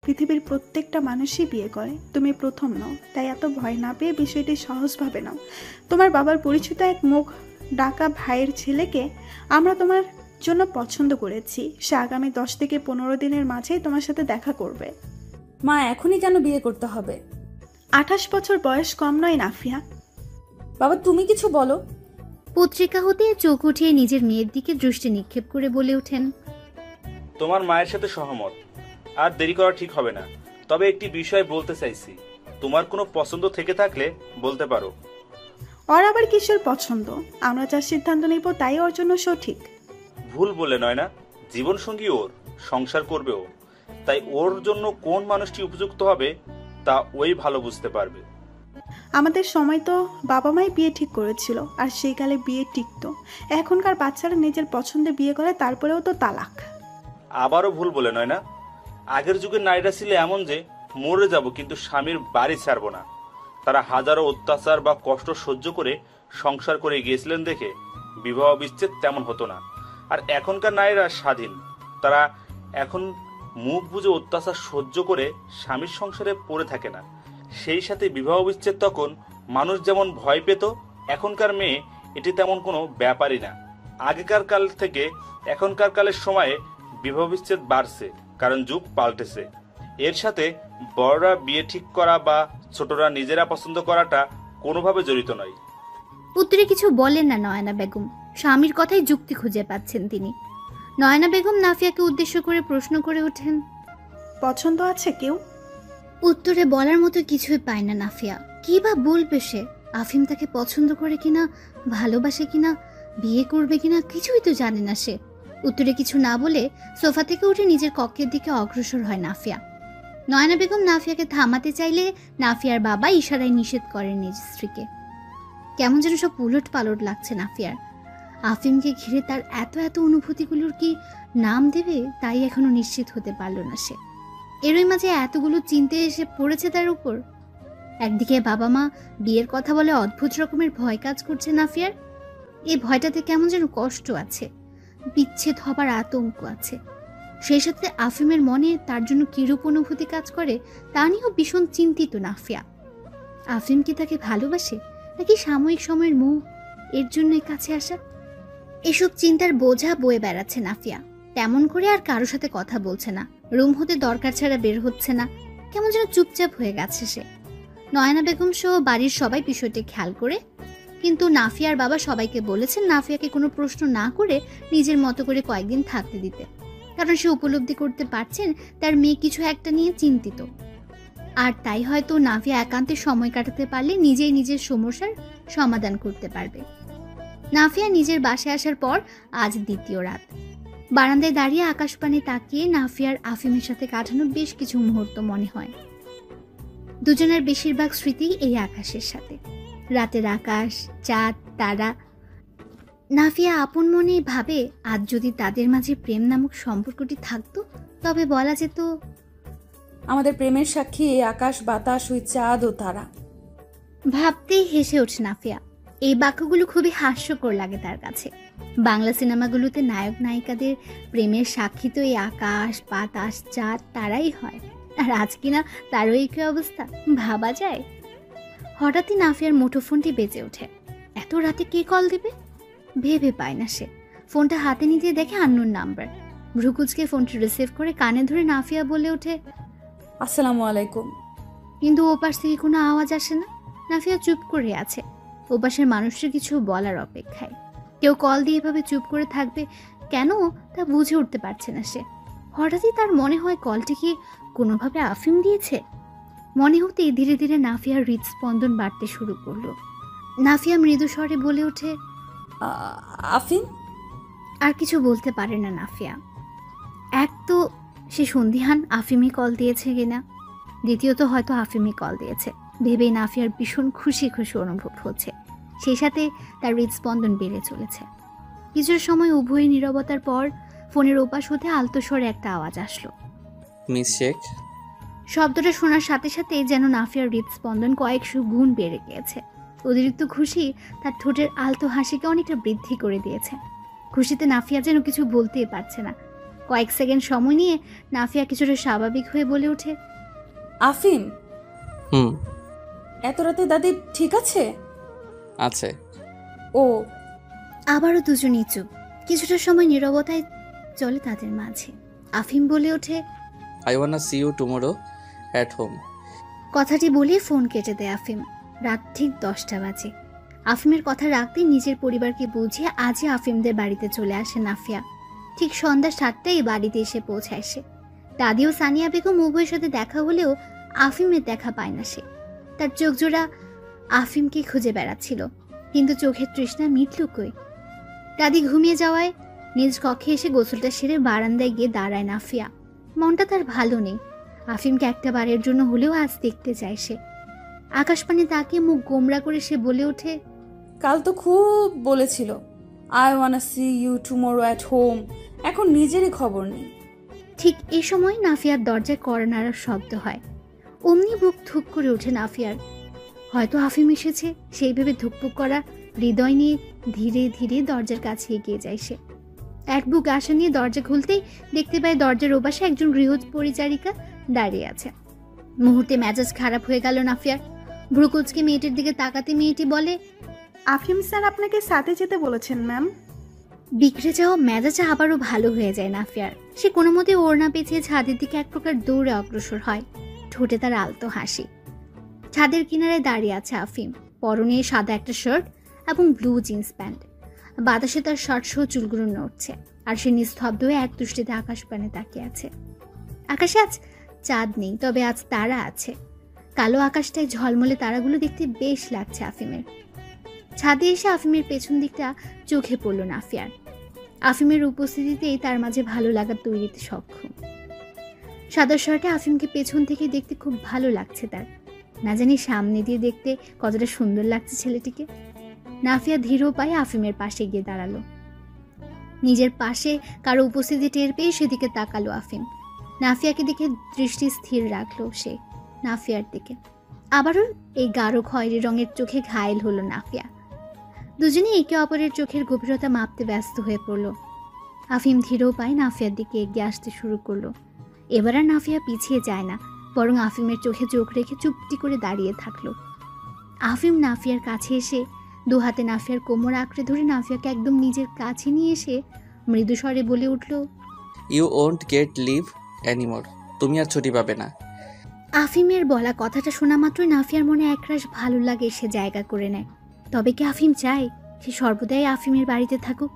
পৃথিবীর প্রত্যেকটা মানুষই বিয়ে করে, তুমি প্রথম নও। তাই এত ভয় না পেয়ে বিষয়টি সহজভাবে নাও। তোমার বাবার পরিচিত এক মুখ ডাকা ভাইয়ের ছেলেকে আমরা তোমার জন্য পছন্দ করেছি। সে আগামী 10 থেকে 15 দিনের মাঝেই তোমার সাথে দেখা করবে। মা, এখনই কেন বিয়ে করতে হবে? 28 বছর বয়স কম নয় নাফিয়া। বাবা, তুমি কিছু বলো। পত্রিকা হতে চোখ উঠিয়ে নিজের মেয়ের দিকে দৃষ্টি নিক্ষেপ করে বলে ওঠেন, তোমার মায়ের সাথে সহমত। আর দেরি করা ঠিক হবে না। তবে একটি বিষয় বলতে চাইছি, তোমার কোনো পছন্দ থেকে থাকলে বলতে পারো। ওর আবার কিসের পছন্দ? আমরা যার সিদ্ধান্ত নিব তাই ওর জন্য সঠিক। ভুল বলে নয় না, জীবনসঙ্গী ওর, সংসার করবে ও। তাই ওর জন্য কোন মানুষটি উপযুক্ত হবে তা ওই ভালো বুঝতে পারবে। আমাদের সময় তো বাবা মাই বিয়ে ঠিক করেছিল, আর সেই কালে বিয়ে টিকতো। এখনকার বাচ্চারা নিজের পছন্দে বিয়ে করে, তারপরেও তো তালাক। আবারও ভুল বলে নয় না, আগের যুগের নারীরা ছিল এমন যে মরে যাব কিন্তু স্বামীর বাড়ি ছাড়ব না। তারা হাজারো অত্যাচার বা কষ্ট সহ্য করে সংসার করে গিয়েছিলেন দেখে বিবাহ বিচ্ছেদ তেমন হতো না। আর এখনকার নারীরা স্বাধীন, তারা এখন মুখ বুজে অত্যাচার সহ্য করে স্বামীর সংসারে পড়ে থাকে না। সেই সাথে বিবাহ বিচ্ছেদ তখন মানুষ যেমন ভয় পেত, এখনকার মেয়ে এটি তেমন কোনো ব্যাপারই না। আগেকার কাল থেকে এখনকার কালের সময়ে বিবাহ বিচ্ছেদ বাড়ছে, কারণ যুগ পাল্টেছে। এর সাথে বড়রা বিয়ে ঠিক করা বা ছোটরা নিজেরা পছন্দ করাটা কোনোভাবে জড়িত নয়। উত্তরে কিছু বলেন না নয়না বেগম। স্বামীর কথাই যুক্তি খুঁজে পাচ্ছেন তিনি। নয়না বেগম নাফিয়াকে উদ্দেশ্য করে প্রশ্ন করে ওঠেন, পছন্দ আছে কেউ? উত্তরে বলার মতো কিছুই পায় না নাফিয়া। কি বা বলবে সে? আফিম তাকে পছন্দ করে কিনা, ভালোবাসে কিনা, বিয়ে করবে কিনা কিছুই তো জানে না সে। উত্তরে কিছু না বলে সোফা থেকে উঠে নিজের কক্ষের দিকে অগ্রসর হয় নাফিয়া। নয়না বেগম নাফিয়াকে থামাতে চাইলে নাফিয়ার বাবা ইশারায় নিষেধ করেন নিজ স্ত্রীকে। কেমন যেন সব উলট পালট লাগছে নাফিয়ার। আফিমকে ঘিরে তার এত এত অনুভূতিগুলোর কি নাম দেবে তাই এখনো নিশ্চিত হতে পারল না সে। এরই মাঝে এতগুলো চিনতে এসে পড়েছে তার উপর। একদিকে বাবা মা বিয়ের কথা বলে অদ্ভুত রকমের ভয় কাজ করছে নাফিয়ার। এই ভয়টাতে কেমন যেন কষ্ট আছে, বিচ্ছেদ হবার আতঙ্ক আছে। সেই সাথে আফিমের মনে তার জন্য কিরূপ অনুভূতি কাজ করে তা নিয়েও ভীষণ চিন্তিত নাফিয়া। আফিম কি তাকে ভালোবাসে, নাকি সাময়িক সময়ের মোহ, এর জন্যই কাছে আসা? এসব চিন্তার বোঝা বয়ে বেড়াচ্ছে নাফিয়া। তেমন করে আর কারো সাথে কথা বলছে না, রুম হতে দরকার ছাড়া বের হচ্ছে না। কেমন যেন চুপচাপ হয়ে গেছে সে। নয়না বেগম সহ বাড়ির সবাই বিষয়টি খেয়াল করে, কিন্তু নাফিয়ার বাবা সবাইকে বলেছেন নাফিয়াকে কোনো প্রশ্ন না করে নিজের মতো করে কয়েকদিন থাকতে দিতে, কারণ সে উপলব্ধি করতে পারছেন তার মেয়ে কিছু একটা নিয়ে চিন্তিত। আর তাই হয়তো নাফিয়া একান্তে সময় কাটাতে পারলে নিজেই নিজের সমস্যার সমাধান করতে পারবে। নাফিয়া নিজের বাসায় আসার পর আজ দ্বিতীয় রাত। বারান্দায় দাঁড়িয়ে আকাশপানে তাকিয়ে নাফিয়ার আফিমের সাথে কাটানো বেশ কিছু মুহূর্ত মনে হয়। দুজনের বেশিরভাগ স্মৃতি এই আকাশের সাথে, রাতের আকাশ, চাঁদ, তারা। নাফিয়া আপন মনে ভাবে আজ যদি তাদের মাঝে প্রেম নামক সম্পর্কটি থাকতো তবে বলা যেত, আমাদের প্রেমের সাক্ষী এই আকাশ, বাতাস, ওই চাঁদ ও তারা। ভাবতেই হেসে ওঠে নাফিয়া। এই বাক্যগুলো খুবই হাস্যকর লাগে তার কাছে। বাংলা সিনেমাগুলোতে নায়ক নায়িকাদের প্রেমের সাক্ষী তো এই আকাশ, বাতাস, চাঁদ, তারাই হয়। আর আজ কিনা তারও একই অবস্থা, ভাবা যায়? হঠাৎই নাফিয়ার মুঠোফোনটি বেজে ওঠে। এত রাতে কে কল দিবে ভেবে পায় না সে। ফোনটা হাতে নিতে দেখে আননোন নাম্বার। ভ্রুকুচকে ফোনটি রিসিভ করে কানে ধরে নাফিয়া বলে ওঠে, আসসালামু আলাইকুম। কিন্তু ওপাশ থেকে কোনো আওয়াজ আসে না। নাফিয়া চুপ করে আছে, ওপাশের মানুষের কিছু বলার অপেক্ষায়। কেউ কল দিয়ে এভাবে চুপ করে থাকবে কেন তা বুঝে উঠতে পারছে না সে। হঠাৎই তার মনে হয় কলটি কি কোনোভাবে আফিম দিয়েছে। মনে হতেই ধীরে ধীরে নাফিয়ার হৃদস্পন্দন বাড়তে শুরু করলো। নাফিয়া মৃদু স্বরে বলে ওঠে, আফিম। আর কিছু বলতে পারে না নাফিয়া। এক তো সে সন্দিহান আফিমই কল দিয়েছে কিনা, দ্বিতীয়ত হয়তো আফিমই কল দিয়েছে ভেবেই নাফিয়ার ভীষণ খুশি খুশি অনুভব হচ্ছে। সেই সাথে তার হৃদস্পন্দন বেড়ে চলেছে। কিছু সময় উভয়ের নীরবতার পর ফোনের ওপাশ হতে আলতো স্বরে একটা আওয়াজ আসলো, মিস শেখ। শব্দটা শোনার সাথে সাথে যেন নাফিয়ার হৃদস্পন্দন কয়েকশো গুণ বেড়ে গিয়েছে। অতিরিক্ত খুশি তার ঠোঁটের আলতো হাসিকে অনেকটা বৃদ্ধি করে দিয়েছে। খুশিতে নাফিয়া যেন কিছু বলতেই পারছে না। কয়েক সেকেন্ড সময় নিয়ে নাফিয়া কিছুটা স্বাভাবিক হয়ে বলে ওঠে, আফিম, হুম, এত রাতে দাদি ঠিক আছে? আছে। ও। আবারও দুজনেই চুপ। কিছুটা সময় নীরবতায় চলে তাদের মাঝে। আফিম বলে ওঠে, I wanna see you tomorrow at home. কথাটি বলে ফোন কেটে দেয় আফিম। রাত ঠিক 10টা বাজে। আফিমের কথা রাখতেই নিজের পরিবারকে বুঝিয়ে আজই আফিমদের বাড়িতে চলে আসে নাফিয়া। ঠিক সন্ধ্যা 7টায় বাড়িতে এসে পৌঁছায় সে। দাদি ও সানিয়া বেগম উভয়ের সাথে দেখা হলেও আফিমের দেখা পায় না সে। তার চোখজোড়া আফিমকে খুঁজে বেড়াচ্ছিল, কিন্তু চোখের তৃষ্ণা মিটল কই। দাদি ঘুমিয়ে যাওয়ায় নিজ কক্ষে এসে গোসলটা সেরে বারান্দায় গিয়ে দাঁড়ায় নাফিয়া। মনটা তার ভালো নেই। আফিমকে একটা বারের জন্য হলেও আজ দেখতে চায় সে। আকাশপানে তাকিয়ে মুখ গোমরা করে সে বলে ওঠে, কাল তো খুব বলেছিল I wanna see you tomorrow at home, এখন নিজেরই খবর নেই। ঠিক এই সময় নাফিয়ার দরজায় কড়া নাড়ার শব্দ হয়। অমনি বুক ধুক করে ওঠে নাফিয়ার। হয়তো আফিম এসেছে সেই ভেবে ধুকপুক করা হৃদয় নিয়ে ধীরে ধীরে দরজার কাছে এগিয়ে যায় সে। এক বুক আশা নিয়ে দরজা খুলতেই দেখতে পায় দরজার ওপাশে একজন গৃহ পরিচারিকা দাঁড়িয়ে আছে। মুহূর্তে মেজাজ খারাপ হয়ে গেল নাফিয়ার। ভ্রুকুচকে মেয়েটির দিকে তাকাতে মেয়েটি বলে, আফিম স্যার আপনাকে সাথে যেতে বলেছেন ম্যাম। বিগড়ে যাওয়া মেজাজ আবারও ভালো হয়ে যায় নাফিয়ার। সে কোনো মতে ওড়না পেঁচিয়ে ছাদের দিকে এক প্রকার দৌড়ে অগ্রসর হয়। ঠোঁটে তার আলতো হাসি। ছাদের কিনারায় দাঁড়িয়ে আছে আফিম, পরনে সাদা একটা শার্ট এবং ব্লু জিন্স প্যান্ট। বাতাসে তার শার্ট সহ চুলগুলো নড়ছে, আর সে নিস্তব্ধ হয়ে এক দৃষ্টিতে আকাশপানে তাকিয়ে আছে। আকাশে আজ চাঁদ নেই, তবে আজ তারা আছে। কালো আকাশটায় ঝলমলে তারাগুলো দেখতে বেশ লাগছে আফিমের। ছাদে এসে আফিমের পেছন দিকটা চোখে পড়ল নাফিয়ার। আফিমের উপস্থিতিতেই তার মাঝে ভালো লাগা তৈরিতে সক্ষম। সাদা শার্টে আফিমকে পেছন থেকে দেখতে খুব ভালো লাগছে তার। না জানি সামনে দিয়ে দেখতে কতটা সুন্দর লাগছে ছেলেটিকে। নাফিয়া ধীর পায়ে আফিমের পাশে গিয়ে দাঁড়ালো। নিজের পাশে কারো উপস্থিতি টের পেয়ে সেদিকে তাকালো আফিম। নাফিয়াকে দেখে দৃষ্টি স্থির রাখলো সে নাফিয়ার দিকে। আবারও এই গাঢ় খয়েরি রঙের চোখে ঘায়েল হলো নাফিয়া। দুজনে একে অপরের চোখের গভীরতা মাপতে ব্যস্ত হয়ে পড়ল। আফিম ধীর পায়ে নাফিয়ার দিকে এগিয়ে আসতে শুরু করলো। এবার আর নাফিয়া পিছিয়ে যায় না, বরং আফিমের চোখে চোখ রেখে চুপটি করে দাঁড়িয়ে থাকলো। আফিম নাফিয়ার কাছে এসে দু হাতে নাফিয়ার কোমর আঁকড়ে ধরে নাফিয়াকে একদম নিজের কাছে নিয়ে এসে মৃদু স্বরে বলে উঠল, you won't get leave anymore. তুমি আর ছুটি পাবে না। আফিমের বলা কথাটা শোনা মাত্রই নাফিয়ার মনে একরাশ ভালো লাগে সে জায়গা করে নেয়। তবে কি আফিম চায় সে সর্বদাই আফিমের বাড়িতে থাকুক?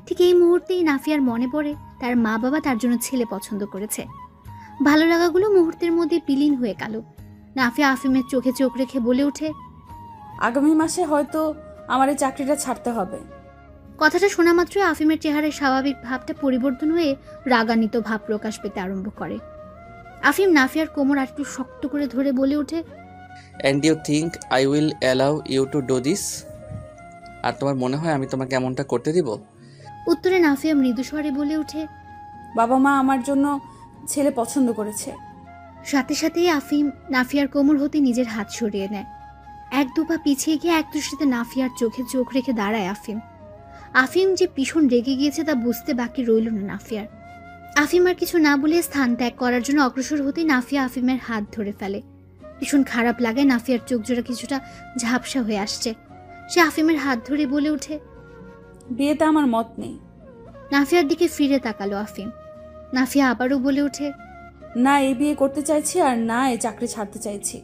ঠিক এই মুহূর্তেই নাফিয়ার মনে পড়ে তার মা বাবা তার জন্য ছেলে পছন্দ করেছে। ভালো লাগাগুলো মুহূর্তের মধ্যে বিলীন হয়ে গেল। নাফিয়া আফিমের চোখে চোখ রেখে বলে ওঠে, আগামী মাসে হয়তো আমার এই চাকরিটা ছাড়তে হবে। কথাটা শোনা মাত্রই আফিমের চেহারায় স্বাভাবিক ভাবটা পরিবর্তন হয়ে রাগান্বিত ভাব প্রকাশ পেতে আরম্ভ করে। আফিম নাফিয়ার কোমর একটু শক্ত করে ধরে বলে ওঠে, and you think I will allow you to do this? আর তোমার মনে হয় আমি তোমাকে এমনটা করতে দিব? উত্তরে নাফিয়া মৃদু স্বরে বলে ওঠে, বাবা মা আমার জন্য ছেলে পছন্দ করেছে। সাথে সাথেই আফিম নাফিয়ার কোমর হতে নিজের হাত সরিয়ে নেয়। এক দুপা পিছিয়ে গিয়ে এক দৃষ্টিতে নাফিয়ার চোখে চোখ রেখে দাঁড়ায় আফিম। আফিম যে ভীষণ রেগে গিয়েছে তা বুঝতে বাকি রইল না নাফিয়ার। আফিম আর কিছু না বলে স্থান ত্যাগ করার জন্য অগ্রসর হতেই নাফিয়া আফিমের হাত ধরে ফেলে। ভীষণ খারাপ লাগায় নাফিয়ার চোখ জোড়া কিছুটা ঝাপসা হয়ে আসছে। সে আফিমের হাত ধরে বলে ওঠে, বিয়েতে আমার মত নেই। নাফিয়ার দিকে ফিরে তাকালো আফিম। নাফিয়া আবারও বলে ওঠে, না এই বিয়ে করতে চাইছি, আর না এই চাকরি ছাড়তে চাইছি।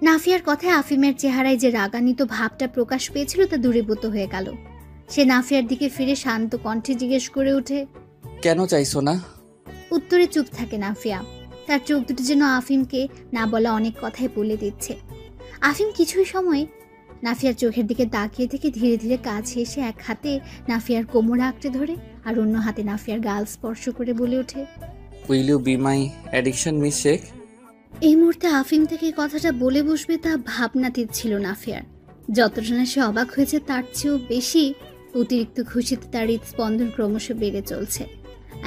নাফিয়ার কথায় আফিমের চেহারায় যে রাগান্বিত ভাবটা প্রকাশ পেয়েছিল তা দূরীভূত হয়ে গেল। সে নাফিয়ার দিকে ফিরে শান্ত কণ্ঠে জিজ্ঞেস করে ওঠে, কেন চাইছো না? উত্তরে চুপ থাকে নাফিয়া। তার চোখ দুটো যেন আফিমকে না বলা অনেক কথাই বলে দিচ্ছে। আফিম কিছুই সময় নাফিয়ার চোখের দিকে তাকিয়ে থেকে ধীরে ধীরে কাছে এসে এক হাতে নাফিয়ার কোমর আঁকড়ে ধরে আর অন্য হাতে নাফিয়ার গাল স্পর্শ করে বলে ওঠে, will you be my addiction miss Sheikh? এই মুহূর্তে আফিম থেকে কথাটা বলে বসবে তা ভাবনাতীত ছিল নাফিয়ার। যতটা না সে অবাক হয়েছে তার চেয়েও বেশি অতিরিক্ত খুশিতে তার হৃদস্পন্দন ক্রমশ বেড়ে চলছে।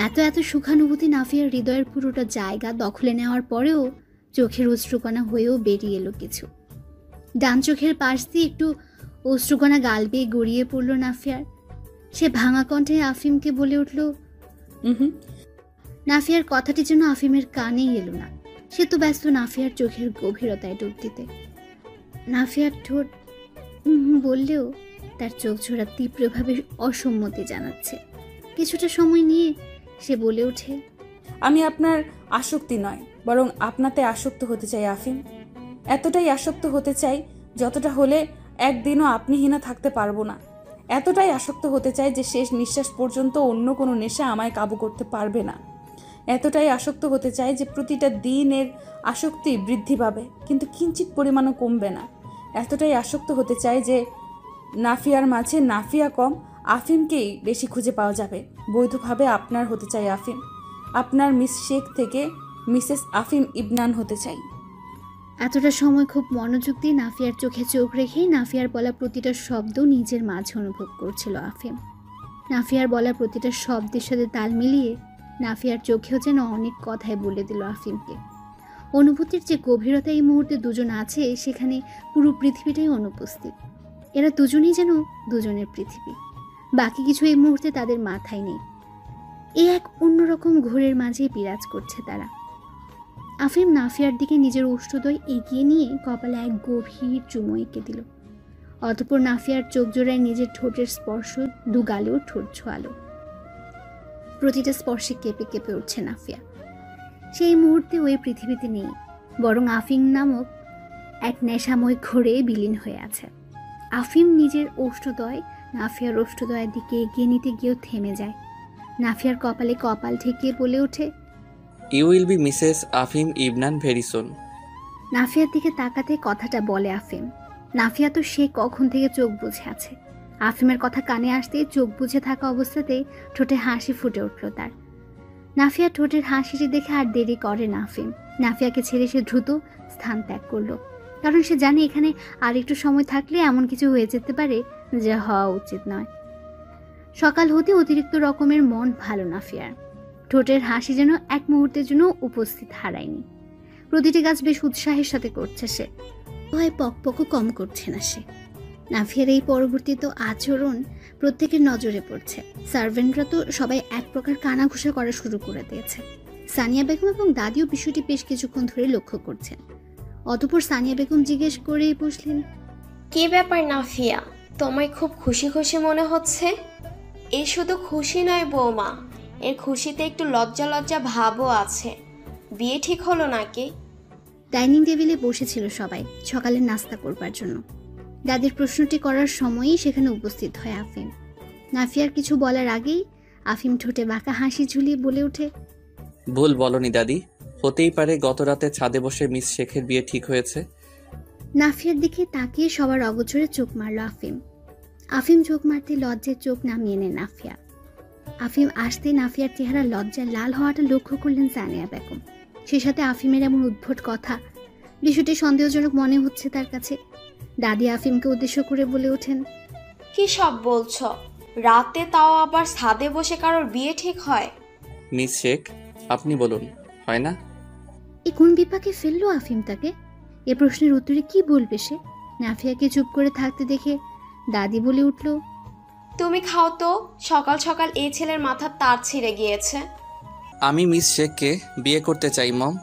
এত এত সুখানুভূতি নাফিয়ার হৃদয়ের পুরোটা জায়গা দখলে নেওয়ার পরেও চোখের অশ্রুকণা হয়েও বেরিয়ে এলো কিছু। ডান চোখের পাশ দিয়ে একটু অশ্রুকণা গাল বেয়ে গড়িয়ে পড়ল নাফিয়ার। সে ভাঙা কণ্ঠে আফিমকে বলে উঠল, নাফিয়ার কথাটি যেন আফিমের কানেই এলো না। সে তো ব্যস্ত নাফিয়ার চোখের গভীরতায় ডুব দিতে। নাফিয়ার ঠোঁট বললেও তার চোখ ছোড়া তীব্রভাবে অসম্মতি জানাচ্ছে। কিছুটা সময় নিয়ে সে বলে ওঠে, আমি আপনার আসক্তি নয়, বরং আপনাতে আসক্ত হতে চাই আফিম। এতটাই আসক্ত হতে চাই যতটা হলে একদিনও আপনিহীনা থাকতে পারবো না। এতটাই আসক্ত হতে চাই যে শেষ নিঃশ্বাস পর্যন্ত অন্য কোনো নেশা আমায় কাবু করতে পারবে না। এতটাই আসক্ত হতে চাই যে প্রতিটা দিন এর আসক্তি বৃদ্ধি পাবে, কিন্তু কিঞ্চিত পরিমাণও কমবে না। এতটাই আসক্ত হতে চাই যে নাফিয়ার মাঝে নাফিয়া কম, আফিমকেই বেশি খুঁজে পাওয়া যাবে। বৈধভাবে আপনার হতে চাই আফিম। আপনার মিস শেখ থেকে মিসেস আফিম ইবনান হতে চাই। এতটা সময় খুব মনোযোগ দিয়ে নাফিয়ার চোখে চোখ রেখেই নাফিয়ার বলা প্রতিটা শব্দ নিজের মাঝে অনুভব করছিল আফিম। নাফিয়ার বলা প্রতিটা শব্দের সাথে তাল মিলিয়ে নাফিয়ার চোখেও যেন অনেক কথাই বলে দিল আফিমকে। অনুভূতির যে গভীরতা এই মুহূর্তে দুজন আছে, সেখানে পুরো পৃথিবীটাই অনুপস্থিত। এরা দুজনেই যেন দুজনের পৃথিবী, বাকি কিছু এই মুহূর্তে তাদের মাথায় নেই। এ এক অন্যরকম ঘোরের মাঝেই বিরাজ করছে তারা। আফিম নাফিয়ার দিকে নিজের ওষ্ঠদ্বয় এগিয়ে নিয়ে কপালে এক গভীর চুমো এঁকে দিল। অতঃপর নাফিয়ার চোখ জোড়ায় নিজের ঠোঁটের স্পর্শ দু গালেও ঠোঁট ছোঁয়ালো। প্রতিটা স্পর্শে কেঁপে কেঁপে উঠছে নাফিয়া। সেই মুহূর্তে ওই পৃথিবীতে নেই, বরং আফিম নামক এক নেশাময় ঘোরে বিলীন হয়ে আছে। আফিম নিজের ওষ্ঠদ্বয় নাফিয়ার ওষ্ঠদ্বয়ের দিকে এগিয়ে নিতে গিয়েও থেমে যায়। নাফিয়ার কপালে কপাল ঠেকিয়ে বলে ওঠে, you will be Mrs Afim Ibnan very soon. নাফিয়ার দিকে তাকাতে কথাটা বলে আফিম। নাফিয়া তো সে কখন থেকে চোখ বুজে আছে। আফিমের কথা কানে আসতেই চোখ বুজে থাকা অবস্থাতেই ঠোঁটে হাসি ফুটে উঠল তার। নাফিয়া ঠোঁটের হাসিটি দেখে আর দেরি করে না আফিম। নাফিয়াকে ছেড়ে সে দ্রুত স্থান ত্যাগ করলো, কারণ সে জানে এখানে আর একটু সময় থাকলে এমন কিছু হয়ে যেতে পারে যা হওয়া উচিত নয়। সকাল হতে অতিরিক্ত রকমের মন ভালো নাফিয়ার। ঠোঁটের হাসি যেন এক মুহূর্তের জন্য উপস্থিত হারায়নি। প্রতিটি কাজ বেশ উৎসাহের সাথে করছে সে, ভয় পকপকও কম করছে না সে। নাফিয়ার এই পরবর্তীত আচরণ প্রত্যেকের নজরে পড়ছে। সার্ভেন্টরা তো সবাই এক প্রকার কানাঘুষা করা শুরু করে দিয়েছে। সানিয়া বেগম এবং দাদিও বিষয়টি বেশ কিছুক্ষণ ধরে লক্ষ্য করছেন। অতঃপর সানিয়া বেগম জিজ্ঞেস করেই বসলেন, কি ব্যাপার নাফিয়া, তোমায় খুব খুশি খুশি মনে হচ্ছে? এই শুধু খুশি নয় বৌমা, এর খুশিতে একটু লজ্জা লজ্জা ভাবও আছে। বিয়ে ঠিক হলো নাকি? ডাইনিং টেবিলে বসেছিল সবাই সকালের নাস্তা করবার জন্য। দাদির প্রশ্নটি করার সময়ই সেখানে উপস্থিত হয় আফিম। নাফিয়ার কিছু বলার আগেই আফিম ঠোঁটে বাঁকা হাসি ঝুলিয়ে বলে ওঠে, ভুল বলনি দাদি, হতেই পারে গত রাতে ছাদে বসে মিস শেখের বিয়ে ঠিক হয়েছে। নাফিয়ার দিকে তাকিয়ে সবার অগোচরে চোখ মারল আফিম। আফিম চোখ মারতে লজ্জায় চোখ নামিয়ে নেন নাফিয়া। আফিম আসতে নাফিয়ার চেহারা লজ্জায় লাল হওয়াটা লক্ষ্য করলেন সানিয়া বেগম। সে সাথে আফিমের এমন উদ্ভট কথা, বিষয়টি সন্দেহজনক মনে হচ্ছে তার কাছে। দাদি আফিমকে উদ্দেশ্য করে বলে ওঠেন, কি সব বলছো? রাতে, তাও আবার ছাদে বসে কারোর বিয়ে ঠিক হয়? মিস শেখ, আপনি বলুন, হয় না? এ কোন বিপাকে ফেললো আফিম তাকে? এ প্রশ্নের উত্তরে কি বলবে সে? নাফিয়াকে চুপ করে থাকতে দেখে দাদি বলে উঠল, তুমি খাও তো, সকাল সকাল এই ছেলের মাথার তার ছিঁড়ে গিয়েছে। আমি মিস শেখকে বিয়ে করতে চাই মম।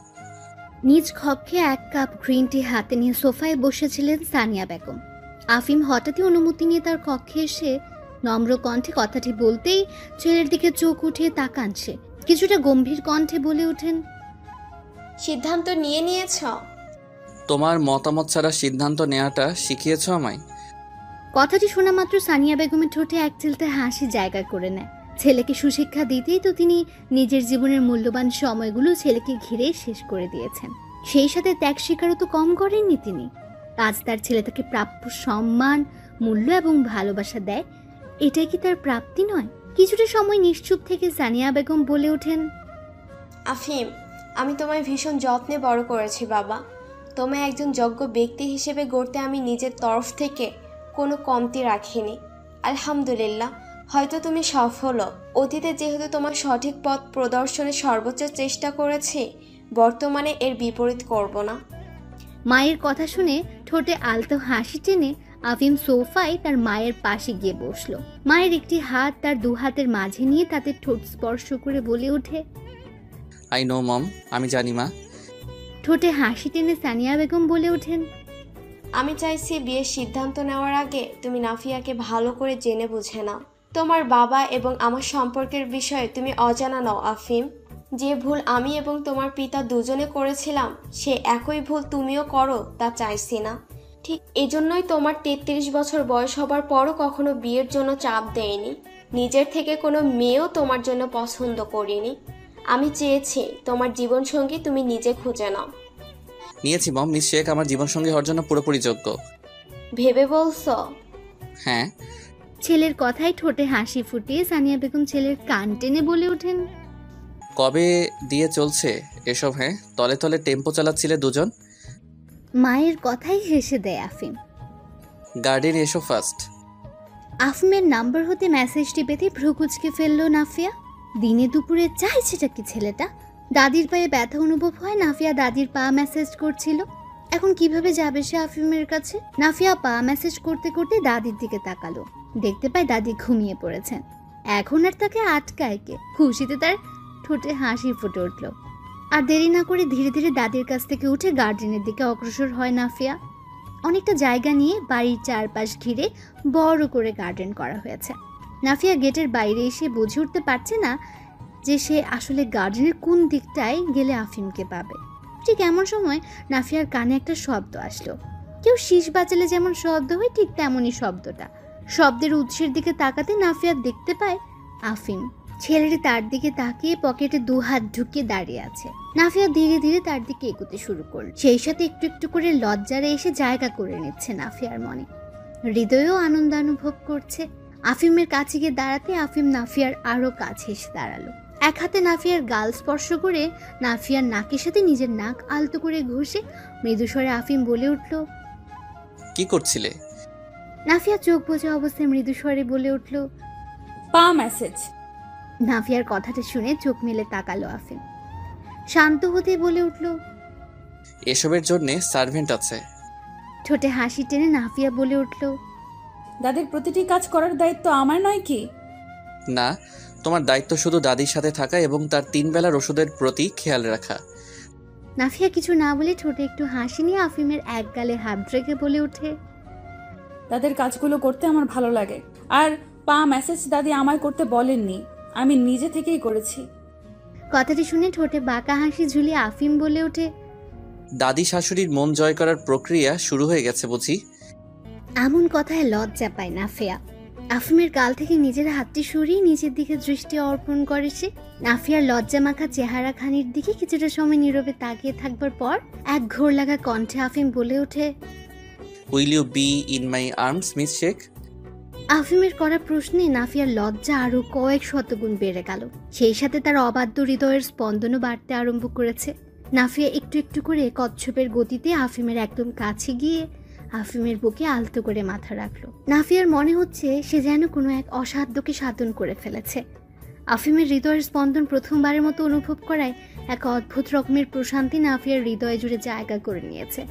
নিজ কক্ষে এক কাপ গ্রিন টি হাতে নিয়ে সোফায় বসেছিলেন সানিয়া বেগম। আফিম হঠাৎই অনুমতি নিয়ে তার কক্ষে এসে নম্র কণ্ঠে কথাটি বলতেই ছেলের দিকে চোখ উঠিয়ে তাকান সে। কিছুটা গম্ভীর কণ্ঠে বলে ওঠেন, সিদ্ধান্ত নিয়ে নিয়েছ? তোমার মতামত ছাড়া সিদ্ধান্ত নেওয়াটা শিখিয়েছ আমায়। কথাটি শোনা মাত্র সানিয়া বেগমের ঠোঁটে এক চিলতে হাসি জায়গা করে নেয়। ছেলেকে সুশিক্ষা দিতেই তো তিনি নিজের জীবনের মূল্যবান সময়গুলো ছেলেকে ঘিরে শেষ করে দিয়েছেন। সেই সাথে ত্যাগ স্বীকারও তো কম করেননি তিনি। আজ তার ছেলে তাকে প্রাপ্য সম্মান, মূল্য এবং ভালোবাসা দেয়, এটাই কি তার প্রাপ্তি নয়? কিছুটা সময় নিশ্চুপ থেকে সানিয়া বেগম বলে ওঠেন, আফিম, আমি তোমায় ভীষণ যত্নে বড় করেছি বাবা। তোমায় একজন যোগ্য ব্যক্তি হিসেবে গড়তে আমি নিজের তরফ থেকে কোনো কমতি রাখিনি। আলহামদুলিল্লাহ, হয়তো তুমি সফলও। অতীতে যেহেতু তোমার সঠিক পথ প্রদর্শনের সর্বোচ্চ চেষ্টা করেছি, বর্তমানে এর বিপরীত করব না। মায়ের কথা শুনে ঠোঁটে আলতো হাসি টেনে আফিম সোফায় তার মায়ের পাশে গিয়ে বসলো। মায়ের একটি হাত তার দু হাতের মাঝে নিয়ে তাতে ঠোঁট স্পর্শ করে বলে ওঠে, আই নো মম, আমি জানি মা। ঠোঁটে হাসি টেনে সানিয়া বেগম বলে ওঠেন, আমি চাইছি বিয়ের সিদ্ধান্ত নেওয়ার আগে তুমি নাফিয়াকে ভালো করে জেনে বুঝে নাও। তোমার বাবা এবং আমার সম্পর্কের বিষয়ে তুমি অজানা নও আফিম। যে ভুল আমি এবং তোমার পিতা দুজনে করেছিলাম, সে একই ভুল তুমিও করো তা চাইছি না। ঠিক এজন্যই তোমার 33 বছর বয়স হবার পরও কখনো বিয়ের জন্য চাপ দেয়নি। নিজের থেকে কোনো মেয়েও তোমার জন্য পছন্দ করিনি। আমি চেয়েছি তোমার জীবনসঙ্গী তুমি নিজে খুঁজে নাও। নিয়েছি মম, মিস শেখ আমার জীবনসঙ্গী হওয়ার জন্য পুরোপুরি যোগ্য। ভেবে বলছো? হ্যাঁ। ছেলের কথায় ঠোঁটে হাসি ফুটিয়ে সানিয়া বেগম ছেলের কান টেনে বলে ওঠেন, কবে দিয়ে চলছে এসব? হ্যাঁ, তলে তলে টেম্পো চালাচ্ছিলে দুজন। মায়ের কথাই হেসে দেয় আফিম। গার্ডেন এসো ফার্স্ট। আফিমের নাম্বার হতে মেসেজটি পেতে ভ্রু কুচকে ফেলল নাফিয়া। দিনে দুপুরে চাইছেটা কি ছেলেটা? দাদির পায়ে ব্যথা অনুভব হয় নাফিয়া দাদির পা ম্যাসেজ করছিল। এখন কিভাবে যাবে সে আফিমের কাছে? নাফিয়া পা ম্যাসেজ করতে করতে দাদির দিকে তাকালো, দেখতে পায় দাদি ঘুমিয়ে পড়েছেন। এখন আর তাকে আটকায় কে? খুশিতে তার ঠোঁটে হাসি ফুটে উঠল। আর দেরি না করে ধীরে ধীরে দাদির কাছ থেকে উঠে গার্ডেনের দিকে অগ্রসর হয় নাফিয়া। অনেকটা জায়গা নিয়ে বাড়ির চারপাশ ঘিরে বড় করে গার্ডেন করা হয়েছে। নাফিয়া গেটের বাইরে এসে বুঝে উঠতে পারছে না যে সে আসলে গার্ডেনের কোন দিকটায় গেলে আফিমকে পাবে। ঠিক এমন সময় নাফিয়ার কানে একটা শব্দ আসলো। কেউ শীষ বাজালে যেমন শব্দ হয় ঠিক তেমনই শব্দটা। শব্দের উৎসের দিকে তাকাতে নাফিয়া দেখতে পায় আফিম। ছেলেটি তার দিকে তাকিয়ে পকেটে 2 হাত ঢুকিয়ে দাঁড়িয়ে আছে। নাফিয়া ধীরে ধীরে তার দিকে এগোতে শুরু করল। সেই সাথে একটু একটু করে লজ্জারে এসে জায়গা করে নিচ্ছে নাফিয়ার মনে। হৃদয়েও আনন্দ অনুভব করছে। আফিমের কাছে গিয়ে দাঁড়াতে আফিম নাফিয়ার আরো কাছে এসে দাঁড়ালো। এক হাতে নাফিয়ার গাল স্পর্শ করে নাফিয়ার নাকের সাথে নিজের নাক আলতো করে ঘষে মৃদুস্বরে আফিম বলে উঠল, কি করছিলে? নাফিয়া চোখ বোঝা অবস্থায় মৃদুস্বরে বলে উঠল, পা মেসেজ। নাফিয়ার কথাটা শুনে চোখ মেলে তাকালো আফিম। শান্ত হতে বলে উঠল, এসবের জন্য সার্ভেন্ট আছে। ঠোঁটে হাসি টেনে নাফিয়া বলে উঠল, দাদির প্রতিটি কাজ করার দায়িত্ব আমার নয় কি? না, তোমার দায়িত্ব শুধু দাদির সাথে থাকা এবং তার 3 বেলার ওষুধের প্রতি খেয়াল রাখা। নাফিয়া কিছু না বলে ঠোঁটে একটু হাসি নিয়ে আফিমের এক গালে হাত রেখে বলে ওঠে, দাদির কাজগুলো করতে আমার ভালো লাগে। আর পা মেসেজ দাদি আমায় করতে বলেননি, আমি নিজে থেকেই করেছি। কথাটি শুনে ঠোঁটে বাঁকা হাসি ঝুলিয়ে আফিম বলে ওঠে, দাদি শাশুড়ির মন জয় করার প্রক্রিয়া শুরু হয়ে গেছে বুঝি। এমন কথায় লজ্জা পায় নাফিয়া। আফিমের গাল থেকে নিজের হাতটি সরিয়ে নিজের দিকে দৃষ্টি অর্পণ করে সে। নাফিয়ার লজ্জা মাখা চেহারা খানির দিকে কিছুটা সময় নীরবে তাকিয়ে থাকবার পর এক ঘোর লাগা কণ্ঠে আফিম বলে ওঠে, will you be in my arms miss Sheikh? আফিমের করা প্রশ্নে নাফিয়ার লজ্জা আরো কয়েক শতগুণ বেড়ে গেল। সেই সাথে তার অবাধ্য হৃদয়ের স্পন্দনও বাড়তে আরম্ভ করেছে। নাফিয়া একটু একটু করে কচ্ছপের গতিতে আফিমের একদম কাছে গিয়ে আফিমের বুকে আলতো করে মাথা রাখলো। নাফিয়ার মনে হচ্ছে সে যেন কোনো এক অসাধ্যকে সাধন করে ফেলেছে। আফিমের হৃদয়ের স্পন্দন প্রথমবারের মতো অনুভব করায় এক অদ্ভুত রকমের প্রশান্তি নাফিয়ার হৃদয় জুড়ে জায়গা করে নিয়েছে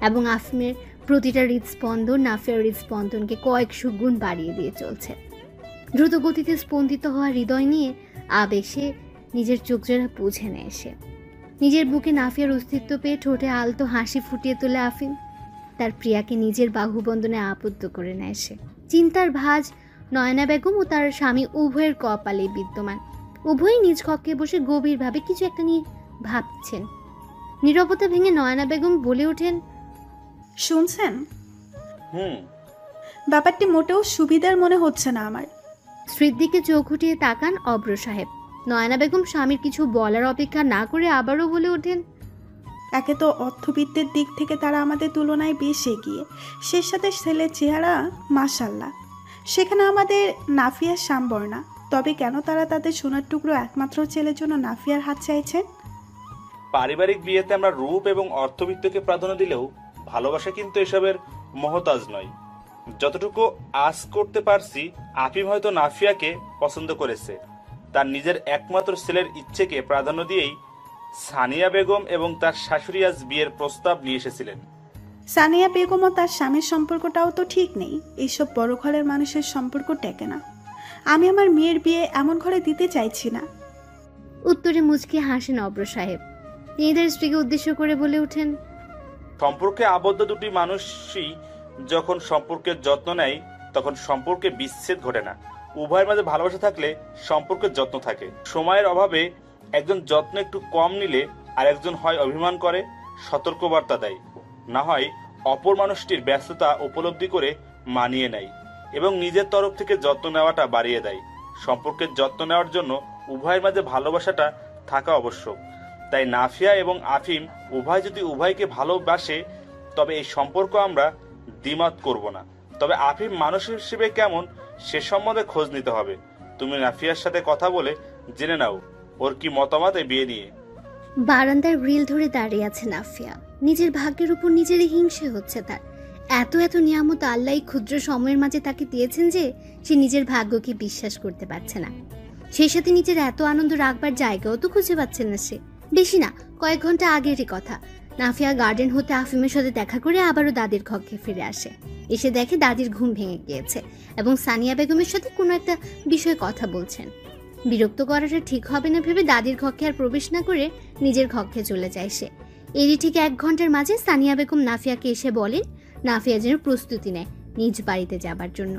এবং আফিমের প্রতিটা হৃদস্পন্দন নাফিয়ার হৃদস্পন্দনকে কয়েকশো গুণ বাড়িয়ে দিয়ে চলছে। দ্রুত গতিতে স্পন্দিত হওয়া হৃদয় নিয়ে আবেশে নিজের চোখ জোড়া বুঝে নেয় সে। নিজের বুকে নাফিয়ার অস্তিত্ব পেয়ে ঠোঁটে আলতো হাসি ফুটিয়ে তোলে আফিম। তার প্রিয়াকে নিজের বাহুবন্ধনে আবদ্ধ করে নেয় সে। চিন্তার ভাঁজ নয়না বেগম ও তার স্বামী উভয়ের কপালে বিদ্যমান। উভয়ই নিজ কক্ষে বসে গভীরভাবে কিছু একটা নিয়ে ভাবছেন। নীরবতা ভেঙে নয়না বেগম বলে ওঠেন, শুনছেন? হুম। ব্যাপারটি মোটেও সুবিধার মনে হচ্ছে না আমার। স্ত্রীর দিকে চোখ উঠিয়ে তাকান অব্র সাহেব। নয়না বেগম স্বামীর কিছু বলার অপেক্ষা না করে আবারও বলে ওঠেন, একে তো অর্থবিত্তের দিক থেকে তারা আমাদের তুলনায় বেশ এগিয়ে, সে সাথে ছেলের চেহারা মাশাল্লাহ। সেখানে আমাদের নাফিয়ার সাম্বর না। তবে কেন তারা তাদের সোনার টুকরো একমাত্র ছেলের জন্য নাফিয়ার হাত চাইছেন? পারিবারিক বিয়েতে আমরা রূপ এবং অর্থবিত্তকে প্রাধান্য দিলেও ভালোবাসা কিন্তু এসবের মহতাজ নয়। যতটুকু আজ করতে পারছি, আফিম হয়তো নাফিয়াকে পছন্দ করেছে। তার নিজের একমাত্র ছেলের ইচ্ছেকে প্রাধান্য দিয়েই সানিয়া বেগম এবং তার শাশুড়ি আজ বিয়ের প্রস্তাব নিয়ে এসেছিলেন। সানিয়া বেগম ও তার স্বামীর সম্পর্কটাও তো ঠিক নেই। এইসব বড় ঘরের মানুষের সম্পর্ক টেকে না। আমি আমার মেয়ের বিয়ে এমন ঘরে দিতে চাইছি না। উত্তরে মুচকি হাসেন অব্র সাহেব। তিনি তার স্ত্রীকে উদ্দেশ্য করে বলে ওঠেন, সম্পর্কে আবদ্ধ দুটি মানুষই যখন সম্পর্কের যত্ন নেয় তখন সম্পর্কে বিচ্ছেদ ঘটে না। উভয়ের মাঝে ভালোবাসা থাকলে সম্পর্কের যত্ন থাকে। সময়ের অভাবে একজন যত্ন একটু কম নিলে আর একজন হয় অভিমান করে, সতর্কবার্তা দেয়, না হয় অপর মানুষটির ব্যস্ততা উপলব্ধি করে মানিয়ে নেয় এবং নিজের তরফ থেকে যত্ন নেওয়াটা বাড়িয়ে দেয়। সম্পর্কের যত্ন নেওয়ার জন্য উভয়ের মাঝে ভালোবাসাটা থাকা আবশ্যক। তাই নাফিয়া এবং আফিম উভয় যদি উভয়কে ভালোবাসে তবে এই সম্পর্ক আমরা দ্বিমত করব না। তবে আফিম মানুষ হিসেবে কেমন সে সম্বন্ধে খোঁজ নিতে হবে। তুমি নাফিয়ার সাথে কথা বলে জেনে নাও ওর কি মতামত এই বিয়ে নিয়ে। বারান্দার গ্রিল ধরে দাঁড়িয়ে আছে নাফিয়া। নিজের ভাগ্যের উপর নিজেরই হিংসে হচ্ছে তার। এত এত নিয়ামত আল্লাহ ক্ষুদ্র সময়ের মাঝে তাকে দিয়েছেন যে সে নিজের ভাগ্যকে বিশ্বাস করতে পারছে না। সেই সাথে নিজের এত আনন্দ রাখবার জায়গাও তো খুঁজে পাচ্ছেন না সে। বেশি না, কয়েক ঘন্টা আগেরই কথা। নাফিয়া গার্ডেন হতে আফিমের সাথে দেখা করে আবারও দাদির কক্ষে ফিরে আসে। এসে দেখে দাদির ঘুম ভেঙে গিয়েছে এবং সানিয়া বেগমের সাথে কোনো একটা বিষয়ে কথা বলছেন। বিরক্ত করাটা ঠিক হবে না ভেবে দাদির কক্ষে আর প্রবেশ না করে নিজের কক্ষে চলে যায় সে। এরই ঠিক 1 ঘন্টার মাঝে সানিয়া বেগম নাফিয়াকে এসে বলেন নাফিয়া যেন প্রস্তুতি নেয় নিজ বাড়িতে যাবার জন্য।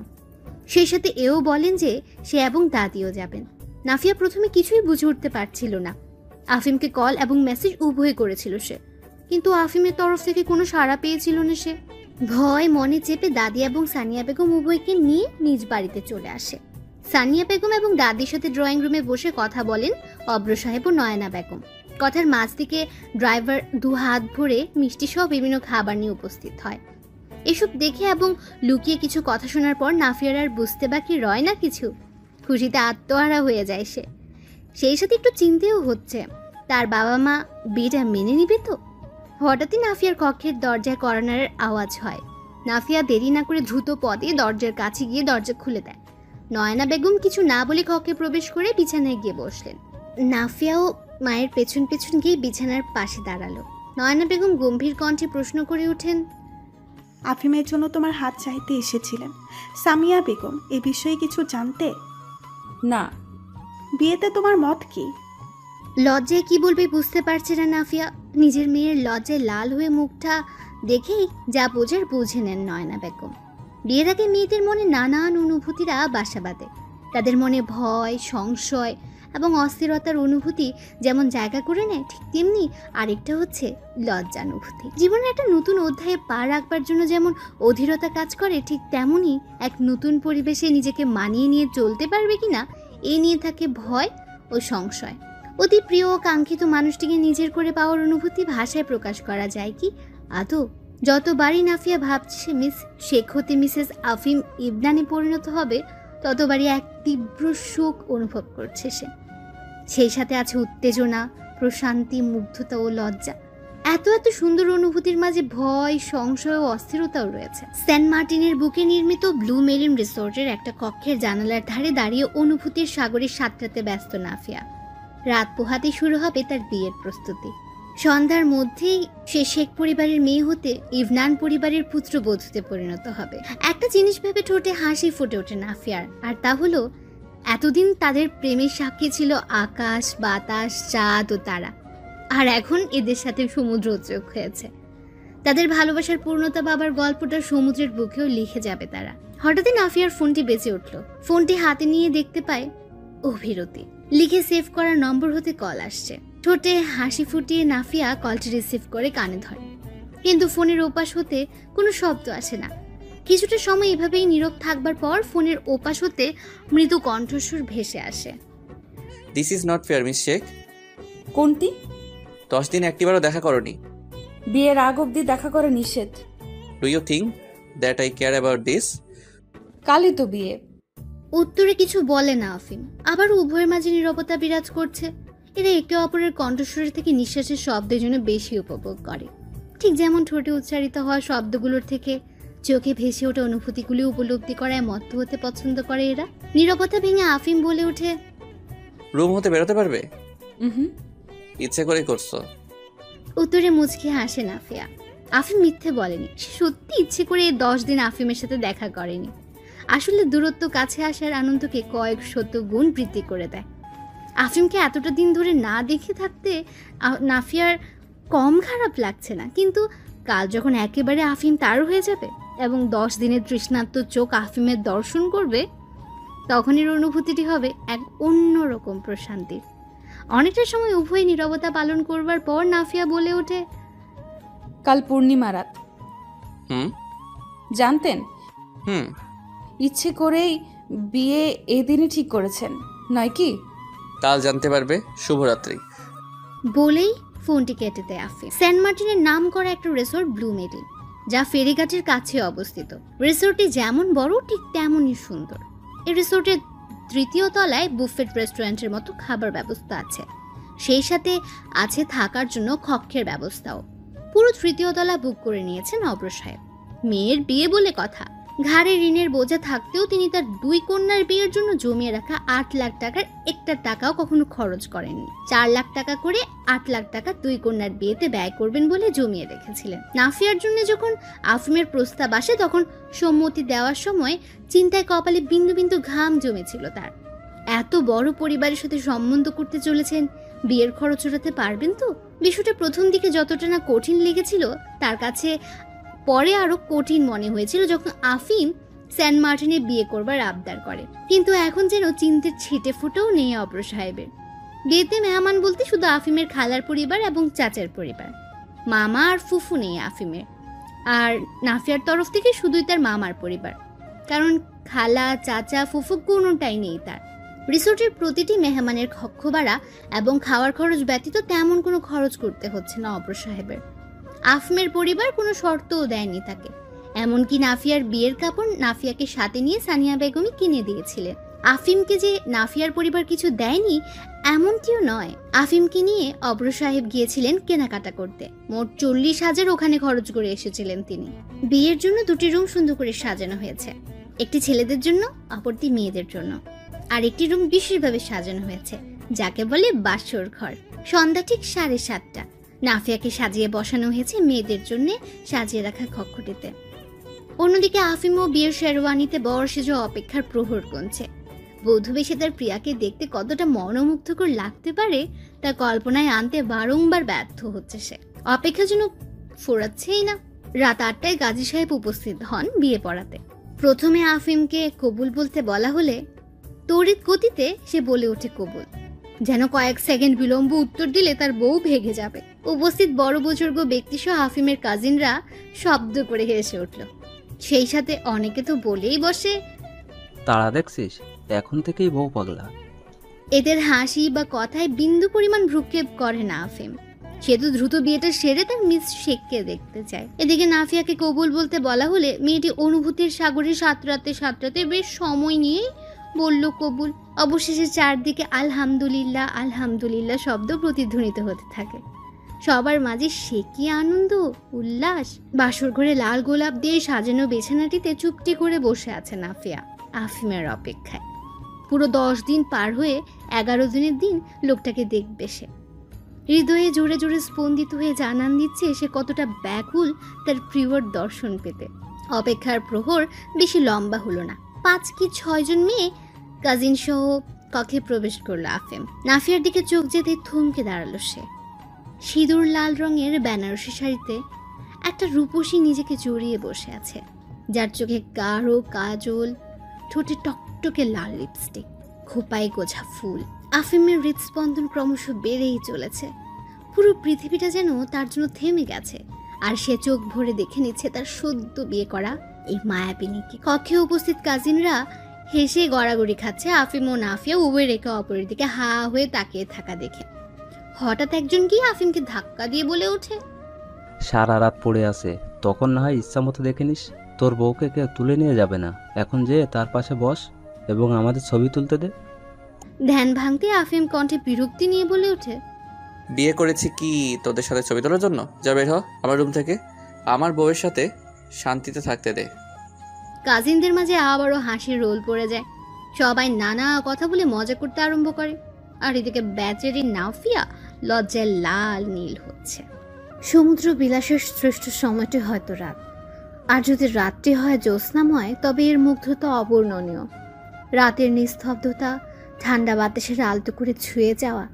সেই সাথে এও বলেন যে সে এবং দাদিও যাবেন। নাফিয়া প্রথমে কিছুই বুঝে উঠতে পারছিল না। আফিমকে কল এবং মেসেজ উভয় করেছিল সে, কিন্তু আফিমের তরফ থেকে কোনো সাড়া পেয়েছিল না সে। ভয় মনে চেপে দাদি এবং সানিয়া বেগম উভয়কে নিয়ে নিজ বাড়িতে চলে আসে। সানিয়া বেগম এবং দাদির সাথে ড্রয়িং রুমে বসে কথা বলেন অব্র সাহেব ও নয়না বেগম। কথার মাঝ থেকে ড্রাইভার 2 হাত ভরে মিষ্টি সহ বিভিন্ন খাবার নিয়ে উপস্থিত হয়। এসব দেখে এবং লুকিয়ে কিছু কথা শোনার পর নাফিয়ার আর বুঝতে বাকি রয় না কিছু। খুশিতে আত্মহারা হয়ে যায় সে। সেই সাথে একটু চিন্তাও হচ্ছে তার বাবা মা বিয়েটা মেনে নিবে তো। হঠাৎই নাফিয়ার কক্ষের দরজায় কর্নারের আওয়াজ হয়। নাফিয়া দেরি না করে দ্রুত পদে দরজার কাছে গিয়ে দরজা খুলে দেয়। নয়না বেগম কিছু না বলে কক্ষে প্রবেশ করে বিছানায় গিয়ে বসলেন। নাফিয়াও মায়ের পেছন পেছন গিয়ে বিছানার পাশে দাঁড়ালো। নয়না বেগম গম্ভীর কণ্ঠে প্রশ্ন করে ওঠেন, আফিমের জন্য তোমার হাত চাইতে এসেছিলেন। সামিয়া বেগম এ বিষয়ে কিছু জানতে? না। বিয়েতে তোমার মত কি? লজ্জায় কি বলবে বুঝতে পারছে না নাফিয়া। নিজের মেয়ের লজ্জায় লাল হয়ে মুখটা দেখেই যা বোঝার বুঝে নেন নয়না বেগম। বিয়ের আগে মেয়েদের মনে নানান অনুভূতিরা বাসা বাঁধে। তাদের মনে ভয়, সংশয় এবং অস্থিরতার অনুভূতি যেমন জায়গা করে নেয়, ঠিক তেমনি আরেকটা হচ্ছে লজ্জানুভূতি। জীবনের একটা নতুন অধ্যায়ে পা রাখবার জন্য যেমন অধীরতা কাজ করে, ঠিক তেমনই এক নতুন পরিবেশে নিজেকে মানিয়ে নিয়ে চলতে পারবে কিনা এ নিয়ে থাকে ভয় ও সংশয়। অতি প্রিয় ও কাঙ্ক্ষিত মানুষটিকে নিজের করে পাওয়ার অনুভূতি ভাষায় প্রকাশ করা যায় কি আদৌ? যতবারই নাফিয়া ভাবছে মিস শেখ হতে মিসেস আফিম ইবনানে পরিণত হবে, ততবারই এক তীব্র সুখ অনুভব করছে সে। সেই সাথে আছে উত্তেজনা, প্রশান্তি, মুগ্ধতা ও লজ্জা। এত এত সুন্দর অনুভূতির মাঝে ভয়, সংশয় ও অস্থিরতাও রয়েছে। সেন্ট মার্টিনের বুকে নির্মিত ব্লু মেরিন রিসোর্টের একটা কক্ষের জানালার ধারে দাঁড়িয়ে অনুভূতির সাগরে সাঁতরাতে ব্যস্ত নাফিয়া। রাত পোহাতে শুরু হবে তার বিয়ের প্রস্তুতি। সন্ধ্যার মধ্যেই সে শেখ পরিবারের মেয়ে হতে ইভনান পরিবারের পুত্রবধূতে পরিণত হবে। একটা জিনিস ভেবে ঠোঁটে হাসি ফুটে ওঠে নাফিয়ার, আর তা হলো এতদিন তাদের প্রেমের সাক্ষী ছিল আকাশ, বাতাস, চাঁদ ও তারা, আর এখন এদের সাথে সমুদ্র যোগ হয়েছে। তাদের ভালোবাসার পূর্ণতা পাবার গল্পটা সমুদ্রের বুকেও লিখে যাবে তারা। হঠাৎই নাফিয়ার ফোনটি বেজে উঠল। ফোনটি হাতে নিয়ে দেখতে পায় অভিরতি লিখে সেভ করা নম্বর হতে কল আসছে। ঠোঁটে হাসি ফুটিয়ে নাফিয়া কলটি রিসিভ করে কানে ধরে, কিন্তু ফোনের ওপাশ হতে কোনো শব্দ আসে না। কিছুটা সময় এভাবেই নীরব থাকবার পর ফোনের ওপাশ হতে মৃদু কণ্ঠস্বর ভেসে আসে। This is not fair miss Sheikh. কোনটি? 10 দিন একটিবারও দেখা করনি। বিয়ের আগ অব্দি দেখা করে নিষেধ। Do you think that I care about this? কালই তো বিয়ে। উত্তরে কিছু বলে না আফিম। আবার উভয়ের মাঝে নীরবতা বিরাজ করছে। এরা একে অপরের কণ্ঠস্বরের থেকে নিঃশ্বাসের শব্দের জন্য বেশি উপভোগ করে। ঠিক যেমন ঠোঁটে উচ্চারিত হওয়া শব্দগুলোর থেকে চোখে ভেসে ওঠা অনুভূতিগুলি উপলব্ধি করায় মত্ত হতে পছন্দ করে এরা। নীরবতা ভেঙে আফিম বলে ওঠে, রুম হতে বেরোতে পারবে? হুম। ইচ্ছে করে করছো? উত্তরে মুচকি হাসে নাফিয়া। আফিম মিথ্যে বলেনি, সে সত্যি ইচ্ছে করে 10 দিন আফিমের সাথে দেখা করেনি। আসলে দূরত্ব কাছে আসার আনন্দকে কয়েক শত গুণ বৃদ্ধি করে দেয়। আফিমকে এতটা দিন ধরে না দেখে থাকতে নাফিয়ার কম খারাপ লাগছে না, কিন্তু কাল যখন একেবারে আফিম তার হয়ে যাবে এবং 10 দিনের তৃষ্ণার্ত চোখ আফিমের দর্শন করবে, তখন এর অনুভূতিটি হবে এক অন্যরকম প্রশান্তির। অনেকটা সময় উভয় নীরবতা পালন করবার পর নাফিয়া বলে ওঠে, কাল পূর্ণিমা রাত। হুম জানতেন? হুম ইচ্ছে করেই বিয়ে এদিনই ঠিক করেছেন, নয় কি? কাল জানতে পারবে। শুভরাত্রি। বলেই ফোনটি কেটে দেয় আফিম। সেন্ট মার্টিনের নাম করা একটা রিসোর্ট ব্লু মেরিন, যা ফেরিঘাটের কাছে অবস্থিত। রিসোর্টটি যেমন বড় ঠিক তেমনই সুন্দর। এই রিসোর্টের 3য় তলায় বুফেট রেস্টুরেন্টের মতো খাবার ব্যবস্থা আছে, সেই সাথে আছে থাকার জন্য কক্ষের ব্যবস্থাও। পুরো 3য় তলা বুক করে নিয়েছেন অব্র সাহেব। মেয়ের বিয়ে বলে কথা, ঘাড়ে ঋণের বোঝা থাকতেও তিনি তার 2 কন্যার বিয়ের জন্য জমিয়ে রাখা 8 লাখ টাকার একটা টাকাও কখনো খরচ করেননি। 4 লাখ টাকা করে 8 লাখ টাকা 2 কন্যার বিয়েতে ব্যয় করবেন বলে জমিয়ে রেখেছিলেন। নাফিয়ার জন্য যখন আফিমের প্রস্তাব আসে, তখন সম্মতি দেওয়ার সময় চিন্তায় কপালে বিন্দু বিন্দু ঘাম জমেছিল তার। এত বড় পরিবারের সাথে সম্বন্ধ করতে চলেছেন, বিয়ের খরচ ওঠাতে পারবেন তো? বিষয়টা প্রথম দিকে যতটা না কঠিন লেগেছিল, তার কাছে পরে আরো কঠিন মনে হয়েছিল যখন আফিম সেন্ট মার্টিনে বিয়ে করবার আবদার করে। কিন্তু এখন যেন চিন্তার ছিটে ফুটেও নেই অব্র সাহেবের। বিয়েতে মেহমান বলতে শুধু আফিমের খালার পরিবার এবং চাচার পরিবার, মামা আর ফুফু নেই আফিমের। আর নাফিয়ার তরফ থেকে শুধুই তার মামার পরিবার, কারণ খালা চাচা ফুফু কোনোটাই নেই তার। রিসোর্টের প্রতিটি মেহমানের কক্ষ ভাড়া এবং খাওয়ার খরচ ব্যতীত তেমন কোনো খরচ করতে হচ্ছে না অব্র সাহেবের। আফিমের পরিবার কোনো শর্তও দেয়নি তাকে, এমনকি নাফিয়ার বিয়ের কাপড় নাফিয়াকে সাথে নিয়ে সানিয়া বেগমই কিনে দিয়েছিলেন। আফিমকে যে নাফিয়ার পরিবার কিছু দেয়নি এমনটিও নয়। আফিমকে নিয়ে অব্র সাহেব গিয়েছিলেন কেনাকাটা করতে। মোট 40,000 ওখানে খরচ করে এসেছিলেন তিনি। বিয়ের জন্য 2টি রুম সুন্দর করে সাজানো হয়েছে, একটি ছেলেদের জন্য, অপরটি মেয়েদের জন্য। আর একটি রুম বিশেষভাবে সাজানো হয়েছে, যাকে বলে বাসর ঘর। সন্ধ্যা ঠিক 7:30। নাফিয়াকে সাজিয়ে বসানো হয়েছে মেয়েদের জন্য সাজিয়ে রাখা কক্ষটিতে। অন্যদিকে আফিমও বিয়ের শেরওয়ানিতে বর সেজে অপেক্ষার প্রহর গুনছে। বধূ বেশে তার প্রিয়াকে দেখতে কতটা মনোমুগ্ধকর লাগতে পারে তা কল্পনায় আনতে বারংবার ব্যর্থ হচ্ছে সে। অপেক্ষা যেন ফোরাচ্ছেই না। রাত 8টায় গাজী সাহেব উপস্থিত হন বিয়ে পড়াতে। প্রথমে আফিমকে কবুল বলতে বলা হলে তড়িৎ গতিতে সে বলে ওঠে কবুল, যেন কয়েক সেকেন্ড বিলম্ব উত্তর দিলে তার বউ ভেগে যাবে। উপস্থিত বড় বুজুর্গ ব্যক্তিসহ আফিমের কাজিনরা শব্দ করে হেসে উঠল। সেই সাথে অনেকে তো বলেই বসে, তারা দেখছিস, এখন থেকেই বউ পাগলা। এদের হাসি বা কথায় বিন্দু পরিমাণ ভ্রুক্ষেপ করে না আফিম। সে তো দ্রুত বিয়েটা সেরে তার মিস শেখকে দেখতে চায়। এদিকে নাফিয়াকে কবুল বলতে বলা হলে মেয়েটি অনুভূতির সাগরে সাঁতরাতে বেশ সময় নিয়েই বলল কবুল। অবশেষে চারদিকে আলহামদুলিল্লাহ আলহামদুলিল্লাহ শব্দ প্রতিধ্বনিত হতে থাকে। সবার মাঝে সে কি আনন্দ উল্লাস। বাসর ঘরে লাল গোলাপ দিয়ে সাজানো বিছানাটিতে চুপটি করে বসে আছে নাফিয়া আফিমের অপেক্ষায়। পুরো 10 দিন পার হয়ে 11 দিনের দিন লোকটাকে দেখবে সে। হৃদয়ে জোরে জোরে স্পন্দিত হয়ে জানান দিচ্ছে সে কতটা ব্যাকুল তার প্রিয়র দর্শন পেতে। অপেক্ষার প্রহর বেশি লম্বা হলো না। 5 কি 6 জন মেয়ে কাজিন সহ কক্ষে প্রবেশ করলো আফিম। নাফিয়ার দিকে চোখ যেতে থমকে দাঁড়ালো সে। সিঁদুর লাল রঙের বেনারসি শাড়িতে একটা রূপসী নিজেকে জড়িয়ে বসে আছে, যার চোখে গাঢ় কাজল, ঠোঁটে টকটকে লাল লিপস্টিক, খোপায় গোছা ফুল। আফিমের হৃদস্পন্দন ক্রমশ বেড়েই চলেছে। পুরো পৃথিবীটা যেন তার জন্য থেমে গেছে, আর সে চোখ ভরে দেখে নিচ্ছে তার সদ্য বিয়ে করা এই মায়াবিনীকে। কক্ষে উপস্থিত কাজিনরা হেসে গড়াগড়ি খাচ্ছে আফিম ও নাফিয়া উভয় রেখে অপরের দিকে হা হয়ে তাকিয়ে থাকা দেখে। হঠাৎ একজন গিয়ে আফিমকে ধাক্কা দিয়ে বলে ওঠে, সারা রাত পড়ে আছে, তখন না হয় ইচ্ছা মতো দেখে নিস। তোর বউকে কেউ তুলে নিয়ে যাবে না, এখন যে তার পাশে বস এবং আমাদের ছবি তুলতে দে। ধ্যান ভাঙতে আফিম কণ্ঠে বিরক্তি নিয়ে বলে ওঠে, বিয়ে করেছি কি তোদের সাথে ছবি তোলার জন্য? যা বের হ আমার রুম থেকে, আমার বউয়ের সাথে শান্তিতে থাকতে দে। কাজিনদের মাঝে আবারও হাসির রোল পড়ে যায়। সবাই নানা কথা বলে মজা করতে আরম্ভ করে, আর এদিকে বেচারি নাফিয়া লজ্জায় লাল নীল হচ্ছে। সমুদ্র বিলাসের শ্রেষ্ঠ সময়টি হয়তো রাত, আর যদি রাতটি হয় জ্যোৎস্নাময় তবে এর মুগ্ধতা অবর্ণনীয়। রাতের নিস্তব্ধতা, ঠান্ডা বাতাসের আলতো করে ছুঁয়ে যাওয়া,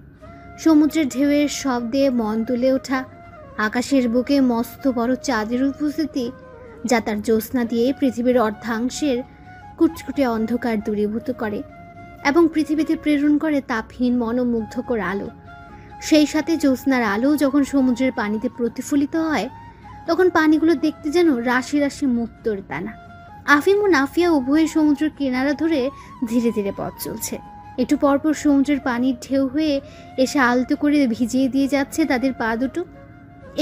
সমুদ্রের ঢেউয়ের শব্দে মন তুলে ওঠা, আকাশের বুকে মস্ত বড় চাঁদের উপস্থিতি, যা তার জ্যোৎস্না দিয়ে পৃথিবীর অর্ধাংশের কুটকুটে অন্ধকার দূরীভূত করে এবং পৃথিবীতে প্রেরণ করে তাপহীন মনোমুগ্ধকর আলো। সেই সাথে জ্যোৎস্নার আলো যখন সমুদ্রের পানিতে প্রতিফলিত হয়, তখন পানিগুলো দেখতে যেন রাশি রাশি মুক্তোর দানা। আফিম ও নাফিয়া উভয়ে সমুদ্রের কিনারা ধরে ধীরে ধীরে পথ চলছে। একটু পরপর সমুদ্রের পানির ঢেউ হয়ে এসে আলতো করে ভিজিয়ে দিয়ে যাচ্ছে তাদের পা দুটো।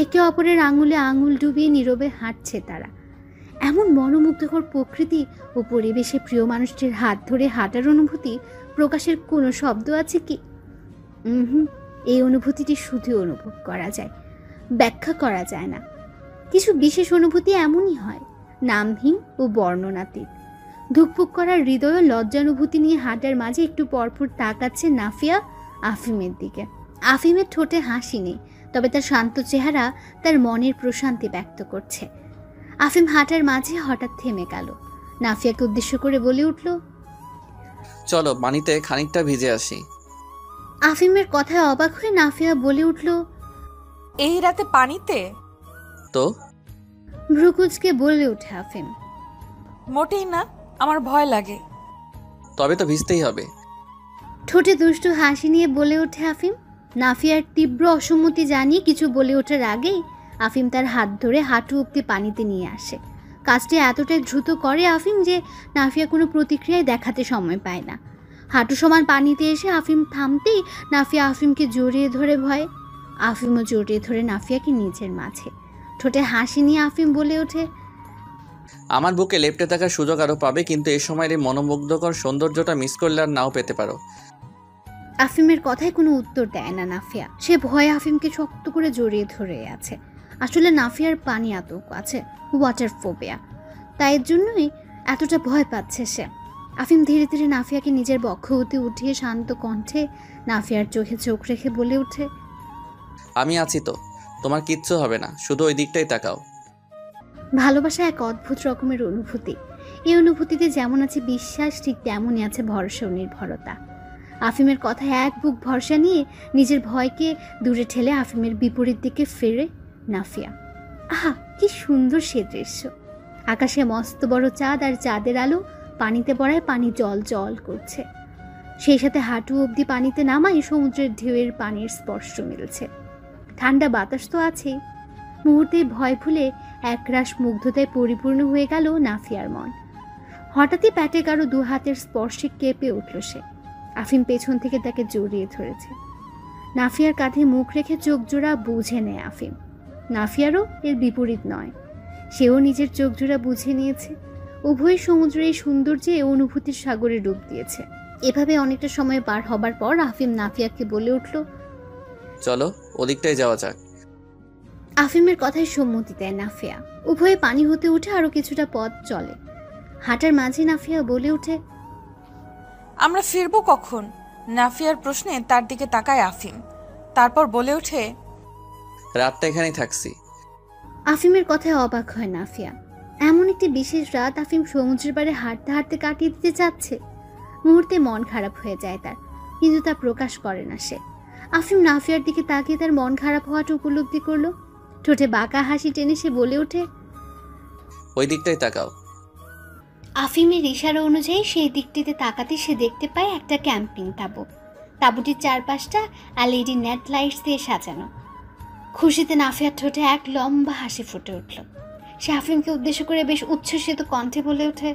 একে অপরের আঙুলে আঙুল ডুবিয়ে নীরবে হাঁটছে তারা। এমন মনোমুগ্ধকর প্রকৃতি ও পরিবেশে প্রিয় মানুষটির হাত ধরে হাঁটার অনুভূতি প্রকাশের কোনো শব্দ আছে কি? এই অনুভূতিটি শুধু অনুভব করা যায়, ব্যাখ্যা করা যায় না। কিছু বিশেষ অনুভূতি এমনই হয়, নামহীন ও বর্ণনাতীত। ধুকপুক করার হৃদয় ও লজ্জানুভূতি নিয়ে হাঁটার মাঝে একটু পরপর তাকাচ্ছে নাফিয়া আফিমের দিকে। আফিমের ঠোঁটে হাসি নেই, তবে তার শান্ত চেহারা তার মনের প্রশান্তি ব্যক্ত করছে। আফিম হাঁটার মাঝে হঠাৎ থেমে গেল। নাফিয়াকে উদ্দেশ্য করে বলে উঠল, চলো পানিতে খানিকটা ভিজে আসি। আফিমের কথায় অবাক হয়ে নাফিয়া বলে উঠল, এই রাতে পানিতে? তো ভ্রুকুচকে বলে ওঠে আফিম, মোটেই না, আমার ভয় লাগে। তবে তো ভিজতেই হবে। ঠোঁটে দুষ্টু হাসি নিয়ে বলে ওঠে আফিম। নাফিয়ার তীব্র অসম্মতি জানিয়ে কিছু বলে ওঠার আগেই আফিম তার হাত ধরে হাঁটু অব্দি পানিতে নিয়ে আসে। কাজটি এতটাই দ্রুত করে আফিম যে নাফিয়া কোনো প্রতিক্রিয়ায় দেখাতে সময় পায় না। হাঁটু সমান পানিতে এসে আফিম থামতেই নাফিয়া আফিমকে জড়িয়ে ধরে ভয়ে। আফিমও জড়িয়ে ধরে নাফিয়াকে নিজের মাঝে। ঠোঁটে হাসি নিয়ে আফিম বলে ওঠে, আমার বুকে লেপ্টে থাকার সুযোগ আরও পাবে, কিন্তু এই সময়ের এই মনোমুগ্ধকর সৌন্দর্যটা মিস করলে আর নাও পেতে পারো। আফিমের কথায় কোনো উত্তর দেয় না নাফিয়া। সে ভয়ে আফিমকে শক্ত করে জড়িয়ে ধরে আছে। আসলে নাফিয়ার পানি আতঙ্ক আছে, ওয়াটার ফোবিয়া, তাই এর জন্যই এতটা ভয় পাচ্ছে সে। আফিম ধীরে ধীরে নাফিয়াকে নিজের বক্ষ হতে উঠিয়ে শান্ত কণ্ঠে নাফিয়ার চোখে চোখ রেখে বলে ওঠে, আমি আছি তো, তোমার কিচ্ছু হবে না, শুধু ওই দিকটাই তাকাও। ভালোবাসা এক অদ্ভুত রকমের অনুভূতি। এই অনুভূতিতে যেমন আছে বিশ্বাস, ঠিক তেমনই আছে ভরসা ও নির্ভরতা। আফিমের কথায় এক বুক ভরসা নিয়ে নিজের ভয়কে দূরে ঠেলে আফিমের বিপরীত দিকে ফেরে নাফিয়া। আহা, কি সুন্দর সে দৃশ্য! আকাশে মস্ত বড় চাঁদ, আর চাঁদের আলো পানিতে পড়ায় পানি জল জল করছে। সেই সাথে হাঁটু অবধি পানিতে নামায় সমুদ্রের ঢেউয়ের পানির স্পর্শ মিলছে। ঠান্ডা বাতাস তো আছেই। মুহূর্তে ভয় ভুলে একরাশ মুগ্ধতায় পরিপূর্ণ হয়ে গেল নাফিয়ার মন। হঠাৎই প্যাটে কারো দু হাতের স্পর্শে কেঁপে উঠল সে। আফিম পেছন থেকে তাকে জড়িয়ে ধরেছে। নাফিয়ার কাঁধে মুখ রেখে চোখ জোড়া বুঝে নেয় আফিম। নাফিয়ারও এর বিপরীত নয়, সেও নিজের চোখ জোড়া বুঝে নিয়েছে। উভয় সমুদ্রের এই সৌন্দর্যে অনুভূতির সাগরে ডুব দিয়েছে। এভাবে অনেকটা সময় পার হবার পর আফিম নাফিয়াকে বলে উঠল, চলো ওদিকটাই যাওয়া যাক। আফিমের কথায় সম্মতি দেয় নাফিয়া। উভয়ে পানি হতে উঠে আরো কিছুটা পথ চলে। হাঁটার মাঝে নাফিয়া বলে ওঠে, আমরা ফিরবো কখন? নাফিয়ার প্রশ্নে তার দিকে তাকায় আফিম, তারপর বলে ওঠে, রাতটা এখানেই থাকছি। আফিমের কথায় অবাক হয় নাফিয়া। এমন একটি বিশেষ রাত আফিম সমুদ্রের পাড়ে হাঁটতে হাঁটতে কাটিয়ে দিতে চাচ্ছে। মুহূর্তে মন খারাপ হয়ে যায় তার, কিন্তু তা প্রকাশ করে না সে। আফিম নাফিয়ার দিকে তাকিয়ে তার মন খারাপ হওয়াটা উপলব্ধি করলো। ঠোঁটে বাঁকা হাসি টেনে সে বলে ওঠে, ওই দিকটাই তাকাও। আফিমের ইশারা অনুযায়ী সেই দিকটিতে তাকাতে সে দেখতে পায় একটা ক্যাম্পিং তাঁবু। তাঁবুটির চারপাশটা এলইডি নেট লাইটস দিয়ে সাজানো। খুশিতে নাফিয়ার ঠোঁটে এক লম্বা হাসি ফুটে উঠল। সে আফিমকে উদ্দেশ্য করে বেশ উচ্ছ্বসিত কণ্ঠে বলে ওঠে,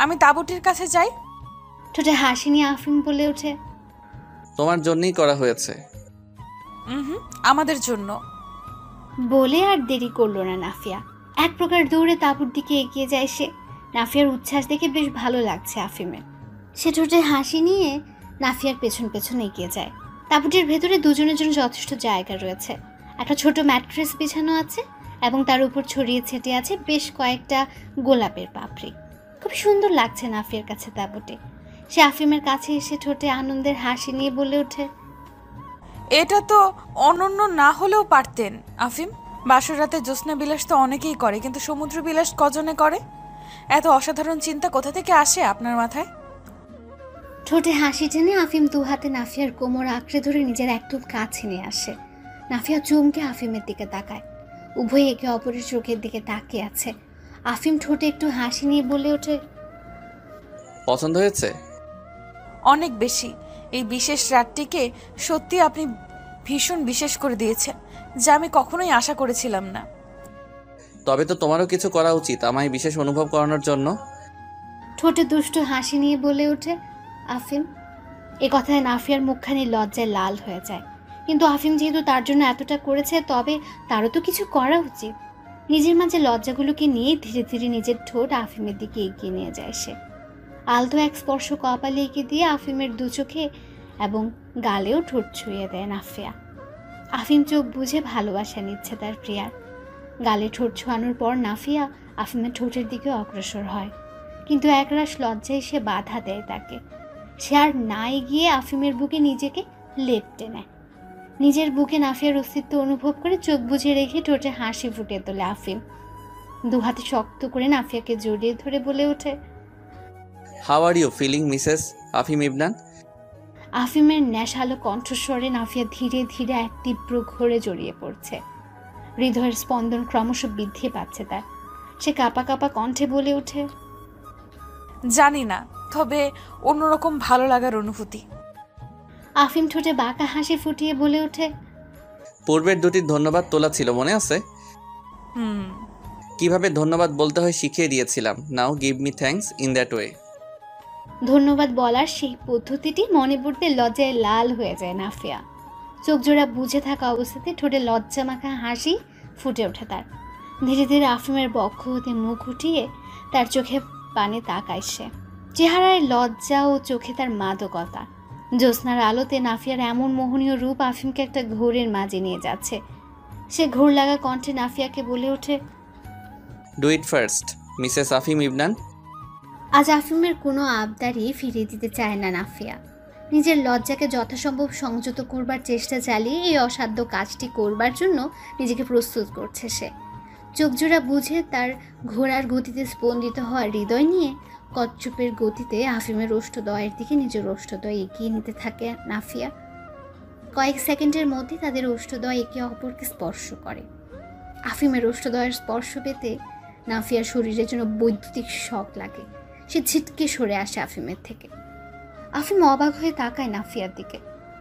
আমি তাঁবুটির কাছে যাই। ঠোঁটে হাসি নিয়ে আফিম বলে ওঠে, তোমার জন্যই করা হয়েছে। আমাদের জন্য। বলে আর দেরি করলো না নাফিয়া। এক প্রকার দৌড়ে তাঁবুর দিকে এগিয়ে যায় সে। নাফিয়ার উচ্ছ্বাস দেখে বেশ ভালো লাগছে আফিমের। সে ঠোঁটে হাসি নিয়ে নাফিয়ার পেছন পেছন এগিয়ে যায়। তাঁবুটির ভেতরে দুজনের জন্য যথেষ্ট জায়গা রয়েছে। একটা ছোট ম্যাট্রেস বিছানো আছে এবং তার উপর ছড়িয়ে ছিটিয়ে আছে বেশ কয়েকটা গোলাপের পাপড়ি। খুব সুন্দর লাগছে নাফিয়ার কাছে তাঁবুটি। সে আফিমের কাছে এসে ঠোঁটে আনন্দের হাসি নিয়ে বলে ওঠে, এটা তো অনন্য না হলেও পারতেন আফিম। বাসর রাতে জ্যোৎস্না বিলাস তো অনেকেই করে, কিন্তু সমুদ্র বিলাস কজনে করে? এত অসাধারণ চিন্তা কোথা থেকে আসে আপনার মাথায়? ঠোঁটে হাসি টেনে আফিম দু হাতে নাফিয়ার কোমর আঁকড়ে ধরে নিজের একদম কাছে নিয়ে আসে। নাফিয়া চমকে আফিমের দিকে তাকায়। উভয়ে একে অপরের চোখের দিকে তাকিয়ে আছে। আফিম ঠোঁটে একটু হাসি নিয়ে বলে ওঠে, পছন্দ হয়েছে? অনেক বেশি। এই বিশেষ রাতটিকে সত্যি আপনি ভীষণ বিশেষ করে দিয়েছেন, যা আমি কখনোই আশা করেছিলাম না। তবে তো তোমারও কিছু করা উচিত আমায় বিশেষ অনুভব করানোর জন্য। ঠোঁটে দুষ্টু হাসি নিয়ে বলে ওঠে আফিম। এ কথায় নাফিয়ার মুখখানি লজ্জায় লাল হয়ে যায়। কিন্তু আফিম যেহেতু তার জন্য এতটা করেছে, তবে তারও তো কিছু করা উচিত। নিজের মাঝে লজ্জাগুলোকে নিয়ে ধীরে ধীরে নিজের ঠোঁট আফিমের দিকে এগিয়ে নিয়ে যায় সে। আলতো এক স্পর্শ কপালে এঁকে দিয়ে আফিমের দু চোখে এবং গালেও ঠোঁট ছুঁয়ে দেয় নাফিয়া। আফিম চোখ বুঝে ভালোবাসা নিচ্ছে তার প্রিয়ার। গালে ঠোঁট ছোঁয়ানোর পর নাফিয়া আফিমের ঠোঁটের দিকে অগ্রসর হয়, কিন্তু একরাশ লজ্জায় সে বাধা দেয় তাকে। সে আর না এগিয়ে আফিমের বুকে নিজেকে লেপ্টে নেয়। নিজের বুকে নাফিয়ার অস্তিত্ব অনুভব করে চোখ বুজে রেখে ঠোঁটে হাসি ফুটিয়ে তোলে আফিম। দু হাতে শক্ত করে নাফিয়াকে জড়িয়ে ধরে বলে ওঠে, how are you feeling Mrs Afim Ibnan? আফিমের নেশালো কণ্ঠস্বরে Nafia ধীরে ধীরে এক তীব্র ঘোরে জড়িয়ে পড়ছে। হৃদয়ের স্পন্দন ক্রমশ বৃদ্ধি পাচ্ছে তার। সে কাঁপা কাঁপা কণ্ঠে বলে ওঠে, জানি না, তবে অন্যরকম ভালো লাগার অনুভূতি। আফিম ঠোঁটে বাঁকা হাসি ফুটিয়ে বলে ওঠে, পূর্বের দুটি ধন্যবাদ তোলা ছিল মনে আছে? হুম। কিভাবে ধন্যবাদ বলতে হয় শিখিয়ে দিয়েছিলাম। Now give me thanks in that way. ধন্যবাদ বলার সেই পদ্ধতিটি মনে পড়তে লজ্জায় লাল হয়ে যায় নাফিয়া। চোখ জোড়া বুঝে থাকা অবস্থাতে ঠোঁটে লজ্জা মাখা হাসি ফুটে ওঠে তার। ধীরে ধীরে আফিমের বক্ষ হতে মুখ উঠিয়ে তার চোখে পানে তাকায় সে। চেহারায় লজ্জা ও চোখে তার মাদকতা। জ্যোৎস্নার আলোতে নাফিয়ার এমন মোহনীয় রূপ আফিমকে একটা ঘোরের মাঝে নিয়ে যাচ্ছে। সে ঘোর লাগা কণ্ঠে নাফিয়াকে বলে ওঠে, do it first Mrs Afim Ibnan. আজ আফিমের কোনো আবদারই ফিরিয়ে দিতে চায় না নাফিয়া। নিজের লজ্জাকে যথাসম্ভব সংযত করবার চেষ্টা চালিয়ে এই অসাধ্য কাজটি করবার জন্য নিজেকে প্রস্তুত করছে সে। চোখজোড়া বুঝে তার ঘোড়ার গতিতে স্পন্দিত হওয়ার হৃদয় নিয়ে কচ্ছপের গতিতে আফিমের ওষ্ঠদ্বয়ের দিকে নিজের ওষ্ঠদ্বয় এগিয়ে নিতে থাকে নাফিয়া। কয়েক সেকেন্ডের মধ্যে তাদের ওষ্ঠদ্বয় একে অপরকে স্পর্শ করে। আফিমের ওষ্ঠদ্বয়ের স্পর্শ পেতে নাফিয়ার শরীরের জন্য বৈদ্যুতিক শক লাগে। সে ছিটকে সরে আসে আফিমের থেকে। আফিম অবাক হয়ে তাকায় নাফিয়ার দিকে।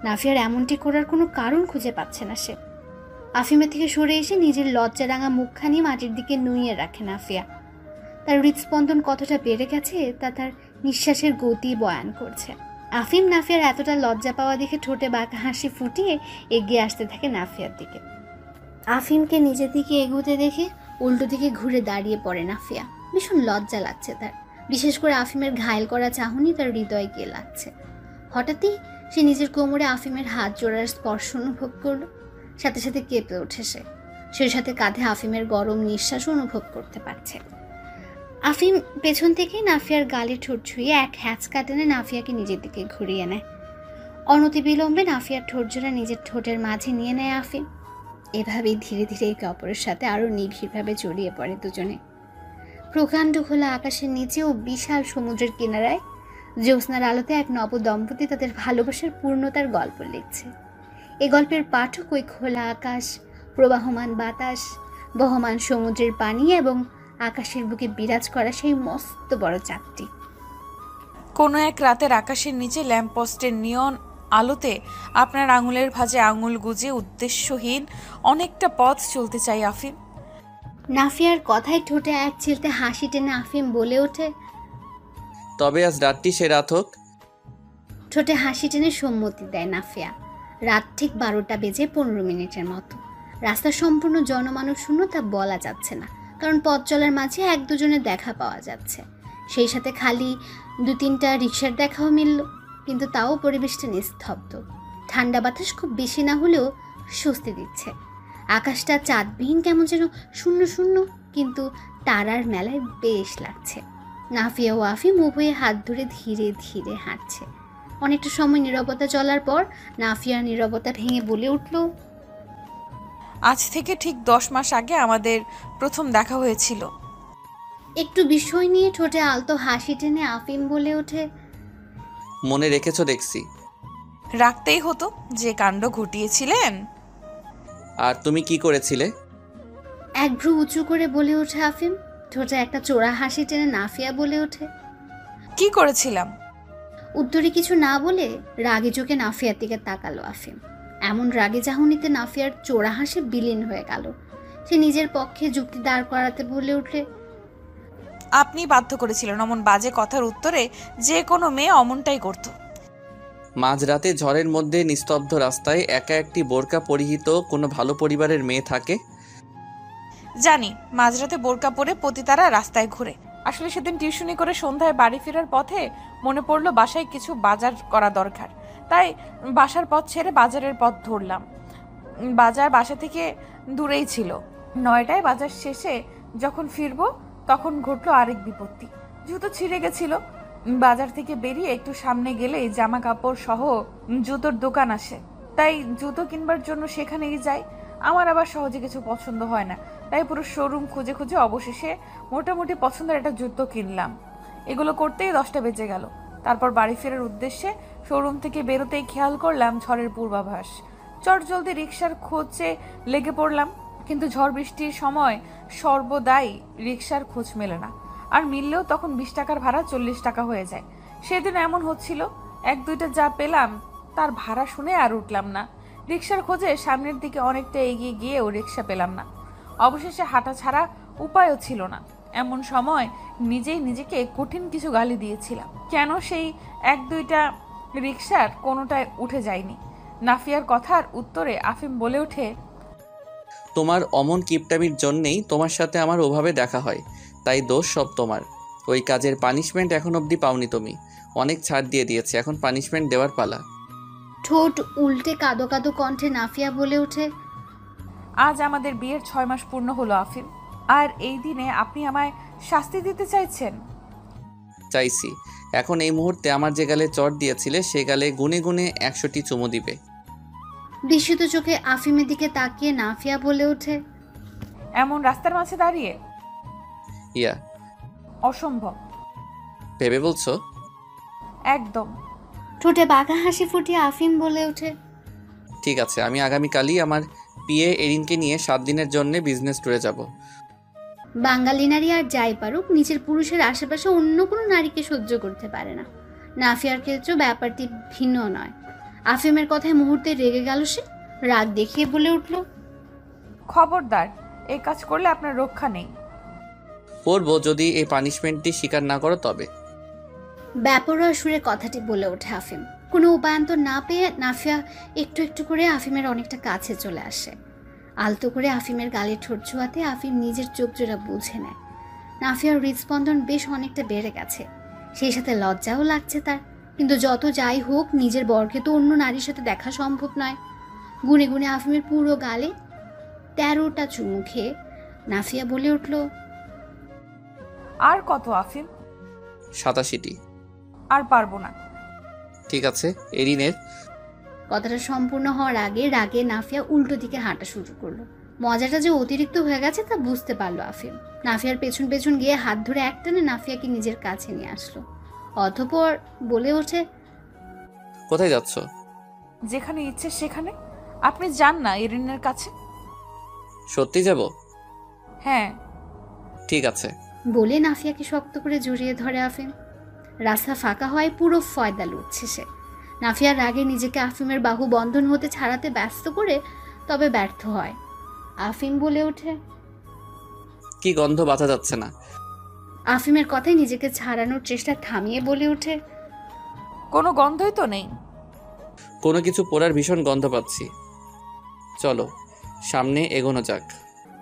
নাফিয়ার এমনটি করার কোনো কারণ খুঁজে পাচ্ছে না সে। আফিমের থেকে সরে এসে নিজের লজ্জারাঙা মুখখানি মাটির দিকে নুইয়ে রাখে নাফিয়া। তার হৃদস্পন্দন কতটা বেড়ে গেছে তা তার নিঃশ্বাসের গতি বয়ান করছে। আফিম নাফিয়ার এতটা লজ্জা পাওয়া দেখে ঠোঁটে বাঁকা হাসি ফুটিয়ে এগিয়ে আসতে থাকে নাফিয়ার দিকে। আফিমকে নিজের দিকে এগোতে দেখে উল্টো দিকে ঘুরে দাঁড়িয়ে পড়ে নাফিয়া। ভীষণ লজ্জা লাগছে তার। বিশেষ করে আফিমের ঘায়েল করা চাহনি তার হৃদয়ে গিয়ে লাগছে। হঠাৎই সে নিজের কোমরে আফিমের হাত জোড়ার স্পর্শ অনুভব করল। সাথে সাথে কেঁপে ওঠে সে। সেই সাথে কাঁধে আফিমের গরম নিঃশ্বাস অনুভব করতে পারছে। আফিম পেছন থেকেই নাফিয়ার গালে ঠোঁট ছুঁয়ে এক হ্যাঁচকা টেনে নাফিয়াকে নিজের দিকে ঘুরিয়ে নেয়। অনতিবিলম্বে নাফিয়ার ঠোঁট জোড়া নিজের ঠোঁটের মাঝে নিয়ে নেয় আফিম। এভাবেই ধীরে ধীরে একে অপরের সাথে আরও নিবিড়ভাবে জড়িয়ে পড়ে দুজনে। প্রকাণ্ড খোলা আকাশের নিচে ও বিশাল সমুদ্রের কিনারায় জ্যোৎস্নার আলোতে এক নবদম্পতি তাদের ভালোবাসার পূর্ণতার গল্প লিখছে। এ গল্পের পাঠক ওই খোলা আকাশ, প্রবাহমান বাতাস, বহমান সমুদ্রের পানি এবং আকাশের বুকে বিরাজ করা সেই মস্ত বড় চাঁদটি। কোনো এক রাতের আকাশের নিচে ল্যাম্পপোস্টের নিয়ন আলোতে আপনার আঙুলের ভাঁজে আঙুল গুজে উদ্দেশ্যহীন অনেকটা পথ চলতে চাই আফিম। নাফিয়ার কথায় ঠোঁটে এক ছিলতে হাসি টেনে আফিম বলে ওঠে, তবে আজ রাতটি সে রাত হোক। ঠোঁটে হাসি টেনে সম্মতি দেয় নাফিয়া। রাত ঠিক 12টা বেজে 15 মিনিটের মতো। রাস্তা সম্পূর্ণ জনমানব শূন্য তা বলা যাচ্ছে না, কারণ পথ চলার মাঝে এক দুজনের দেখা পাওয়া যাচ্ছে। সেই সাথে খালি 2-3টা রিক্সার দেখাও মিলল, কিন্তু তাও পরিবেশটা নিস্তব্ধ। ঠান্ডা বাতাস খুব বেশি না হলেও স্বস্তি দিচ্ছে। আকাশটা চাঁদবিহীন, কেমন যেন শূন্য শূন্য, কিন্তু তারার মেলায় বেশ লাগছে। নাফিয়া ও আফিম উভয়ে হাত ধরে ধীরে ধীরে হাঁটছে। অনেকটা সময় নীরবতা চলার পর নাফিয়া নীরবতা ভেঙে বলে উঠল, আজ থেকে ঠিক 10 মাস আগে আমাদের প্রথম দেখা হয়েছিল। একটু বিষয় নিয়ে ঠোঁটে আলতো হাসি টেনে আফিম বলে ওঠে, মনে রেখেছো দেখছি। রাখতেই হতো, যে কাণ্ড ঘটিয়েছিলেন। আর তুমি কি করেছিলে? এক ভ্রু উঁচু করে বলে ওঠে আফিম। ঠোঁটে একটা চোরা হাসি টেনে নাফিয়া বলে ওঠে। কি করেছিলাম? উত্তরে কিছু না বলে রাগে চোখে নাফিয়ার দিকে তাকালো আফিম। এমন রাগে চাহনিতে নাফিয়ার চোরা হাসি বিলীন হয়ে গেল। সে নিজের পক্ষে যুক্তি দাঁড় করাতে বলে উঠে, আপনি বাধ্য করেছিলেন অমন বাজে কথার উত্তরে। যে কোনো মেয়ে অমনটাই করত। মাঝরাতে ঝড়ের মধ্যে নিস্তব্ধ রাস্তায় একা একটি বোরকা পরিহিত কোনো ভালো পরিবারের মেয়ে থাকে? জানি, মাঝরাতে বোরকা পরে পতিতারা রাস্তায় ঘুরে। আসলে সেদিন টিউশনি করে সন্ধ্যায় বাড়ি ফেরার পথে মনে পড়লো বাসায় কিছু বাজার করা দরকার, তাই বাসার পথ ছেড়ে বাজারের পথ ধরলাম। বাজার বাসা থেকে দূরেই ছিল। 9টায় বাজার শেষে যখন ফিরবো তখন ঘটলো আরেক বিপত্তি। জুতো ছিঁড়ে গেছিল। বাজার থেকে বেরিয়ে একটু সামনে গেলেই জামা কাপড় সহ জুতোর দোকান আসে, তাই জুতো কিনবার জন্য সেখানেই যাই। আমার আবার সহজে কিছু পছন্দ হয় না, তাই পুরো শোরুম খুঁজে খুঁজে অবশেষে মোটামুটি পছন্দের একটা জুতো কিনলাম। এগুলো করতেই 10টা বেজে গেল। তারপর বাড়ি ফেরার উদ্দেশ্যে শোরুম থেকে বেরোতেই খেয়াল করলাম ঝড়ের পূর্বাভাস। চটজলদি রিক্সার খোঁজে লেগে পড়লাম, কিন্তু ঝড় বৃষ্টির সময় সর্বদাই রিক্সার খোঁজ মেলে না, আর মিললেও তখন 20 টাকার ভাড়া 40 টাকা হয়ে যায়। সেদিন এমন হচ্ছিল, 1-2টা যা পেলাম তার ভাড়া শুনে আর উঠলাম না। রিক্সার খোঁজে সামনের দিকে অনেকটা এগিয়ে গিয়েও রিক্সা পেলাম না। অবশেষে হাঁটা ছাড়া উপায়ও ছিল না। এমন সময় নিজেই নিজেকে কঠিন কিছু গালি দিয়েছিলাম। কেন সেই 1-2টা রিক্সার কোনোটায় উঠে যায়নি। নাফিয়ার কথার উত্তরে আফিম বলে ওঠে, তোমার অমন কিপটামির জন্যেই তোমার সাথে আমার ওভাবে দেখা হয়, তাই দোষ সব তোমার। ওই কাজের পানিশমেন্ট এখন অবধি পাওনি তুমি। অনেক ছাড় দিয়ে দিয়েছে, এখন পানিশমেন্ট দেওয়ার পালা। ঠোঁট উল্টে কাঁদো কাঁদো কণ্ঠে নাফিয়া বলে ওঠে, আজ আমাদের বিয়ের 6 মাস পূর্ণ হলো আফিম, আর এই দিনে আপনি আমায় শাস্তি দিতে চাইছেন? চাইছি। এখন এই মুহূর্তে আমার যে গালে চট দিয়েছিলে সে গালে গুনে গুনে 100টি চুমু দিবে। বিস্মিত চোখে আফিমের দিকে তাকিয়ে নাফিয়া বলে ওঠে, এমন রাস্তার মাঝে দাঁড়িয়ে? ইয়া। অসম্ভব। ভেবে বলছো? একদম। ঠোঁটে বাঁকা হাসি ফুটিয়ে আফিম বলে ওঠে, ঠিক আছে, আমি আগামীকালই আমার পিএ এরিনকে নিয়ে 7 দিনের জন্য বিজনেস ট্যুরে যাব। বাঙালি নারী আর যাই পারুক, নিজের পুরুষের আশেপাশে অন্য কোনো নারীকে সহ্য করতে পারে না। নাফিয়ার ক্ষেত্রেও ব্যাপারটি ভিন্ন নয়। আফিমের কথায় মুহূর্তে রেগে গেল সে। রাগ দেখিয়ে বলে উঠল, খবরদার, এই কাজ করলে আপনার রক্ষা নেই। করবো যদি এই পানিশমেন্টটি স্বীকার না করো তবে। ব্যাপরোয়া সুরে কথাটি বলে ওঠে আফিম। কোনো উপায়ান্তর না পেয়ে নাফিয়া একটু একটু করে আফিমের অনেকটা কাছে চলে আসে। আলতো করে আফিমের গালে ঠোঁট ছোঁয়াতে আফিম নিজের চোখ জোড়া বুঝে নেয়। নাফিয়ার হৃদস্পন্দন বেশ অনেকটা বেড়ে গেছে, সেই সাথে লজ্জাও লাগছে তার। কিন্তু যত যাই হোক, নিজের বরকে তো অন্য নারীর সাথে দেখা সম্ভব নয়। গুনে গুনে আফিমের পুরো গালে 13টা চুমু খেয়ে নাফিয়া বলে উঠল, আর কত আফিম? 87টি। আর পারবো না। ঠিক আছে। এরিনের কথাটা সম্পূর্ণ হওয়ার আগে রাগে নাফিয়া উল্টো দিকে হাঁটা শুরু করলো। মজাটা যে অতিরিক্ত হয়ে গেছে তা বুঝতে পারলো আফিম। নাফিয়ার পেছন পেছন গিয়ে হাত ধরে একটানে নাফিয়াকে নিজের কাছে নিয়ে আসলো। অতঃপর বলে ওঠে, কোথায় যাচ্ছ? যেখানে ইচ্ছে সেখানে। আপনি যান না এরিনের কাছে। সত্যি যাব? হ্যাঁ। ঠিক আছে। বলে নাফিয়াকে শক্ত করে জড়িয়ে ধরে আফিম। রাস্তা ফাঁকা হয়, পুরো ফয়দা লুটছে সে। নাফিয়ার রাগে নিজেকে আফিমের বাহু বন্ধন হতে ছাড়াতে ব্যস্ত করে তবে ব্যর্থ হয়। আফিম বলে ওঠে, কি গন্ধ বাঁচা যাচ্ছে না। আফিমের কথায় নিজেকে ছাড়ানোর চেষ্টা থামিয়ে বলে ওঠে, কোনো গন্ধই তো নেই। কোনো কিছু পোড়ার ভীষণ গন্ধ পাচ্ছি। চলো সামনে এগোনো যাক।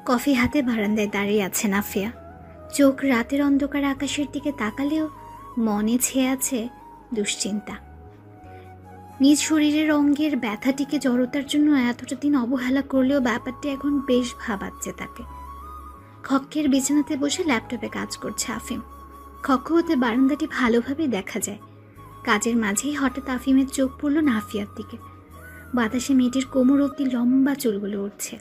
কফি হাতে বারান্দায় দাঁড়িয়ে আছে নাফিয়া। চোখ রাতের অন্ধকার আকাশের দিকে তাকালেও মনে ছেয়ে আছে দুশ্চিন্তা। নিজ শরীরের অঙ্গের ব্যথাটিকে জড়তার জন্য এতটা দিন অবহেলা করলেও ব্যাপারটি এখন বেশ ভাবাচ্ছে তাকে। কক্ষের বিছানাতে বসে ল্যাপটপে কাজ করছে আফিম। কক্ষ হতে বারান্দাটি ভালোভাবেই দেখা যায়। কাজের মাঝেই হঠাৎ আফিমের চোখ পড়ল নাফিয়ার দিকে। বাতাসে মেয়েটির কোমর অবধি লম্বা চুলগুলো উঠছে।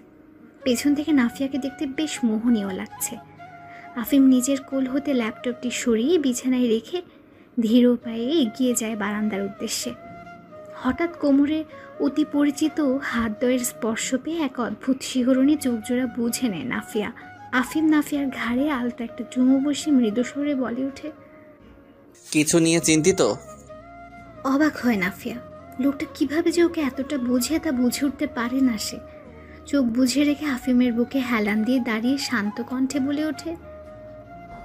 পেছন থেকে নাফিয়াকে দেখতে বেশ মোহনীয় লাগছে। আফিম নিজের কোল হতে ল্যাপটপটি সরিয়ে বিছানায় রেখে ধীর পায়ে এগিয়ে যায় বারান্দার উদ্দেশ্যে। হঠাৎ কোমরে অতি পরিচিত হাতদ্বয়ের স্পর্শ পেয়ে এক অদ্ভুত শিহরণে চোখজোড়া বুঝে নেয় নাফিয়া। আফিম নাফিয়ার ঘাড়ে আলতো একটা চুমু বসে মৃদু স্বরে বলে ওঠে। কিছু নিয়ে চিন্তিত? অবাক হয় নাফিয়া, লোকটা কিভাবে যে ওকে এতটা বুঝে তা বুঝে উঠতে পারে না সে। চোখ বুঝে রেখে আফিমের বুকে হেলান দিয়ে দাঁড়িয়ে শান্ত কণ্ঠে বলে ওঠে।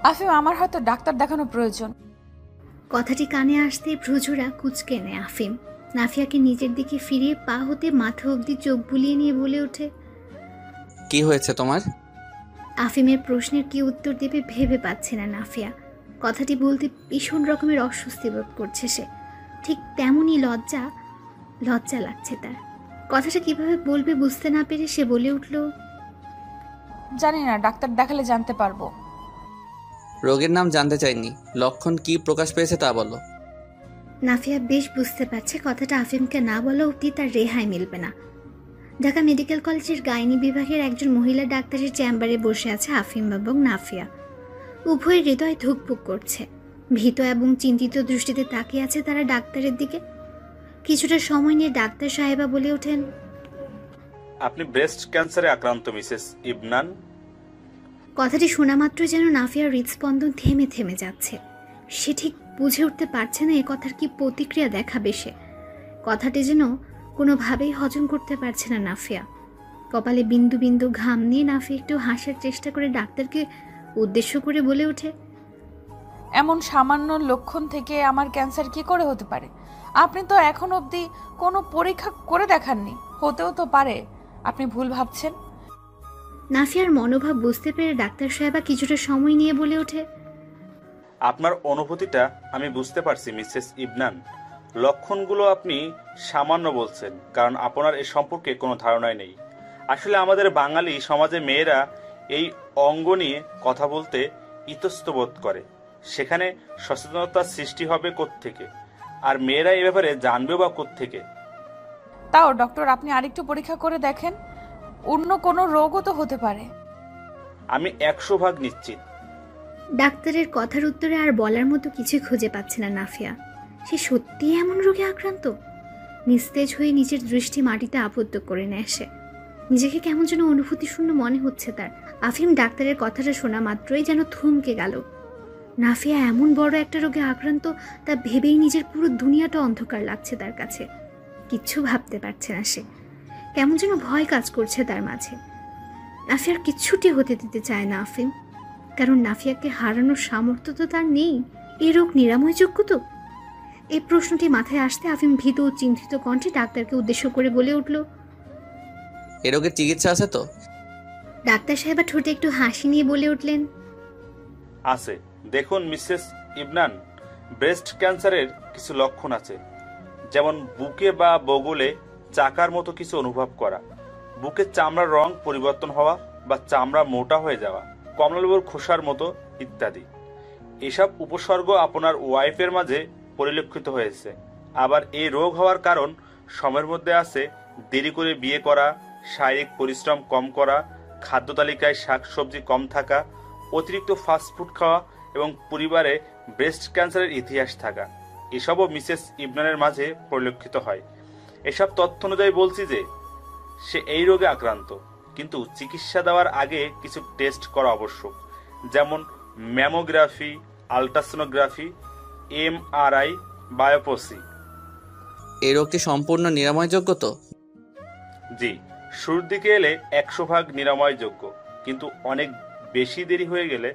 আফিম, আমার হয়তো ডাক্তার দেখানো প্রয়োজন। কথাটি কানে আসতেই ভ্রুজোড়া কুঁচকে নেয় আফিম। নাফিয়াকে নিজের দিকে ফিরিয়ে পা হতে মাথা অবধি চোখ বুলিয়ে নিয়ে বলে ওঠে। কি হয়েছে তোমার? আফিমের প্রশ্নের কি উত্তর দেবে ভেবে পাচ্ছে না নাফিয়া। কথাটি বলতে ভীষণ রকমের অস্বস্তি বোধ করছে সে। ঠিক তেমনই লজ্জা লাগছে তার। কথাটা কিভাবে বলবে বুঝতে না পেরে সে বলে উঠল। জানি না, ডাক্তার দেখালে জানতে পারবো। রোগের নাম জানতে চাইনি, লক্ষণ কি প্রকাশ পেয়েছে তা বলো। নাফিয়া বেশ বুঝতে পারছে কথাটা আফিমকে না বলা অবধি তার রেহাই মিলবে না। ঢাকা মেডিকেল কলেজের গাইনি বিভাগের একজন মহিলা ডাক্তারের চেম্বারে বসে আছে আফিম এবং নাফিয়া। উভয়ের হৃদয় ধুকপুক করছে। ভীত এবং চিন্তিত দৃষ্টিতে তাকিয়ে আছে তারা ডাক্তারের দিকে। কিছুটা সময় নিয়ে ডাক্তার সাহেবা বলে ওঠেন। আপনি ব্রেস্ট ক্যান্সারে আক্রান্ত মিসেস ইবনান। কথাটি শোনা মাত্রই যেন নাফিয়ার হৃদস্পন্দন থেমে থেমে যাচ্ছে। সে ঠিক বুঝে উঠতে পারছে না এ কথার কি প্রতিক্রিয়া দেখাবে সে। কথাটি যেন কোনোভাবেই হজম করতে পারছে না নাফিয়া। কপালে বিন্দু বিন্দু ঘাম নিয়ে নাফিয়া একটু হাসার চেষ্টা করে ডাক্তারকে উদ্দেশ্য করে বলে ওঠে। এমন সামান্য লক্ষণ থেকে আমার ক্যান্সার কি করে হতে পারে? আপনি তো এখন অবধি কোনো পরীক্ষা করে দেখাননি। হতেও তো পারে, আপনি ভুল ভাবছেন। নাফিয়ার মনোভাব বুঝতে পেরে ডাক্তার সাহেবা কিছুটা সময় নিয়ে বলে ওঠে। আপনার অনুভূতিটা আমি বুঝতে পারছি মিসেস ইবনান। লক্ষণগুলো আপনি সামান্য বলছেন কারণ আপনার এ সম্পর্কে কোনো ধারণাই নেই। আসলে আমাদের বাঙালি সমাজে মেয়েরা এই অঙ্গ নিয়ে কথা বলতে ইতস্তত করে। সেখানে সচেতনতার সৃষ্টি হবে কোত্থেকে? আর মেয়েরা এ ব্যাপারে জানবে বা কোত্থেকে? তাও ডক্টর, আপনি আরেকটু পরীক্ষা করে দেখেন, অন্য কোনো রোগও তো হতে পারে। আমি 100% নিশ্চিত। ডাক্তারের কথার উত্তরে আর বলার মতো কিছু খুঁজে পাচ্ছে না নাফিয়া। সে সত্যি এমন রোগে আক্রান্ত? নিস্তেজ হয়ে নিজের দৃষ্টি মাটিতে আবদ্ধ করে নেয় সে। নিজেকে কেমন যেন অনুভূতি শূন্য মনে হচ্ছে তার। আফিম ডাক্তারের কথাটা শোনা মাত্রই যেন থমকে গেল। নাফিয়া এমন বড় একটা রোগে আক্রান্ত তা ভেবেই নিজের পুরো দুনিয়াটা অন্ধকার লাগছে তার কাছে। কিচ্ছু ভাবতে পারছে না সে। কেমন যেন ভয় কাজ করছে তার মাঝে। নাফিয়ার কিচ্ছুটি হতে দিতে চায় না আফিম, কারণ নাফিয়াকে হারানোর সামর্থ্য তো তার নেই। এই রোগ নিরাময়যোগ্য তো? এই প্রশ্নটি মাথায় আসতে আফিম ভীত ও চিন্তিত কণ্ঠে ডাক্তারকে উদ্দেশ্য করে বলে উঠল। এ রোগের চিকিৎসা আছে তো? ডাক্তার সাহেবা ঠোঁটে একটু হাসি নিয়ে বলে উঠলেন। আছে। দেখুন মিসেস ইবনান, ব্রেস্ট ক্যান্সারের কিছু লক্ষণ আছে, যেমন বুকে বা বগলে চাকার মতো কিছু অনুভব করা, বুকের চামড়ার রং পরিবর্তন হওয়া বা চামড়া মোটা হয়ে যাওয়া, কমলালেবুর খোসার মতো ইত্যাদি। এসব উপসর্গ আপনার ওয়াইফের মাঝে পরিলক্ষিত হয়েছে। আবার এই রোগ হওয়ার কারণ সময়ের মধ্যে আছে দেরি করে বিয়ে করা, শারীরিক পরিশ্রম কম করা, খাদ্য তালিকায় শাকসবজি কম থাকা, অতিরিক্ত ফাস্টফুড খাওয়া এবং পরিবারে ব্রেস্ট ক্যান্সারের ইতিহাস থাকা। এসবও মিসেস ইবনানের মাঝে পরিলক্ষিত হয়। এসব তথ্য অনুযায়ী বলছি যে সে এই রোগে আক্রান্ত, কিন্তু চিকিৎসা দেওয়ার আগে কিছু টেস্ট করা আবশ্যক, যেমন ম্যামোগ্রাফি, আলট্রাসোনোগ্রাফি, MRI, বায়োপসি। এই রোগটি সম্পূর্ণ নিরাময়যোগ্য তো? জি, শুরুর দিকে এলে 100% নিরাময়যোগ্য, কিন্তু অনেক বেশি দেরি হয়ে গেলে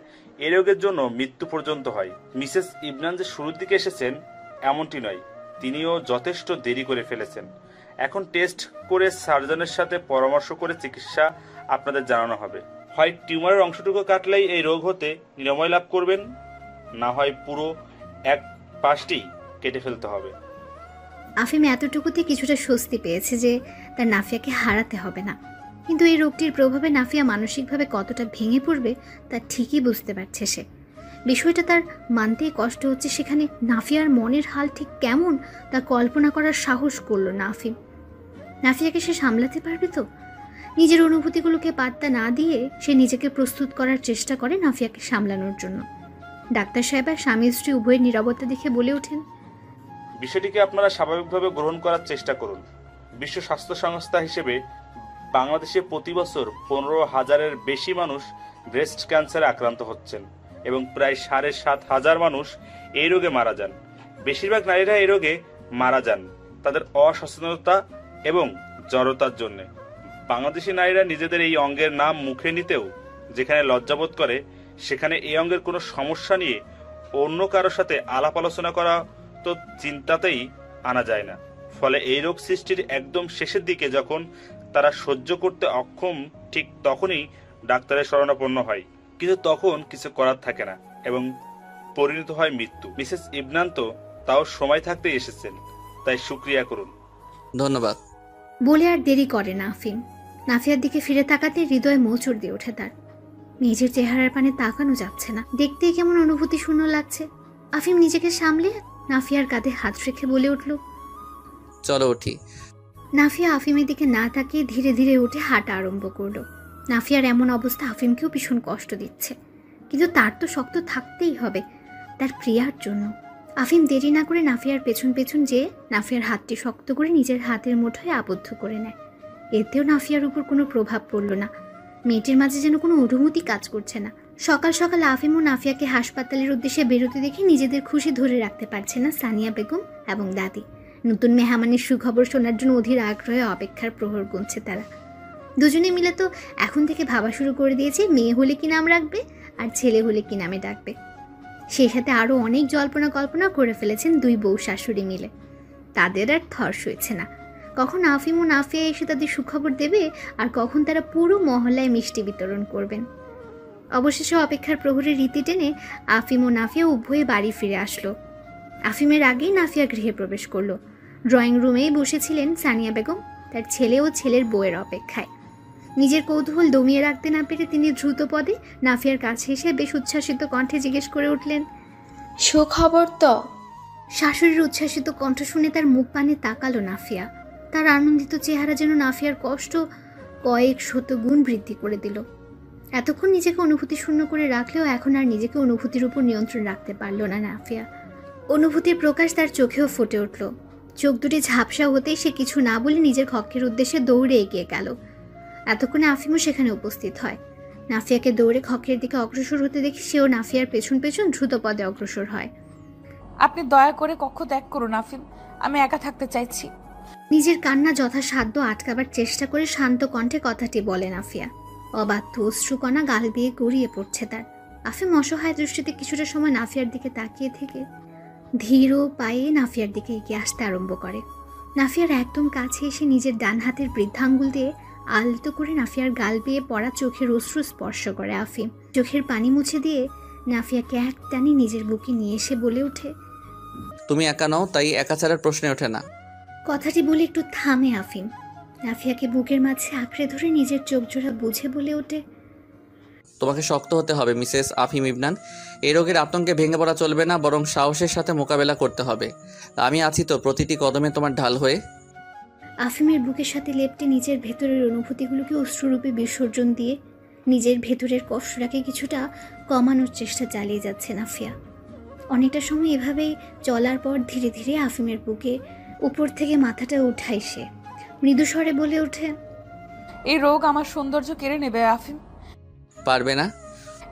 এ রোগের জন্য মৃত্যু পর্যন্ত হয়। মিসেস ইবনান যে শুরুর দিকে এসেছেন এমনটি নয়, তিনিও যথেষ্ট দেরি করে ফেলেছেন। এখন টেস্ট করে সার্জনের সাথে পরামর্শ করে চিকিৎসা আপনাদের জানানো হবে। হয় টিউমারের অংশটুকু কাটলেই এই রোগ হতে নিরাময় লাভ করবেন, না হয় পুরো এক পাশটি কেটে ফেলতে হবে। আফিম এতটুকুতে কিছুটা স্বস্তি পেয়েছে যে তার নাফিয়াকে হারাতে হবে না। কিন্তু এই রোগটির প্রভাবে নাফিয়া মানসিকভাবে কতটা ভেঙে পড়বে তা ঠিকই বুঝতে পারছে সে। বিষয়টা তার মানতেই কষ্ট হচ্ছে, সেখানে নাফিয়ার মনের হাল ঠিক কেমন তা কল্পনা করার সাহস করলো না আফিম। নাফিয়াকে সে সামলাতে পারবে তো? নিজের অনুভূতিগুলোকে পাত্তা না দিয়ে সে নিজেকে প্রস্তুত করার চেষ্টা করে নাফিয়াকে সামলানোর জন্য। ডাক্তার সাহেব আর স্বামী স্ত্রী উভয়ের নীরবতা দেখে বলে ওঠেন, বিষয়টিকে আপনারা স্বাভাবিকভাবে গ্রহণ করার চেষ্টা করুন। বিশ্ব স্বাস্থ্য সংস্থা হিসেবে বাংলাদেশে প্রতি বছর 15,000-এর বেশি মানুষ ব্রেস্ট ক্যান্সারে আক্রান্ত হচ্ছেন এবং প্রায় 7,500 মানুষ এই রোগে মারা যান। বেশিরভাগ নারীরা এই রোগে মারা যান তাদের অসচেতনতা এবং জড়তার জন্য। বাংলাদেশি নারীরা নিজেদের এই অঙ্গের নাম মুখে নিতেও যেখানে লজ্জাবোধ করে, সেখানে এই অঙ্গের কোনো সমস্যা নিয়ে অন্য কারোর সাথে আলাপ আলোচনা করা তো চিন্তাতেই আনা যায় না। ফলে এই রোগ সৃষ্টির একদম শেষের দিকে যখন তারা সহ্য করতে অক্ষম, ঠিক তখনই ডাক্তারের শরণাপন্ন হয়। কিন্তু তখন কিছু করার থাকে না এবং পরিণত হয় মৃত্যু। মিসেস ইবনান তো তাও সময় থাকতেই এসেছেন, তাই শুক্রিয়া করুন। ধন্যবাদ। বলে আর দেরি করে না আফিম। নাফিয়ার দিকে ফিরে তাকাতে হৃদয় মোচড় দিয়ে ওঠে তার। নিজের চেহারার পানে তাকানো যাচ্ছে না, দেখতেই কেমন অনুভূতি শূন্য লাগছে। আফিম নিজেকে সামলে নাফিয়ার কাঁধে হাত রেখে বলে উঠল, চলো উঠি। নাফিয়া আফিমের দিকে না তাকিয়ে ধীরে ধীরে উঠে হাঁটা আরম্ভ করলো। নাফিয়ার এমন অবস্থা আফিমকেও ভীষণ কষ্ট দিচ্ছে, কিন্তু তার তো শক্ত থাকতেই হবে তার প্রিয়ার জন্য। আফিম দেরি না করে নাফিয়ার পেছন পেছন যেয়ে নাফিয়ার হাতটি শক্ত করে নিজের হাতের মুঠোয় আবদ্ধ করে নেয়। এতেও নাফিয়ার উপর কোনো প্রভাব পড়ল না। মেয়েটির মাঝে যেন কোনো অনুভূতি কাজ করছে না। সকাল সকাল আফিম ও নাফিয়াকে হাসপাতালের উদ্দেশ্যে বেরোতে দেখে নিজেদের খুশি ধরে রাখতে পারছে না সানিয়া বেগম এবং দাদি। নতুন মেহমানের সুখবর শোনার জন্য অধীর আগ্রহে অপেক্ষার প্রহর গুনছে তারা। দুজনে মিলে তো এখন থেকে ভাবা শুরু করে দিয়েছে মেয়ে হলে কি নাম রাখবে আর ছেলে হলে কি নামে ডাকবে। সেই সাথে আরও অনেক জল্পনা কল্পনা করে ফেলেছেন দুই বউ শাশুড়ি মিলে। তাদের আর থর সইছে না, কখন আফিম ও নাফিয়া এসে তাদের সুখবর দেবে আর কখন তারা পুরো মহল্লায় মিষ্টি বিতরণ করবেন। অবশেষে অপেক্ষার প্রহরের রীতি টেনে আফিম ও নাফিয়া উভয়ে বাড়ি ফিরে আসলো। আফিমের আগেই নাফিয়া গৃহে প্রবেশ করলো। ড্রয়িং রুমেই বসেছিলেন সানিয়া বেগম তার ছেলে ও ছেলের বউয়ের অপেক্ষায়। নিজের কৌতূহল দমিয়ে রাখতে না পেরে তিনি দ্রুত পদে নাফিয়ার কাছে এসে বেশ উচ্ছ্বাসিত কণ্ঠে জিজ্ঞেস করে উঠলেন, সুখবর তো? শাশুড়ির উচ্ছ্বাসিত কণ্ঠ শুনে তার মুখ পানে তাকালো নাফিয়া। তার আনন্দিত চেহারা যেন নাফিয়ার কষ্ট কয়েক শত গুণ বৃদ্ধি করে দিল। এতক্ষণ নিজেকে অনুভূতি শূন্য করে রাখলেও এখন আর নিজেকে অনুভূতির উপর নিয়ন্ত্রণ রাখতে পারল না নাফিয়া। অনুভূতির প্রকাশ তার চোখেও ফুটে উঠল। চোখ দুটি ঝাপসা হতেই সে কিছু না বলে নিজের কক্ষের উদ্দেশ্যে দৌড়ে এগিয়ে গেল। এতক্ষণে আফিমও সেখানে উপস্থিত হয়। নাফিয়াকে দৌড়ে কক্ষের দিকে অগ্রসর হতে দেখে সেও নাফিয়ার পেছন পেছন দ্রুত পদে অগ্রসর হয়। আপনি দয়া করে কক্ষ ত্যাগ করুন আফিম, আমি একা থাকতে চাইছি। নিজের কান্না যথাসাধ্য আটকাবার চেষ্টা করে শান্ত কণ্ঠে কথাটি বলে নাফিয়া। অবাধ্য অশ্রুকণা গাল দিয়ে গড়িয়ে পড়ছে তার। আফিম অসহায় দৃষ্টিতে কিছুটা সময় নাফিয়ার দিকে তাকিয়ে থেকে ধীর পায়ে নাফিয়ার দিকে এগিয়ে আসতে আরম্ভ করে। নাফিয়ার একদম কাছে এসে নিজের ডান হাতের বৃদ্ধাঙ্গুল দিয়ে আলতো করে নাফিয়ার গাল বেয়ে পড়া চোখের অশ্রু স্পর্শ করে আফিম। চোখের পানি মুছে দিয়ে নাফিয়াকে এক টানি নিজের বুকে নিয়ে এসে বলে ওঠে, তুমি একা নাও, তাই একা ছাড়ার প্রশ্নে ওঠে না। কথাটি বলে একটু থামে আফিম। নাফিয়াকে বুকের মাঝে আঁকড়ে ধরে নিজের চোখ জোড়া বুঝে বলে ওঠে, তোমাকে শক্ত হতে হবে মিসেস আফিম ইবনান। এই রোগের আতঙ্কে ভেঙে পড়া চলবে না, বরং সাহসের সাথে মোকাবেলা করতে হবে। আমি আছি তো প্রতিটি কদমে তোমার ঢাল হয়ে। আফিমের বুকের সাথে লেপ্টে নিজের ভেতরের অনুভূতিগুলোকে অশ্রুরূপে বিসর্জন দিয়ে নিজের ভেতরের কষ্টটাকে কিছুটা কমানোর চেষ্টা চালিয়ে যাচ্ছে নাফিয়া। অনেকটা সময় এভাবেই চলার পর ধীরে ধীরে আফিমের বুকে উপর থেকে মাথাটা উঠায় সে। মৃদুস্বরে বলে ওঠে, এই রোগ আমার সৌন্দর্য কেড়ে নেবে আফিম। পারবে না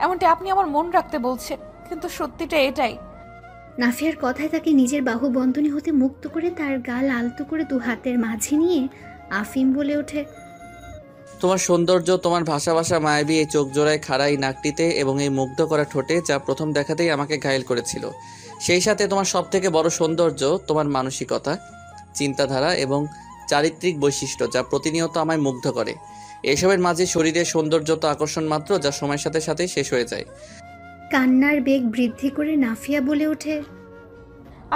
এমনটি আপনি আমার মন রাখতে বলছেন, কিন্তু সত্যিটা এটাই। নাফিয়ার কথায় তাকে নিজের বাহু বন্ধনী হতে মুক্ত করে তার গাল আলতো করে দু হাতের মাঝে নিয়ে আফিম বলে ওঠে, তোমার সৌন্দর্য, তোমার ভাষা মায়াবী এই চোখ জোড়ায় খাড়া এই নাকটিতে এবং এই মুগ্ধ করা ঠোঁটে, যা প্রথম দেখাতেই আমাকে ঘায়েল করেছিল। সেই সাথে তোমার সবথেকে বড় সৌন্দর্য তোমার মানসিকতা, চিন্তাধারা এবং চারিত্রিক বৈশিষ্ট্য, যা প্রতিনিয়ত আমায় মুগ্ধ করে। এসবের মাঝে শরীরের সৌন্দর্য তো আকর্ষণ মাত্র, যা সময়ের সাথে সাথে শেষ হয়ে যায়। কান্নার বেগ বৃদ্ধি করে নাফিয়া বলে ওঠে,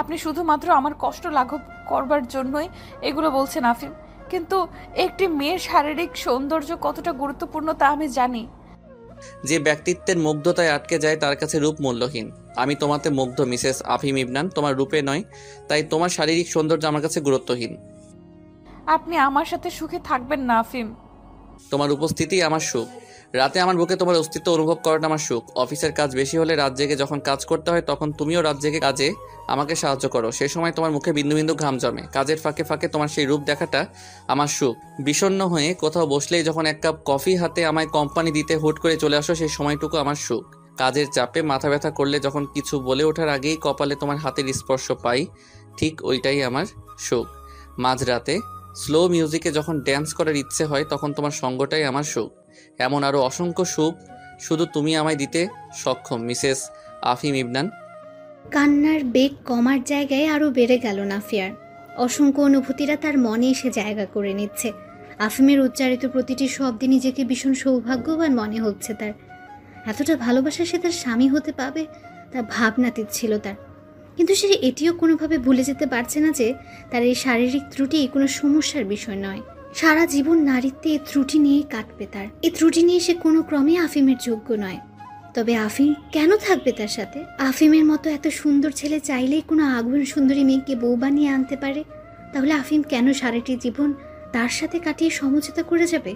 আপনি শুধুমাত্র আমার কষ্ট লাঘব করবার জন্যই এগুলো বলছেন আফিম, কিন্তু একটি মেয়ের শারীরিক সৌন্দর্য কতটা গুরুত্বপূর্ণ তা আমি জানি। যে ব্যক্তিত্বের মুগ্ধতায় আটকে যায় তার কাছে রূপ মূল্যহীন। আমি তোমাতে মুগ্ধ মিসেস আফিম ইবনান, তোমার রূপে নয়, তাই তোমার শারীরিক সৌন্দর্য আমার কাছে গুরুত্বহীন। আপনি আমার সাথে সুখে থাকবেন না আফিম। তোমার উপস্থিতি আমার সুখ। রাতে আমার বুকে তোমার অস্তিত্ব অনুভব করাটা আমার সুখ। অফিসের কাজ বেশি হলে রাত জেগে যখন কাজ করতে হয় তখন তুমিও রাত জেগে কাজে আমাকে সাহায্য করো। সে সময় তোমার মুখে বিন্দু বিন্দু ঘাম জমে। কাজের ফাঁকে ফাঁকে তোমার সেই রূপ দেখাটা আমার সুখ। বিষণ্ণ হয়ে কোথাও বসলেই যখন এক কাপ কফি হাতে আমায় কোম্পানি দিতে হুট করে চলে আসো, সেই সময়টুকু আমার সুখ। কাজের চাপে মাথা ব্যথা করলে যখন কিছু বলে ওঠার আগেই কপালে তোমার হাতের স্পর্শ পাই, ঠিক ওইটাই আমার সুখ। মাঝরাতে স্লো মিউজিকে যখন ড্যান্স করার ইচ্ছে হয় তখন তোমার সঙ্গটাই আমার সুখ। এমন আরও অসংখ্য সুখ শুধু তুমি আমায় দিতে সক্ষম, মিসেস আফিম ইবনান। কান্নার বেগ কমার জায়গায় আরও বেড়ে গেল নাফিয়ার। অসংখ্য অনুভূতিরা তার মনে এসে জায়গা করে নিচ্ছে। আফিমের উচ্চারিত প্রতিটি শব্দে নিজেকে ভীষণ সৌভাগ্যবান মনে হচ্ছে তার। এতটা ভালোবাসা সে তার স্বামী হতে পাবে তা ভাবনাতীত ছিল তার। কিন্তু সে এটিও কোনোভাবে ভুলে যেতে পারছে না যে তার এই শারীরিক ত্রুটি কোনো সমস্যার বিষয় নয়। সারা জীবন নারীত্বে এই ত্রুটি নিয়ে কাটবে তার। এই ত্রুটি নিয়ে সে কোনো ক্রমে আফিমের যোগ্য নয়। তবে আফিম কেন থাকবে তার সাথে? আফিমের মতো এত সুন্দর ছেলে চাইলেই কোনো আগুন সুন্দরী মেয়েকে বউ বানিয়ে আনতে পারে। তাহলে আফিম কেন সারাটি জীবন তার সাথে কাটিয়ে সমঝোতা করে যাবে?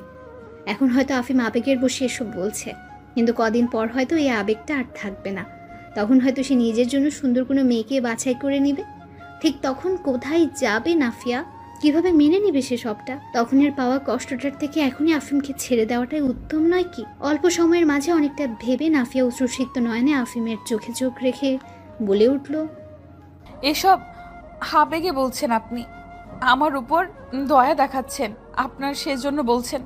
এখন হয়তো আফিম আবেগের বসে এসব বলছে, কিন্তু কদিন পর হয়তো এই আবেগটা আর থাকবে না। তখন হয়তো সে নিজের জন্য সুন্দর কোনো মেয়েকে বাছাই করে নেবে। ঠিক তখন কোথায় যাবে নাফিয়া? কিভাবে মেনে নিবে সে সবটা? তখনের পাওয়া কষ্টটার থেকে এখনই আফিমকে ছেড়ে দেওয়াটাই উত্তম নয় কি? অল্প সময়ের মাঝে অনেকটা ভেবে নাফিয়া উচ্ছ্বসিত নয়নে আফিমের চোখে চোখ রেখে বলে উঠল, এসব আবেগে বলছেন আপনি? আমার উপর দয়া দেখাচ্ছেন? আপনার সেজন্য বলছেন?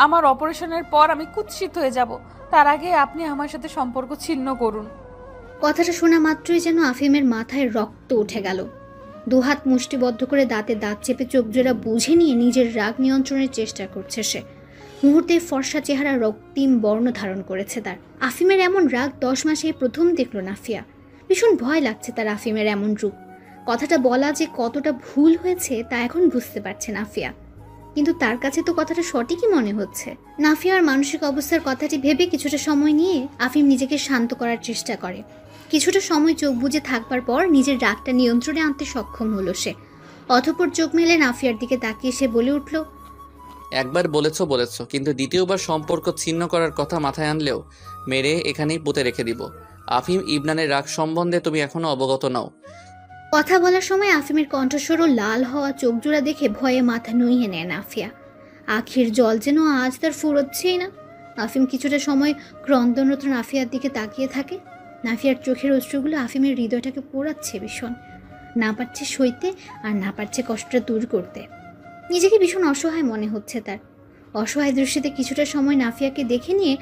আমার অপারেশনের পর আমি কুৎসিত হয়ে যাব, তার আগে আপনি আমার সাথে সম্পর্ক ছিন্ন করুন। কথাটা শোনা মাত্রই যেন আফিমের মাথায় রক্ত উঠে গেল। দুহাত মুষ্টিবদ্ধ করে দাঁতে দাঁত চেপে চোখ জোড়া বুঝে নিয়ে নিজের রাগ নিয়ন্ত্রণের চেষ্টা করছে সে। মুহূর্তে ফর্সা চেহারা রক্তিম বর্ণ ধারণ করেছে তার। আফিমের এমন রাগ 10 মাসে প্রথম দেখল নাফিয়া। ভীষণ ভয় লাগছে তার আফিমের এমন রূপ। কথাটা বলা যে কতটা ভুল হয়েছে তা এখন বুঝতে পারছে নাফিয়া, কিন্তু তার কাছে তো কথাটা সঠিকই মনে হচ্ছে। নাফিয়ার মানসিক অবস্থার কথাটি ভেবে কিছুটা সময় নিয়ে আফিম নিজেকে শান্ত করার চেষ্টা করে। কিছুটা সময় চোখ বুজে থাকবার পর নিজের রাগটা নিয়ন্ত্রণে আনতে সক্ষম হলো সে। অতঃপর চোখ মেলে নাফিয়ার দিকে তাকিয়ে সে বলে উঠল, একবার বলেছো, কিন্তু দ্বিতীয়বার সম্পর্ক ছিন্ন করার কথা মাথায় আনলেও মেরে এখানেই পুঁতে রেখে দিব। আফিম ইবনানের রাগ সম্বন্ধে তুমি এখনো অবগত নও। কথা বলার সময় আফিমের কণ্ঠস্বরও লাল হওয়া চোখ জোড়া দেখে ভয়ে মাথা নুইয়ে নেয় নাফিয়া। আখির জল যেন আজ তার ফুরোচ্ছেই না। আফিম কিছুটা সময় ক্রন্দনরত নাফিয়ার দিকে তাকিয়ে থাকে। নাফিয়ার চোখের অশ্রুগুলো আফিমের হৃদয়টাকে পোড়াচ্ছে ভীষণ। না পারছে সইতে আর না পারছে কষ্টটা দূর করতে। নিজেকে ভীষণ অসহায় মনে হচ্ছে তার। অসহায় দৃষ্টিতে কিছুটা সময় নাফিয়াকে দেখে নিয়ে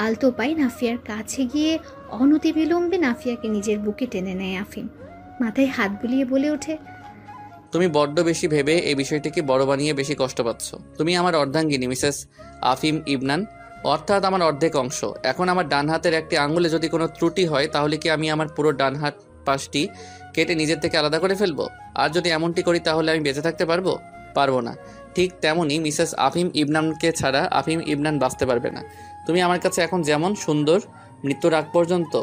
আলতো পায়ে নাফিয়ার কাছে গিয়ে অনতিবিলম্বে নাফিয়াকে নিজের বুকে টেনে নেয় আফিম। মাথায় হাত বুলিয়ে বলে ওঠে, তুমি বড্ড বেশি ভেবে এই বিষয়টিকে বড় বানিয়ে বেশি কষ্ট পাচ্ছ। তুমি আমার অর্ধাঙ্গিনী মিসেস আফিম ইবনান, অর্থাৎ আমার অর্ধেক অংশ। এখন আমার ডান হাতের একটি আঙ্গুলে যদি কোনো ত্রুটি হয় তাহলে কি আমি আমার পুরো ডান হাত পাশটি কেটে নিজের থেকে আলাদা করে ফেলবো? আর যদি এমনটি করি তাহলে আমি বেঁচে থাকতে পারবো না। ঠিক তেমনই মিসেস আফিম ইবনানকে ছাড়া আফিম ইবনান বাঁচতে পারবে না। তুমি আমার কাছে এখন যেমন সুন্দর, মৃত্যুর আগ পর্যন্ত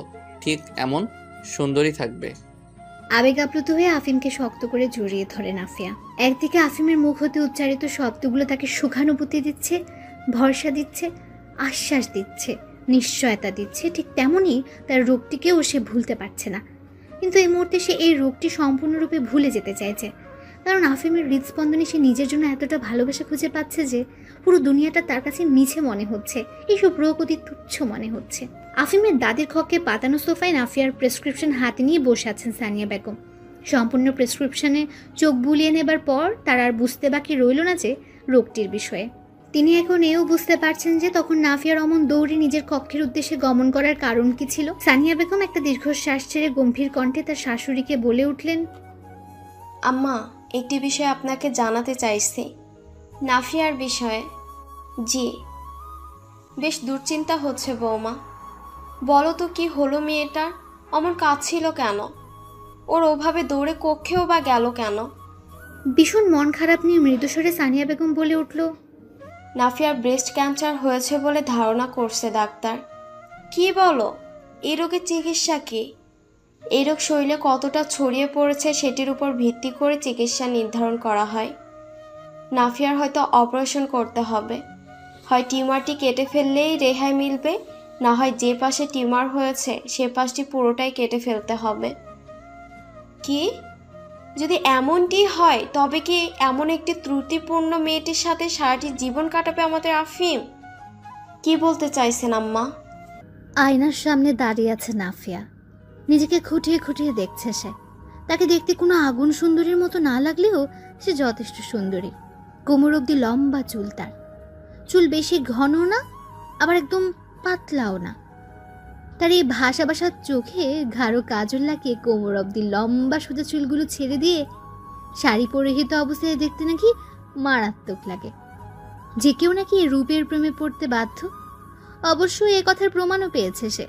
ঠিক এমন সুন্দরই থাকবে। আবেগ আপ্লুত হয়ে আফিমকে শক্ত করে জড়িয়ে ধরে নাফিয়া। একদিকে আফিমের মুখ হতে উচ্চারিত শব্দগুলো তাকে সুখানুভূতি দিচ্ছে, ভরসা দিচ্ছে, আশ্বাস দিচ্ছে, নিশ্চয়তা দিচ্ছে। ঠিক তেমনই তার রোগটিকেও সে ভুলতে পারছে না। কিন্তু এই মুহূর্তে সে এই রোগটি সম্পূর্ণরূপে ভুলে যেতে চাইছে। কারণ আফিমের হৃদস্পন্দনে সে নিজের জন্য এতটা ভালোবাসা খুঁজে পাচ্ছে যে পুরো দুনিয়াটা তার কাছে মিছে মনে হচ্ছে, এইসব রোগ অতি তুচ্ছ মনে হচ্ছে। আফিমের দাদির কক্ষে পাতানো সোফায় নাফিয়ার প্রেসক্রিপশন হাতে নিয়ে বসে আছেন সানিয়া বেগম। সম্পূর্ণ প্রেসক্রিপশনে চোখ বুলিয়ে নেবার পর তার আর বুঝতে বাকি রইল না যে রোগটির বিষয়ে। তিনি এখন এও বুঝতে পারছেন যে তখন নাফিয়ার অমন দৌড়ে নিজের কক্ষের উদ্দেশ্যে গমন করার কারণ কি ছিল। সানিয়া বেগম একটা দীর্ঘশ্বাস ছেড়ে গম্ভীর কণ্ঠে তার শাশুড়িকে বলে উঠলেন, আম্মা, একটি বিষয় আপনাকে জানাতে চাইছি। নাফিয়ার বিষয়ে। জি। বেশ দুশ্চিন্তা হচ্ছে বৌমা। বলো তো কি হলো মেয়েটার? অমন কাঁদছিল কেন? ওর ওভাবে দৌড়ে কক্ষেও বা গেল কেন? ভীষণ মন খারাপ নিয়ে মৃদুস্বরে সানিয়া বেগম বলে উঠল, নাফিয়ার ব্রেস্ট ক্যান্সার হয়েছে বলে ধারণা করছে ডাক্তার। কি বলো? এই রোগের চিকিৎসা কি? এই রোগ শরীরে কতটা ছড়িয়ে পড়েছে সেটির উপর ভিত্তি করে চিকিৎসা নির্ধারণ করা হয়। নাফিয়ার হয়তো অপারেশন করতে হবে। হয় টিউমারটি কেটে ফেললেই রেহাই মিলবে, না হয় যে পাশে টিউমার হয়েছে সে পাশটি পুরোটাই কেটে ফেলতে হবে। কি? যদি এমনটি হয় তবে কি এমন একটি ত্রুটিপূর্ণ মেয়েটির সাথে সারাটি জীবন কাটাবে আমাদের আফিম? কি বলতে চাইছেন আম্মা? আয়নার সামনে দাঁড়িয়ে আছে নাফিয়া। নিজেকে খুঁটিয়ে খুঁটিয়ে দেখছে সে। তাকে দেখতে কোনো আগুন সুন্দরীর মতো না লাগলেও সে যথেষ্ট সুন্দরী। কোমর অবধি লম্বা চুল তার। চুল বেশি ঘন না, আবার একদম পাতলাও না। তার এই ভাসা ভাসা চোখে গাঢ় কাজল লাগিয়ে কোমর অবধি লম্বা সোজা চুলগুলো ছেড়ে দিয়ে শাড়ি পরিহিত অবস্থায় দেখতে নাকি মারাত্মক লাগে। যে কেউ নাকি এই রূপের প্রেমে পড়তে বাধ্য। অবশ্য এ কথার প্রমাণও পেয়েছে সে।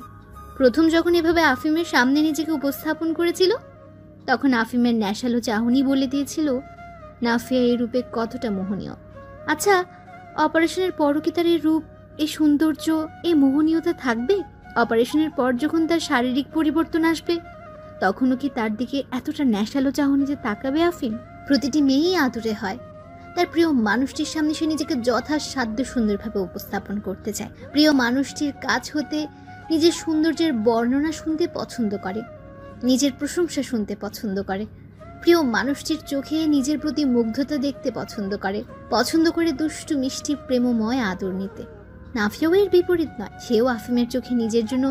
প্রথম যখন এভাবে আফিমের সামনে নিজেকে উপস্থাপন করেছিল, তখন আফিমের ন্যাশালো চাহনি বলে দিয়েছিল নাফিয়া এই রূপে কতটা মোহনীয়। আচ্ছা, অপারেশনের পরও কি তার এই রূপ, এই সৌন্দর্য, এই মোহনীয়তা থাকবে? অপারেশনের পর যখন তার শারীরিক পরিবর্তন আসবে, তখনও কি তার দিকে এতটা ন্যাশালো চাহনিতে তাকাবে আফিম? প্রতিটি মেয়েই আদুরে হয়। তার প্রিয় মানুষটির সামনে সে নিজেকে যথাসাধ্য সুন্দরভাবে উপস্থাপন করতে চায়। প্রিয় মানুষটির কাছ হতে নিজের সৌন্দর্যের বর্ণনা শুনতে পছন্দ করে, নিজের প্রশংসা শুনতে পছন্দ করে, প্রিয় মানুষটির চোখে নিজের প্রতি মুগ্ধতা দেখতে পছন্দ করে দুষ্টু মিষ্টি প্রেমময় আদর নিতে। নাফিয়াও এর বিপরীত নয়। সেও আফিমের চোখে নিজের জন্য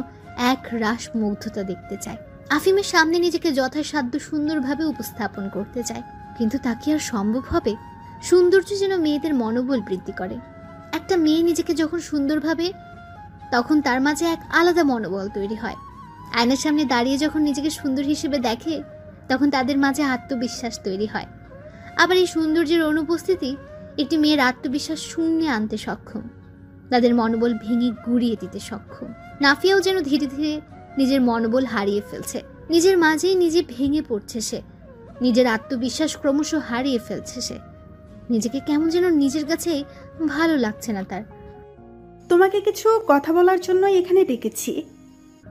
এক রাস মুগ্ধতা দেখতে চায়। আফিমের সামনে নিজেকে যথাসাধ্য সুন্দরভাবে উপস্থাপন করতে চায়। কিন্তু তা কি আর সম্ভব হবে? সৌন্দর্য যেন মেয়েদের মনোবল বৃদ্ধি করে। একটা মেয়ে নিজেকে যখন সুন্দর ভাবে, তখন তার মাঝে এক আলাদা মনোবল তৈরি হয়। আয়নার সামনে দাঁড়িয়ে যখন নিজেকে সুন্দর হিসেবে দেখে, তখন তাদের মাঝে আত্মবিশ্বাস তৈরি হয়। আবার এই সৌন্দর্যের অনুপস্থিতি একটি মেয়ের আত্মবিশ্বাস শূন্যে আনতে সক্ষম, তাদের মনোবল ভেঙে গুড়িয়ে দিতে সক্ষম। নাফিয়াও যেন ধীরে ধীরে নিজের মনোবল হারিয়ে ফেলছে। নিজের মাঝেই নিজে ভেঙে পড়ছে সে। নিজের আত্মবিশ্বাস ক্রমশ হারিয়ে ফেলছে সে। নিজেকে কেমন যেন নিজের কাছে ভালো লাগছে না তার। তোমাকে কিছু কথা বলার জন্য এখানে ডেকেছি।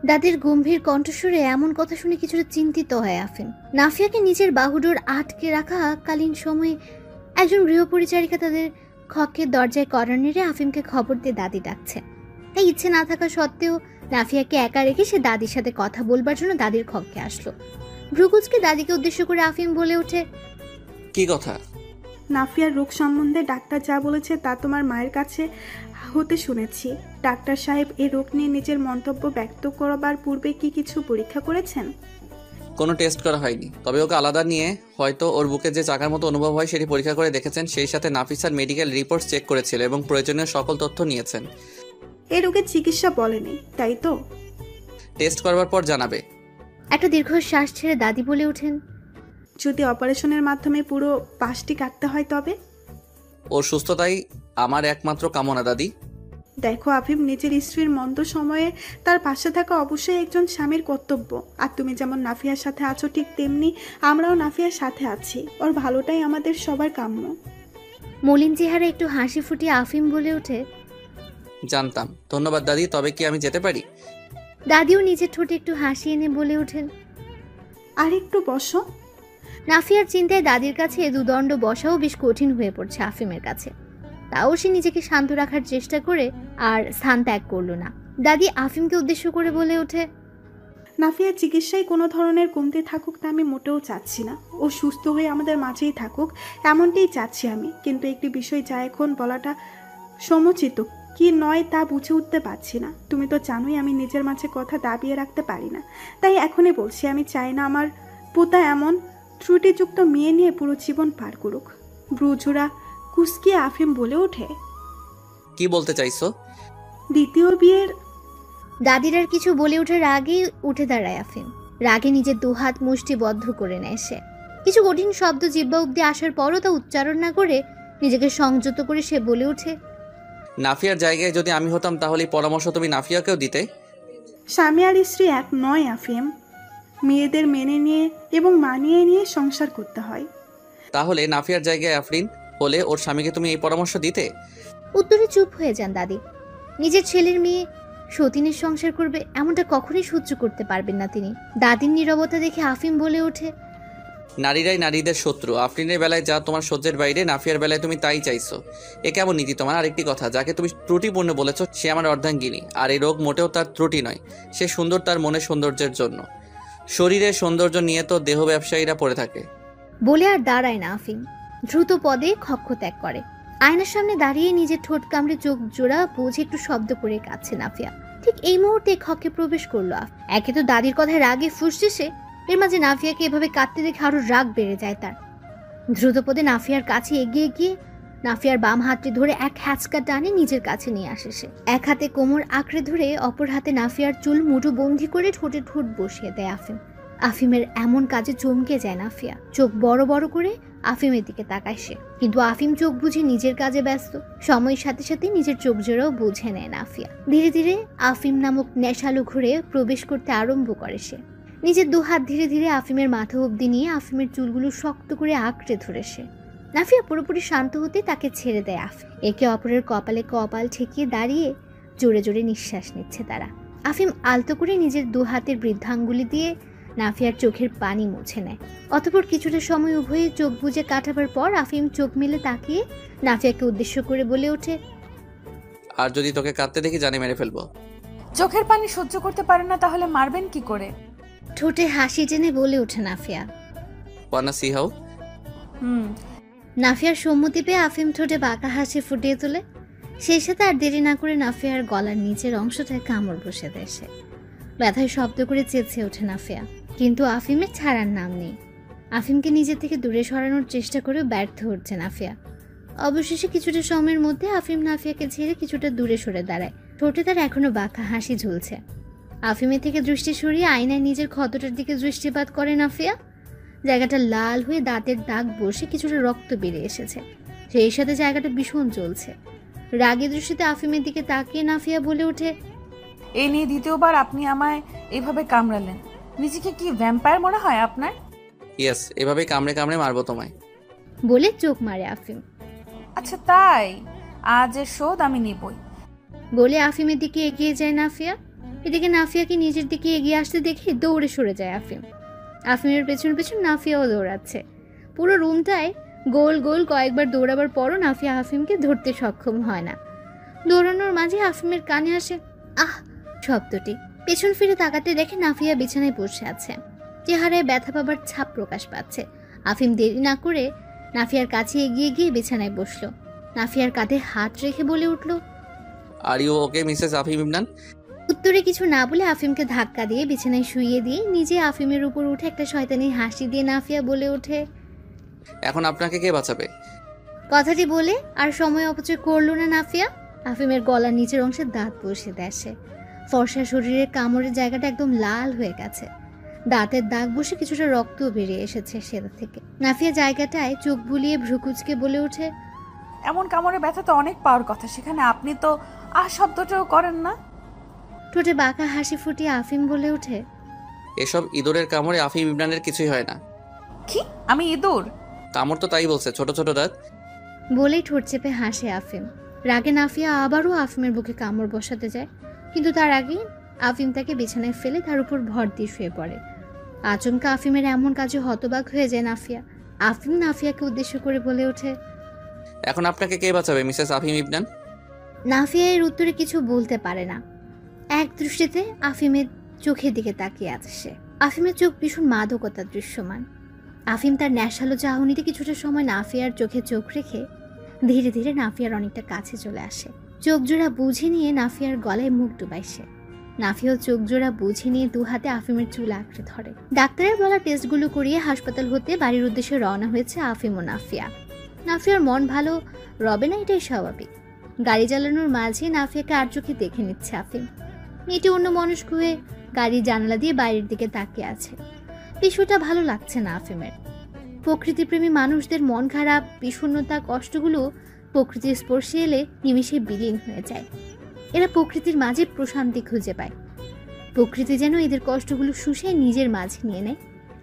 দাদির গম্ভীর কণ্ঠস্বরে এমন কথা শুনে কিছুটা চিন্তিত হয় আফিম। নাফিয়াকে নিজের বাহুডোর আটকে রাখা কালীন সময়ে একজন গৃহপরিচারিকা তাদের কক্ষের দরজায় কড়া নেড়ে আফিমকে খবর দিয়ে দাদি ডাকছে। তাই ইচ্ছে না থাকা সত্ত্বেও নাফিয়াকে একা রেখে সে দাদির সাথে কথা বলবার জন্য দাদির কক্ষে আসলো। ভ্রুকুচকে দাদিকে উদ্দেশ্য করে আফিম বলে ওঠে, কি কথা? নাফিয়ার রোগ সম্বন্ধে ডাক্তার যা বলেছে তা তোমার মায়ের কাছে হতে শুনেছি। ডাক্তার সাহেব এই রোগ নিয়ে নিজের মন্তব্য ব্যক্ত করবার পূর্বে কি কিছু পরীক্ষা করেছেন? কোনো টেস্ট করা হয়নি, তবে ওকে আলাদা নিয়ে হয়তো ওর বুকে যে চাকার মতো অনুভব হয় সেটি পরীক্ষা করে দেখেছেন। সেই সাথে নাফিসার মেডিকেল রিপোর্ট চেক করেছিল এবং প্রয়োজনীয় সকল তথ্য নিয়েছেন। এই রোগের চিকিৎসা বলেনি, তাই তো? টেস্ট করবার পর জানাবে। একটা দীর্ঘশ্বাস ছেড়ে দাদি বলে ওঠেন, যদি অপারেশনের মাধ্যমে পুরো পাশটি কাটতে হয় তবে? ওর সুস্থতাই আমার একমাত্র কামনা দাদি। দেখো আফিম, নিজের স্ত্রীর মন্দ সময়ে তার পাশে থাকা অবশ্যই একজন স্বামীর কর্তব্য। আর তুমি যেমন নাফিয়ার সাথে আছো, ঠিক তেমনি আমরাও নাফিয়ার সাথে আছি। ওর ভালোটাই আমাদের সবার কাম্য। মলিন চেহারা একটু হাসি ফুটিয়ে আফিম বলে ওঠে, জানতাম। ধন্যবাদ দাদি, তবে কি আমি যেতে পারি? দাদিও নিজের ঠোঁটে একটু হাসি এনে বলে ওঠেন, আর একটু বসো। নাফিয়ার চিন্তায় দাদির কাছে দুদণ্ড বসাও বেশ কঠিন হয়ে পড়ছে আফিমের কাছে। তাও সে নিজেকে শান্ত রাখার চেষ্টা করে আর স্থান ত্যাগ করলো না। দাদি আফিমকে উদ্দেশ্য করে বলে ওঠে, নাফিয়ার চিকিৎসায় কোনো ধরনের কমতি থাকুক তা আমি মোটেও চাচ্ছি না। ও সুস্থ হয়ে আমাদের মাঝেই থাকুক, এমনটাই চাচ্ছি আমি। কিন্তু একটি বিষয় যা এখন বলাটা সমুচিত কি নয় তা বুঝে উঠতে পারছি না। তুমি তো জানোই আমি নিজের মাঝে কথা দাবিয়ে রাখতে পারি না। তাই এখনই বলছি, আমি চাই না আমার পোতা এমন ত্রুটিযুক্ত মেয়ে নিয়ে পুরো জীবন পার করুক। ব্রুজুরা কুসকিয়ে আফিম বলে ওঠে, কি বলতে চাইছো? দ্বিতীয় বিয়ের। দাদির আর কিছু বলে ওঠার আগেই উঠে দাঁড়ায় আফিম। রাগে নিজের দুহাত মুষ্টিবদ্ধ করে নেয় সে। কিছু কঠিন শব্দ জিহ্বা অব্দি আসার পরও তা উচ্চারণ না করে নিজেকে সংযত করে সে বলে ওঠে, নাফিয়ার জায়গায় যদি আমি হতাম তাহলে এই পরামর্শ তুমি নাফিয়াকেও দিতে। স্বামী আর স্ত্রী এক নয় আফিম। মেয়েদের মেনে নিয়ে এবং মানিয়ে নিয়ে সংসার করতে হয়। তাহলে নাফিয়ার জায়গায় আফরিন হলে ওর স্বামীকে তুমি এই পরামর্শ দিতে? উত্তরে চুপ হয়ে যান দাদি। নিজের ছেলের মেয়ে সতীনের সংসার করবে এমনটা কখনোই সহ্য করতে পারবেন না তিনি। দাদির নীরবতা দেখে আফিম বলে ওঠে, নারীরাই নারীদের শত্রু। আফরিনের বেলায় যা তোমার সহ্যের বাইরে, নাফিয়ার বেলায় তুমি তাই চাইছো। এ কেমন নীতি তোমার? আরেকটি কথা, যাকে তুমি ত্রুটিপূর্ণ বলেছ সে আমার অর্ধাঙ্গিনী, আর এই রোগ মোটেও তার ত্রুটি নয়। সে সুন্দর তার মনের সৌন্দর্যের জন্য। শরীরের সৌন্দর্য নিয়ে তো দেহ ব্যবসায়ীরা পড়ে থাকে। বলে আর দাঁড়ায় না আফিম, দ্রুত পদে কক্ষ ত্যাগ করে। আয়নার সামনে দাঁড়িয়ে নিজের ঠোঁট কামড়ে চোখ জোড়া বুঝে একটু শব্দ করে কাঁদছে নাফিয়া। ঠিক এই মুহূর্তে কক্ষে প্রবেশ করলো একে তো দাদির কথায় রাগে ফুঁসছে সে, এর মাঝে নাফিয়াকে এভাবে কাঁদতে দেখে আরো রাগ বেড়ে যায় তার। দ্রুত পদে নাফিয়ার কাছে এগিয়ে গিয়ে নাফিয়ার বাম হাতটি ধরে এক হ্যাচকা টানে নিজের কাছে নিয়ে আসে সে। এক হাতে কোমর আঁকড়ে ধরে অপর হাতে নাফিয়ার চুল মুঠো বন্দি করে ঠোঁটে ঠোঁট বসিয়ে দেয় আফিম। আফিমের এমন কাজে চমকে যায় নাফিয়া, চোখ বড় বড় করে আফিমের দিকে তাকায় সে, কিন্তু আফিম চোখ বুঝে নিজের কাজে ব্যস্ত। সময়ের সাথে সাথে নিজের চোখ জোড়াও বুঝে নেয় নাফিয়া। ধীরে ধীরে আফিম নামক নেশালু ঘুরে প্রবেশ করতে আরম্ভ করে সে। নিজের দুহাত ধীরে ধীরে আফিমের মাথা অবধি নিয়ে আফিমের চুলগুলো শক্ত করে আঁকড়ে ধরে সে। নাফিয়া পুরোপুরি শান্ত হতে তাকে ছেড়ে দেয় আফিম। একে অপরের কপালে কপাল ঠেকিয়ে দাঁড়িয়ে জোরে জোরে নিঃশ্বাস নিচ্ছে তারা। আফিম আলতো করে নিজের দু হাতের বৃদ্ধাঙ্গুলি দিয়ে নাফিয়ার চোখের পানি মুছে নেয়। অতঃপর কিছুটা সময় উভয়ে চোখ বুজে কাটাবার পর আফিম চোখ মেলে তাকিয়ে নাফিয়াকে উদ্দেশ্য করে বলে ওঠে, আর যদি তোকে কাঁদতে দেখি জানে মেরে ফেলবো। চোখের পানি সহ্য করতে পারেন না তাহলে মারবেন কি করে? ঠোঁটে হাসি টেনে বলে ওঠে নাফিয়া। Wanna see how? নাফিয়ার সম্মতি পেয়ে আফিম ঠোঁটে বাঁকা হাসি ফুটিয়ে তোলে। সেই সাথে আর দেরি না করে নাফিয়ার গলার নিচের অংশটায় কামড় বসে দেয় সে। ব্যথায় শব্দ করে চেঁচিয়ে ওঠে নাফিয়া, কিন্তু আফিমের ছাড়ার নাম নেই। আফিমকে নিজের থেকে দূরে সরানোর চেষ্টা করে ব্যর্থ হচ্ছে নাফিয়া। অবশেষে কিছুটা সময়ের মধ্যে আফিম নাফিয়াকে ছেড়ে কিছুটা দূরে সরে দাঁড়ায়। ঠোঁটে তার এখনো বাঁকা হাসি ঝুলছে। আফিমের থেকে দৃষ্টি সরিয়ে আয়নায় নিজের ক্ষতটার দিকে দৃষ্টিপাত করে নাফিয়া। জায়গাটা লাল হয়ে দাঁতের দাগ বসে কিছুটা রক্ত বেরিয়ে এসেছে। সেই সাথে জায়গাটা ভীষণ জ্বলছে। রাগী দৃষ্টিতে আফিমের দিকে তাকিয়ে নাফিয়া বলে ওঠে, এই নিয়ে দ্বিতীয়বার আপনি আমায় এভাবে কামড়ালেন, নিজেকে কি ভ্যাম্পায়ার মনে হয় আপনার? ইয়েস, এভাবে কামড়ে কামড়ে মারবো তোমায়। বলে চোখ মারে আফিম। আচ্ছা তাই, আজ এর শোধ আমি নিবই। বলে আফিমের দিকে এগিয়ে যায় নাফিয়া। এদিকে নাফিয়াকে নিজের দিকে এগিয়ে আসতে দেখে দৌড়ে সরে যায় আফিম। আফিমের পেছন পেছন নাফিয়াও দৌড়াচ্ছে। পুরো রুমটায় গোল গোল কয়েকবার দৌড়াবার পরও নাফিয়া আফিমকে ধরতে সক্ষম হয় না। দৌড়ানোর মাঝে আফিমের কানে আসে আহ শব্দটি। পেছন ফিরে তাকাতে দেখে নাফিয়া বিছানায় বসে আছে। চেহারায় ব্যথা পাবার ছাপ প্রকাশ পাচ্ছে। আফিম দেরি না করে নাফিয়ার কাছে এগিয়ে গিয়ে বিছানায় বসলো। নাফিয়ার কাঁধে হাত রেখে বলে উঠল, আর ইউ ওকে মিসেস আফিম ইমরান? উত্তরে কিছু না বলে আফিমকে ধাক্কা দিয়ে বিছানায় শুইয়ে দিয়ে নিজে আফিমের উপর উঠে একটা শয়তানি হাসি দিয়ে নাফিয়া বলে ওঠে, এখন আপনাকে কে বাঁচাবে? কথাটি বলে আর সময় অপচয় করলো না নাফিয়া। আফিমের গলার নিচের অংশে দাঁত বসে দেয় সে। ফর্সা শরীরের কামড়ের জায়গাটা একদম লাল হয়ে গেছে। দাঁতের দাগ বসে কিছুটা রক্ত বেরিয়ে এসেছে সেটা থেকে। নাফিয়া জায়গাটায় চোখ বুলিয়ে ভ্রুকুচকে বলে ওঠে, এমন কামড়ে ব্যথা তো অনেক পাওয়ার কথা, সেখানে আপনি তো আহ শব্দটাও করেন না। ঠোঁটে বাঁকা হাসি ফুটিয়ে আফিম বলে ওঠে, এসব ইঁদুরের কামড়ে আফিম ইমরানের কিছুই হয় না। কি আমি ইঁদুর? কামড় তো তাই বলছে, ছোট ছোট দাঁত। বলেই ঠোঁট চেপে হাসে আফিম। রাগে নাফিয়া আবারও আফিমের বুকে কামড় বসাতে যায়, কিন্তু তার আগে আফিম তাকে বিছানায় ফেলে তার উপর ভর দিয়ে শুয়ে পড়ে। আচমকা আফিমের এমন কাজে হতবাক হয়ে যায় নাফিয়া। আফিম নাফিয়াকে উদ্দেশ্য করে বলে ওঠে, এখন আপনাকে কে বাঁচাবে মিসেস আফিম ইমরান? নাফিয়া এর উত্তরে কিছু বলতে পারে না। এক দৃষ্টিতে আফিমের চোখের দিকে তাকিয়ে আছে সে। আফিমের চোখ ভীষণ মাদকতা দৃশ্যমান। আফিম তার নেশালো চাহনিতে কিছুটা সময় নাফিয়ার চোখে চোখ রেখে ধীরে ধীরে নাফিয়ার অনেকটা কাছে চলে আসে। চোখ জোড়া বুঝে নিয়ে নাফিয়ার গলায় মুখ ডুবায় সে। নাফিয়াও চোখ জোড়া বুঝে নিয়ে দু হাতে আফিমের চুল আঁকড়ে ধরে। ডাক্তারের বলা টেস্টগুলো করিয়ে হাসপাতাল হতে বাড়ির উদ্দেশ্যে রওনা হয়েছে আফিম ও নাফিয়া। নাফিয়ার মন ভালো রবে না, এটাই স্বাভাবিক। গাড়ি চালানোর মাঝে নাফিয়াকে আর চোখে দেখে নিচ্ছে আফিম। মেয়েটি অন্য মনস্ক হয়ে গাড়ির জানালা দিয়ে বাইরের দিকে তাকিয়ে আছে। বিষয়টা ভালো লাগছে না আফিমের। প্রকৃতিপ্রেমী মানুষদের মন খারাপ, বিষণ্ণতা, কষ্টগুলো প্রকৃতির স্পর্শে এলে নিমেষে বিলীন হয়ে যায়। এরা প্রকৃতির মাঝে প্রশান্তি খুঁজে পায়। প্রকৃতি যেন এদের কষ্টগুলো শুষে নিজের মাঝে নিয়ে নেয়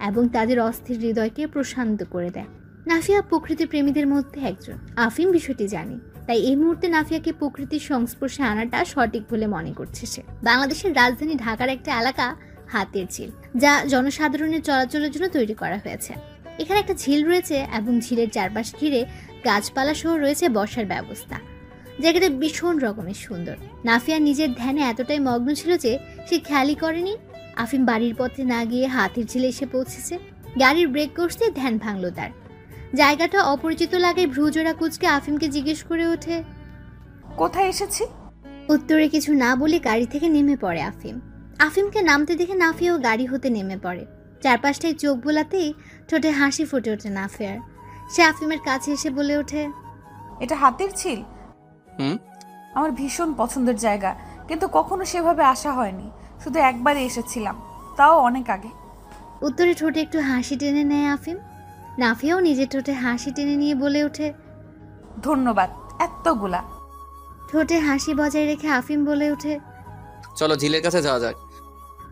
এবং তাদের অস্থির হৃদয়কে প্রশান্ত করে দেয়। নাফিয়া প্রকৃতি প্রেমীদের মধ্যে একজন। আফিম বিষয়টি জানে, তাই এই মুহূর্তে নাফিয়াকে প্রকৃতির সংস্পর্শে আনাটা সঠিক বলে মনে করছে সে। বাংলাদেশের রাজধানী ঢাকার একটা এলাকা হাতের ঝিল, যা জনসাধারণের চলাচলের জন্য তৈরি করা হয়েছে। এখানে একটা ঝিল রয়েছে এবং ঝিলের চারপাশ ঘিরে গাছপালা সহ রয়েছে বসার ব্যবস্থা। জায়গাটা ভীষণ রকমের সুন্দর। নাফিয়া নিজের ধ্যানে এতটাই মগ্ন ছিল যে সে খেয়ালই করেনি আফিম বাড়ির পথে না গিয়ে হাতির ঝিলে এসে পৌঁছেছে। গাড়ির ব্রেক কষতে ধ্যান ভাঙল তার। জায়গাটা অপরিচিত লাগায় ভ্রুজোড়া কুচকে আফিমকে জিজ্ঞেস করে ওঠে, কোথায় এসেছি? উত্তরে কিছু না বলে গাড়ি থেকে নেমে পড়ে আফিম। আফিমকে নামতে দেখে নাফিয়াও গাড়ি হতে নেমে পড়ে। চারপাশটায় চোখ বোলাতেই ঠোঁটে হাসি ফুটে ওঠে নাফিয়ার। সে আফিমের কাছে এসে বলে ওঠে, এটা হাতির ঝিল? হুম। আমার ভীষণ পছন্দের জায়গা, কিন্তু কখনো সেভাবে আসা হয়নি। শুধু একবারই এসেছিলাম, তাও অনেক আগে। উত্তরে ঠোঁটে একটু হাসি টেনে নেয় আফিম। নাফিয়াও নিজের ঠোঁটে হাসি টেনে নিয়ে বলে ওঠে, ধন্যবাদ এতগুলা। ঠোঁটে হাসি বজায় রেখে আফিম বলে ওঠে, চলো ঝিলের কাছে যাওয়া যাক।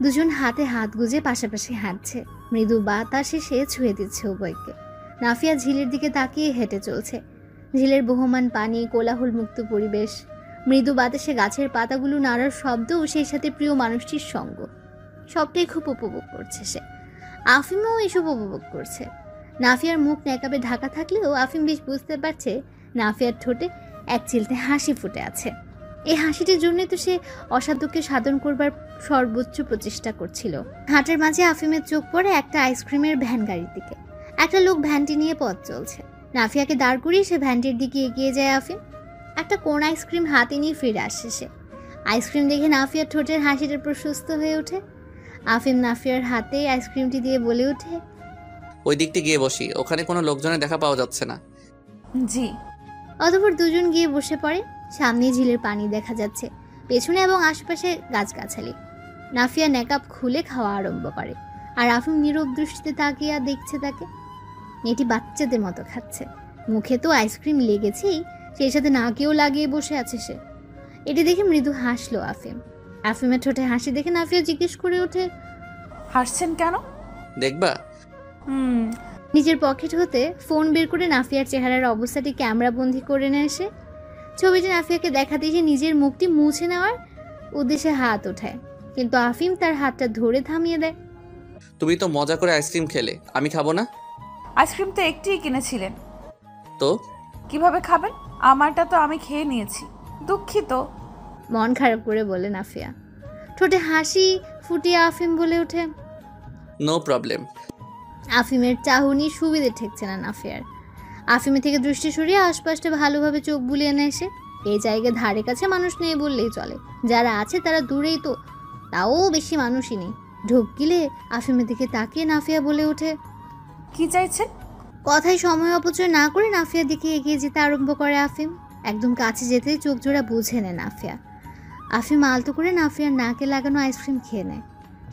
দুজন হাতে হাত গুজে পাশাপাশি হাঁটছে। মৃদু বাতাসে সে ছুঁয়ে দিচ্ছে উভয়কে। নাফিয়া ঝিলের দিকে তাকিয়ে হেঁটে চলছে। ঝিলের বহমান পানি, কোলাহল মুক্ত পরিবেশ, মৃদু বাতাসে গাছের পাতাগুলো নাড়ার শব্দ ও সেই সাথে প্রিয় মানুষটির সঙ্গ, সবটাই খুব উপভোগ করছে সে। আফিমও এসব উপভোগ করছে। নাফিয়ার মুখ নেকাবে ঢাকা থাকলেও আফিম বেশ বুঝতে পারছে নাফিয়ার ঠোঁটে এক চিলতে হাসি ফুটে আছে। এই হাসিটির জন্যই তো সে অসাধ্যকে সাধন করবার সর্বোচ্চ প্রচেষ্টা করছিল। হাটের মাঝে আফিমের চোখ পড়ে একটা আইসক্রিমের ভ্যান গাড়ির দিকে। একটা লোক ভ্যানটি নিয়ে পথ চলছে। নাফিয়াকে দাঁড় করিয়ে সে ভ্যানটির দিকে এগিয়ে যায় আফিম। একটা কোন আইসক্রিম হাতে নিয়ে ফিরে আসে সে। আইসক্রিম দেখে নাফিয়ার ঠোঁটের হাসিটা প্রশস্ত হয়ে ওঠে। আফিম নাফিয়ার হাতে আইসক্রিমটি দিয়ে বলে ওঠে, ওই দিকটি গিয়ে বসি, ওখানে কোনো লোকজনের দেখা পাওয়া যাচ্ছে না। জি। অতঃপর দুজন গিয়ে বসে পড়ে। সামনে ঝিলের পানি দেখা যাচ্ছে, পেছনে এবং আশেপাশে গাছগাছালি। নাফিয়া নেকাব খুলে খাওয়া আরম্ভ করে, আর আফিম নীরব দৃষ্টিতে তাকিয়ে দেখছে তাকে। মেয়েটি বাচ্চাদের মতো খাচ্ছে। মুখে তো আইসক্রিম লেগেছেই, সেই সাথে নাকেও লাগিয়ে বসে আছে সে। এটি দেখে মৃদু হাসলো আফিম। আফিমের ঠোঁটে হাসি দেখে নাফিয়া জিজ্ঞেস করে ওঠে, হাসছেন কেন? দেখবা? নিজের পকেট হতে ফোন বের করে নাফিয়ার চেহারার অবস্থাটি ক্যামেরা বন্দি করে নেয় সে। ছবিটি নাফিয়াকে দেখাতে সে নিজের মুখটি মুছে নেওয়ার উদ্দেশ্যে হাত ওঠায়, কিন্তু আফিম তার হাতটা ধরে থামিয়ে দেয়। তুমি তো মজা করে আইসক্রিম খেলে, আমি খাবো না। আইসক্রিম তো একটিই কিনেছিলেন, তো কিভাবে খাবেন? আমারটা তো আমি খেয়ে নিয়েছি। দুঃখিত। মন খারাপ করে বলে নাফিয়া। ঠোঁটে হাসি ফুটিয়ে আফিম বলে ওঠে, নো প্রবলেম। আফিমের চাহনি সুবিধে ঠেকছে না নাফিয়ার। আফিমের থেকে দৃষ্টি সরিয়ে আশপাশটা ভালোভাবে চোখ বুলিয়ে নেয় সে। এই জায়গায় ধারে কাছে মানুষ নেই বললেই চলে, যারা আছে তারা দূরেই, তো তাও বেশি মানুষই নেই। ঢোক গিলে আফিমের দিকে তাকিয়ে নাফিয়া বলে ওঠে, কি চাইছেন? কথায় সময় অপচয় না করে নাফিয়ার দিকে এগিয়ে যেতে আরম্ভ করে আফিম। একদম কাছে যেতেই চোখ জোড়া বুঝে নেয় নাফিয়া। আফিম আলতো করে নাফিয়ার নাকে লাগানো আইসক্রিম খেয়ে নেয়।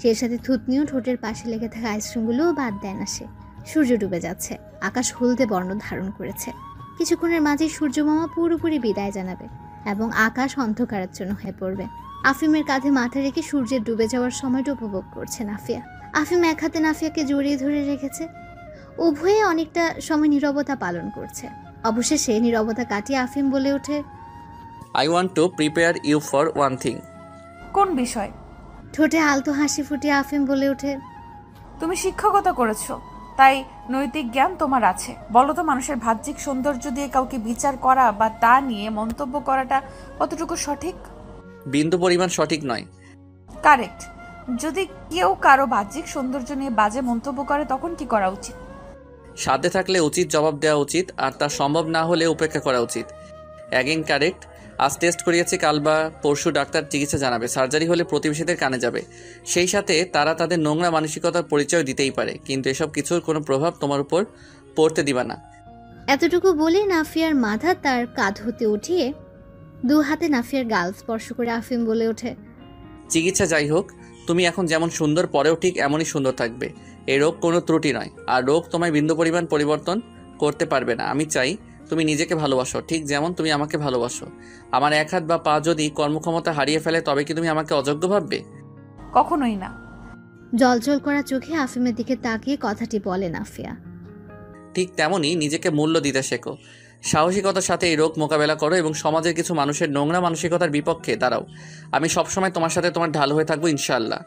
সেই সাথে থুতনিও ঠোঁটের পাশে লেগে থাকা আইসক্রিমগুলোও বাদ দেয় না সে। সূর্য ডুবে যাচ্ছে, আকাশ হলদে বর্ণ ধারণ করেছে। কিছুক্ষণের মাঝেই সূর্যমামা পুরোপুরি বিদায় জানাবে এবং আকাশ অন্ধকারাচ্ছন্ন হয়ে পড়বে। আফিমের কাঁধে মাথা রেখে সূর্যের ডুবে যাওয়ার সময়টা উপভোগ করছে নাফিয়া। আফিম এক হাতে নাফিয়াকে জড়িয়ে ধরে রেখেছে। উভয়ে অনেকটা সময় নীরবতা পালন করছে। অবশেষে নীরবতা কাটিয়ে আফিম বলে ওঠে, I want to prepare you for one thing. কোন বিষয়? ঠোঁটে আলতো হাসি ফুটিয়ে আফিম বলে ওঠে, তুমি শিক্ষকতা করেছো, তাই নৈতিক জ্ঞান তোমার আছে। বলো তো, মানুষের বাহ্যিক সৌন্দর্য দিয়ে কাউকে বিচার করা বা তা নিয়ে মন্তব্য করাটা কতটুকু সঠিক? বিন্দু পরিমাণ সঠিক নয়। কারেক্ট। যদি কেউ কারো বাহ্যিক সৌন্দর্য নিয়ে বাজে মন্তব্য করে, তখন কি করা উচিত? সাধ্যে থাকলে উচিত জবাব দেওয়া উচিত, আর তা সম্ভব না হলে উপেক্ষা করা উচিত। Again correct. আজ টেস্ট করিয়েছি, কাল বা পরশু ডাক্তার চিকিৎসা জানাবে। সার্জারি হলে প্রতিবেশীদের কানে যাবে। সেই সাথে তারা তাদের নোংরা মানসিকতার পরিচয় দিতেই পারে, কিন্তু এসব কিছুর কোনো প্রভাব তোমার উপর পড়তে দিবা না। এতটুকু বলে নাফিয়ার মাথা তার কাঁধ হতে উঠিয়ে দু হাতে নাফিয়ার গাল স্পর্শ করে আফিম বলে ওঠে, চিকিৎসা যাই হোক, তুমি এখন যেমন সুন্দর পরেও ঠিক এমনই সুন্দর থাকবে। এই রোগ কোনো ত্রুটি নয়, আর রোগ তোমায় বিন্দু পরিমাণ পরিবর্তন করতে পারবে না। আমি চাই তুমি নিজেকে ভালোবাসো, ঠিক যেমন তুমি আমাকে ভালোবাসো। আমার এক হাত বা পা যদি কর্মক্ষমতা হারিয়ে ফেলে, তবে কি তুমি আমাকে অযোগ্য ভাববে? কখনোই না। জলজল করা চোখে আফিমের দিকে তাকিয়ে কথাটি বলে নাফিয়া। ঠিক তেমনই নিজেকে মূল্য দিতে শেখো। সাহসিকতার সাথে এই রোগ মোকাবেলা করো এবং সমাজের কিছু মানুষের নোংরা মানসিকতার বিপক্ষে দাঁড়াও। আমি সবসময় তোমার সাথে তোমার ঢাল হয়ে থাকবো, ইনশাআল্লাহ।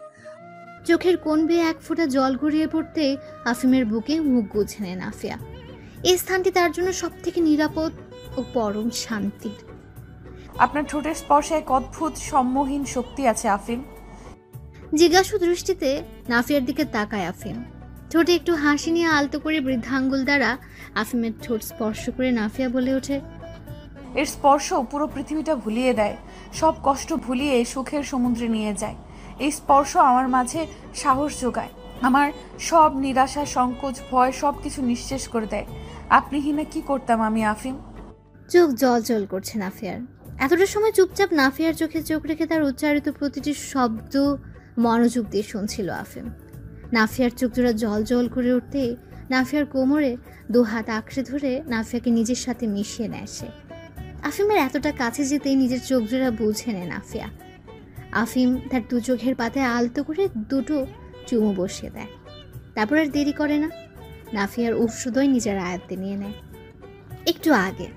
চোখের কোণ বেয়ে এক ফোঁটা জল গড়িয়ে পড়তে আফিমের বুকে মুখ গুছে নেয় নাফিয়া। এই স্থানটি তার জন্য সব থেকে নিরাপদ ও পরম শান্তির। আপনার ঠোঁটের স্পর্শে এক অদ্ভুত সম্মোহীন শক্তি আছে আফিম। জিজ্ঞাসু দৃষ্টিতে নাফিয়ার দিকে তাকায় আফিম। ঠোঁটে একটু হাসি নিয়ে আলতো করে বৃদ্ধাঙ্গুল দ্বারা আফিমের ঠোঁট স্পর্শ করে নাফিয়া বলে ওঠে, এর স্পর্শ পুরো পৃথিবীটা ভুলিয়ে দেয়, সব কষ্ট ভুলিয়ে সুখের সমুদ্রে নিয়ে যায়। এই স্পর্শ আমার মাঝে সাহস যোগায়, আমার সব নিরাশা, সংকোচ, ভয় সব কিছু নিঃশেষ করে দেয়। আপনিহীনা কি করতাম আমি আফিম? চোখ জল জল করছে নাফিয়ার। এতটা সময় চুপচাপ নাফিয়ার চোখে চোখ রেখে তার উচ্চারিত প্রতিটি শব্দ মনোযোগ দিয়ে শুনছিল আফিম। নাফিয়ার চোখ জোড়া জল জল করে উঠতে নাফিয়ার কোমরে 2 হাত আঁকড়ে ধরে নাফিয়াকে নিজের সাথে মিশিয়ে নেয় সে। আফিমের এতটা কাছে যেতেই নিজের চোখ জোড়া বুঝে নেয় নাফিয়া। আফিম তার 2 চোখের পাতায় আলতো করে 2টো চুমু বসিয়ে দেয়। তারপর আর দেরি করে না, নাফিয়ার উৎসদয় নিজের আয়ত্তে নিয়ে নেয়। একটু আগে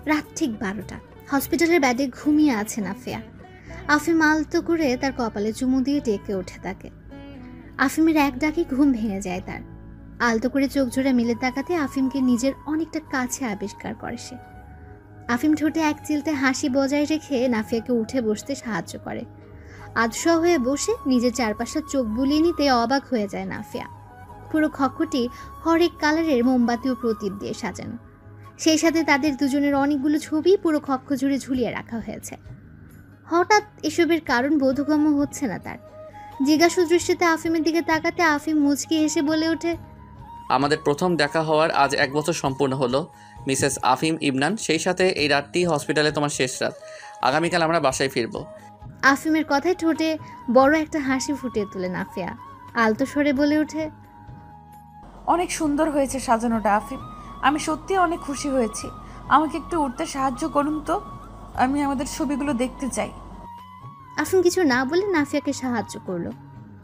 রাত ঠিক 12টা, হসপিটালের বেডে ঘুমিয়ে আছে নাফিয়া। আফিম আলতো করে তার কপালে চুমু দিয়ে ডেকে ওঠে তাকে। আফিমের এক ডাকে ঘুম ভেঙে যায় তার। আলতো করে চোখ জোড়া মিলে তাকাতে আফিমকে নিজের অনেকটা কাছে আবিষ্কার করে সে। আফিম ঠোঁটে এক চিলতে হাসি বজায় রেখে নাফিয়াকে উঠে বসতে সাহায্য করে। আধশোয়া হয়ে বসে নিজের চারপাশে চোখ বুলিয়ে নিতে অবাক হয়ে যায় নাফিয়া। পুরো কক্ষটি হরেক কালারের মোমবাতি ও প্রদীপ দিয়ে সাজানো, সেই সাথে তাদের দুজনের অনেকগুলো ছবি পুরো কক্ষ জুড়ে ঝুলিয়ে রাখা হয়েছে। হঠাৎ এসবের কারণ বোধগম্য হচ্ছে না তার। জিজ্ঞাসু দৃষ্টিতে আফিমের দিকে তাকাতে আফিম মুচকি হেসে বলে ওঠে, আমাদের প্রথম দেখা হওয়ার আজ 1 বছর সম্পূর্ণ হলো মিসেস আফিম ইবনান। সেই সাথে এই রাতটি হসপিটালে তোমার শেষ রাত। আগামীকাল আমরা বাসায় ফিরবো। আফিমের কথায় ঠোঁটে বড় একটা হাসি ফুটিয়ে তোলে নাফিয়া। আলতো স্বরে বলে ওঠে, অনেক সুন্দর হয়েছে সাজানোটা আফিম, আমি সত্যি অনেক খুশি হয়েছি। আমাকে একটু উঠতে সাহায্য করুন তো, আমি আমাদের ছবিগুলো দেখতে চাই। আফিম কিছু না বলে নাফিয়াকে সাহায্য করলো।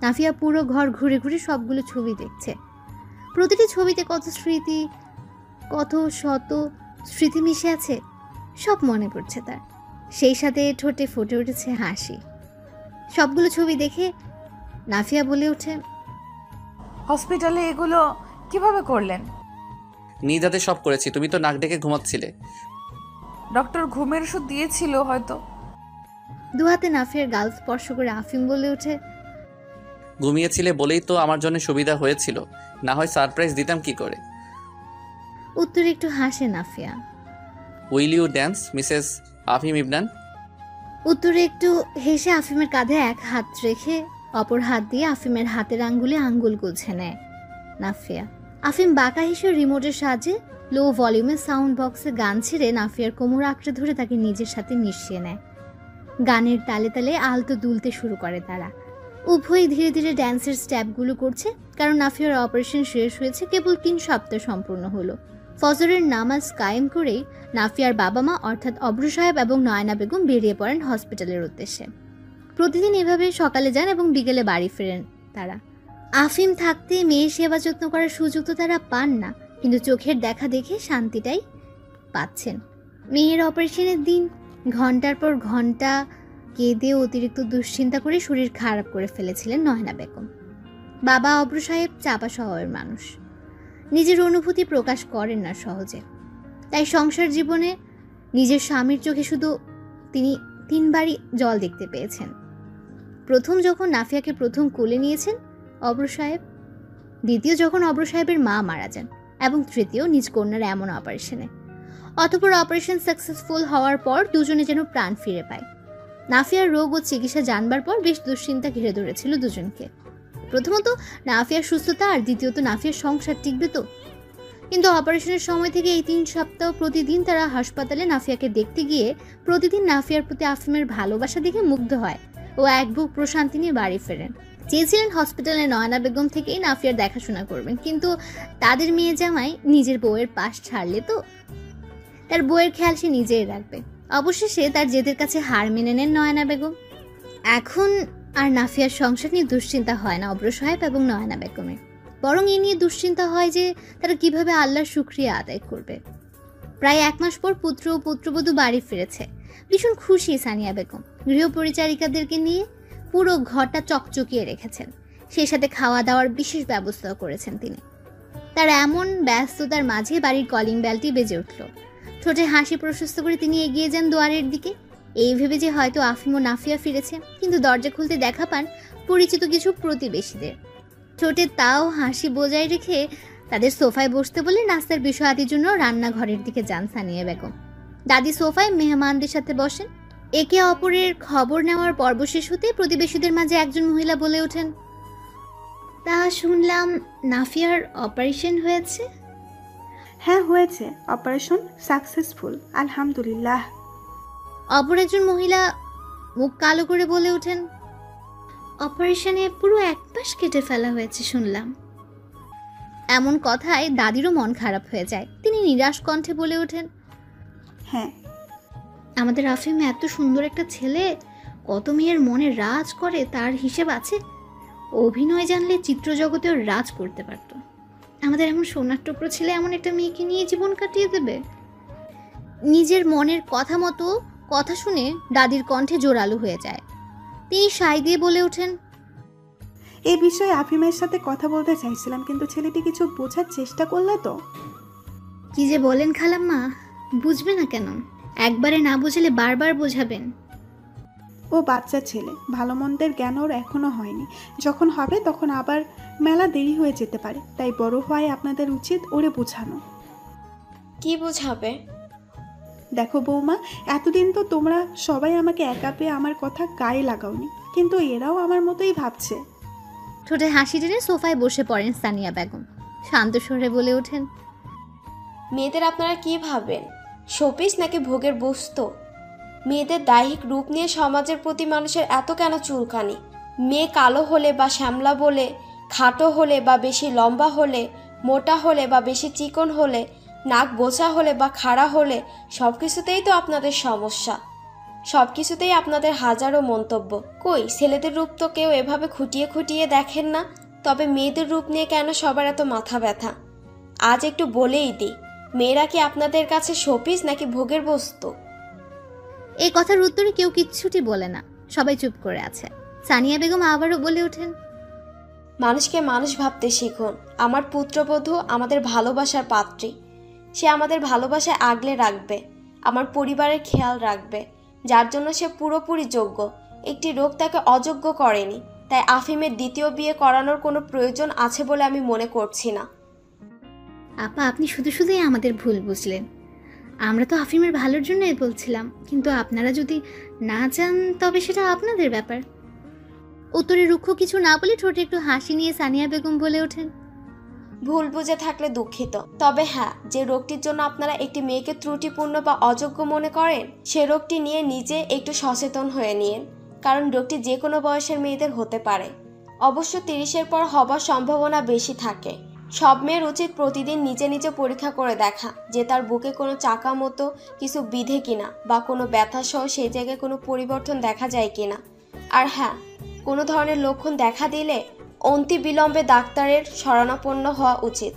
নাফিয়া পুরো ঘর ঘুরে ঘুরে সবগুলো ছবি দেখছে। প্রতিটি ছবিতে কত স্মৃতি, কত শত স্মৃতি মিশে আছে, সব মনে পড়ছে তার। সেই সাথে ঠোঁটে ফুটে উঠেছে হাসি। সবগুলো ছবি দেখে নাফিয়া বলে ওঠে, হসপিটালে এগুলো কিভাবে করলেন? নিজ হাতে সব করেছি, তুমি তো নাক ডেকে ঘুমাচ্ছিলে। ডক্টর ঘুমের ওষুধ দিয়েছিল হয়তো। 2 হাতে নাফিয়ার গাল স্পর্শ করে আফিম বলে ওঠে, ঘুমিয়েছিলে বলেই তো আমার জন্য সুবিধা হয়েছিল, না হয় সারপ্রাইজ দিতাম কি করে। উত্তরে একটু হাসে Nafia. Will you dance Mrs Afim Ibnan? উত্তরে একটু হেসে আফিমের কাঁধে এক হাত রেখে অপর হাত দিয়ে আফিমের হাতের আঙ্গুলে আঙ্গুল গুছে নেয় নাফিয়া। আফিম বাঁকা হেসে রিমোটের সাহায্যে লো ভলিউমে সাউন্ড বক্সে গান ছেড়ে নাফিয়ার কোমর আঁকড়ে ধরে তাকে নিজের সাথে মিশিয়ে নেয়। গানের তালে তালে আলতো দুলতে শুরু করে তারা। উভয়ই ধীরে ধীরে ড্যান্সের স্টেপগুলো করছে, কারণ নাফিয়ার অপারেশন শেষ হয়েছে কেবল 3 সপ্তাহ সম্পূর্ণ হলো। ফজরের নামাজ কায়েম করেই নাফিয়ার বাবা মা অর্থাৎ অব্র সাহেব এবং নয়না বেগম বেরিয়ে পড়েন হসপিটালের উদ্দেশ্যে। প্রতিদিন এভাবে সকালে যান এবং বিকেলে বাড়ি ফেরেন তারা। আফিম থাকতে মেয়ের সেবা যত্ন করার সুযোগ তো তারা পান না, কিন্তু চোখের দেখা দেখে শান্তিটাই পাচ্ছেন। মেয়ের অপারেশনের দিন ঘন্টার পর ঘন্টা কেঁদে অতিরিক্ত দুশ্চিন্তা করে শরীর খারাপ করে ফেলেছিলেন নয়না বেগম। বাবা অব্র সাহেব চাপা স্বভাবের মানুষ, নিজের অনুভূতি প্রকাশ করেন না সহজে। তাই সংসার জীবনে নিজের স্বামীর চোখে শুধু তিনি 3 বারই জল দেখতে পেয়েছেন। প্রথম যখন নাফিয়াকে প্রথম কোলে নিয়েছেন অব্র সাহেব, দ্বিতীয় যখন অব্র সাহেবের মা মারা যান, এবং তৃতীয় নিজ কন্যার এমন অপারেশনে। অতঃপর অপারেশন সাকসেসফুল হওয়ার পর দুজনে যেন প্রাণ ফিরে পায়। নাফিয়ার রোগ ও চিকিৎসা জানবার পর বেশ দুশ্চিন্তা ঘিরে ধরেছিল দুজনকে। প্রথমত নাফিয়ার সুস্থতা, আর দ্বিতীয়ত নাফিয়ার সংসার টিকবে তো। কিন্তু অপারেশনের সময় থেকে এই 3 সপ্তাহ প্রতিদিন তারা হাসপাতালে নাফিয়াকে দেখতে গিয়ে প্রতিদিন নাফিয়ার প্রতি আফিমের ভালোবাসা দেখে মুগ্ধ হয় ও এক বুক প্রশান্তি নিয়ে বাড়ি ফেরেন। চেয়েছিলেন হসপিটালে নয়না বেগম থেকেই নাফিয়ার দেখাশোনা করবেন, কিন্তু তাদের মেয়ে জামাই নিজের বউয়ের পাশ ছাড়লে তো তার বউয়ের খেয়াল সে নিজেই রাখবে। অবশেষে তার জেদের কাছে হার মেনে নেন নয়না বেগম। এখন আর নাফিয়ার সংসার নিয়ে দুশ্চিন্তা হয় না অব্র সাহেব এবং নয়না বেগমের, বরং এ নিয়ে দুশ্চিন্তা হয় যে তারা কিভাবে আল্লাহর শুকরিয়া আদায় করবে। প্রায় 1 মাস পর পুত্র ও পুত্রবধূ বাড়ি ফিরেছে। ভীষণ খুশি সানিয়া বেগম। গৃহ পরিচারিকাদেরকে নিয়ে পুরো ঘরটা চকচকিয়ে রেখেছেন। সেই সাথে খাওয়া দাওয়ার বিশেষ ব্যবস্থাও করেছেন তিনি। তার এমন ব্যস্ততার মাঝে বাড়ির কলিং বেলটি বেজে উঠল। ঠোঁটে হাসি প্রশস্ত করে তিনি এগিয়ে যান দুয়ারের দিকে, এই ভেবে যে হয়তো আফিম ও নাফিয়া ফিরেছে, কিন্তু দরজা খুলতে দেখা পান পরিচিত কিছু প্রতিবেশীদের। ঠোঁটে তাও হাসি বজায় রেখে তাদের সোফায় বসতে বলে নাস্তার বিষয় আদির জন্য রান্নাঘরের দিকে যান সানিয়া বেগম। দাদি সোফায় মেহমানদের সাথে বসেন। একে অপরের খবর নেওয়ার পর্ব শেষ হতে প্রতিবেশীদের মাঝে একজন মহিলা বলে ওঠেন, তা শুনলাম নাফিয়ার অপারেশন হয়েছে। হ্যাঁ হয়েছে, অপারেশন সাকসেসফুল, আলহামদুলিল্লাহ। অপর একজন মহিলা মুখ কালো করে বলে ওঠেন, অপারেশনে পুরো এক পাশ কেটে ফেলা হয়েছে শুনলাম। এমন কথায় দাদিরও মন খারাপ হয়ে যায়। তিনি নিরাশ কণ্ঠে বলে ওঠেন, হ্যাঁ। আমাদের আফিম এত সুন্দর একটা ছেলে, কত মেয়ের মনে রাজ করে তার হিসেব আছে। অভিনয় জানলে চিত্রজগতেও রাজ করতে পারত। আমাদের এমন সোনার টুকরো ছেলে এমন একটা মেয়েকে নিয়ে জীবন কাটিয়ে দেবে। নিজের মনের কথা মতো কথা শুনে দাদির কণ্ঠে জোরালো হয়ে যায়। তিনি সায় দিয়ে বলে ওঠেন, এই বিষয়ে আফিমের সাথে কথা বলতে চাইছিলাম, কিন্তু ছেলেটি কিছু বোঝার চেষ্টা করলে তো। কি যে বলেন খালাম্মা, বুঝবে না কেন? একবারে না বুঝলে বারবার বোঝাবেন। ও বাচ্চা ছেলে, ভালো মন্দের জ্ঞান ওর এখনো হয়নি। যখন হবে তখন আবার মেলা দেরি হয়ে যেতে পারে, তাই বড় হওয়ায় আপনাদের উচিত ওরে বোঝানো। কি বোঝাবে? দেখো বৌমা, এতদিন তো তোমরা সবাই আমাকে একা পেয়ে আমার কথা গায়ে লাগাওনি, কিন্তু এরাও আমার মতোই ভাবছে। ঠোঁটে হাসি টেনে সোফায় বসে পড়েন সানিয়া বেগম। শান্ত স্বরে বলে ওঠেন, মেয়েদের আপনারা কি ভাবেন, শোপিস নাকি ভোগের বস্তু? মেয়েদের দৈহিক রূপ নিয়ে সমাজের প্রতি মানুষের এত কেন চুলকানি? মেয়ে কালো হলে বা শ্যামলা বলে, খাটো হলে বা বেশি লম্বা হলে, মোটা হলে বা বেশি চিকন হলে, নাক বোচা হলে বা খাড়া হলে, সব কিছুতেই তো আপনাদের সমস্যা, সব কিছুতেই আপনাদের হাজারো মন্তব্য। কই ছেলেদের রূপ তো কেউ এভাবে খুঁটিয়ে খুঁটিয়ে দেখেন না, তবে মেয়েদের রূপ নিয়ে কেন সবার এত মাথা ব্যথা? আজ একটু বলেই দিই, মেয়েরা কি আপনাদের কাছে শোপিস নাকি ভোগের বস্তু? এই কথার উত্তরে কেউ কিচ্ছুটি বলে না, সবাই চুপ করে আছে। সানিয়া বেগম আবারও বলে ওঠেন, মানুষকে মানুষ ভাবতে শিখুন। আমার পুত্রবধূ আমাদের ভালোবাসার পাত্রী, সে আমাদের ভালোবাসায় আগলে রাখবে, আমার পরিবারের খেয়াল রাখবে, যার জন্য সে পুরোপুরি যোগ্য। একটি রোগ তাকে অযোগ্য করেনি, তাই আফিমের দ্বিতীয় বিয়ে করানোর কোনো প্রয়োজন আছে বলে আমি মনে করছি না। আপা, আপনি শুধু শুধুই আমাদের ভুল বুঝলেন। আমরা তো আফিমের ভালোর জন্যই বলছিলাম, কিন্তু আপনারা যদি না চান তবে সেটা আপনাদের ব্যাপার। উত্তরে রুক্ষ কিছু না বলে ঠোঁটে একটু হাসি নিয়ে সানিয়া বেগম বলে ওঠেন, ভুল বুঝে থাকলে দুঃখিত, তবে হ্যাঁ, যে রোগটির জন্য আপনারা একটি মেয়েকে ত্রুটিপূর্ণ বা অযোগ্য মনে করেন, সে রোগটি নিয়ে নিজে একটু সচেতন হয়ে নিন, কারণ রোগটি যে কোনো বয়সের মেয়েদের হতে পারে। অবশ্য 30-এর পর হবার সম্ভাবনা বেশি থাকে। সব মেয়ের উচিত প্রতিদিন নিজে নিজে পরীক্ষা করে দেখা যে তার বুকে কোনো চাকা মতো কিছু বিধে কিনা, বা কোনো ব্যথা সহ সেই জায়গায় কোনো পরিবর্তন দেখা যায় কিনা। আর হ্যাঁ, কোনো ধরনের লক্ষণ দেখা দিলে অনতিবিলম্বে ডাক্তারের শরণাপন্ন হওয়া উচিত।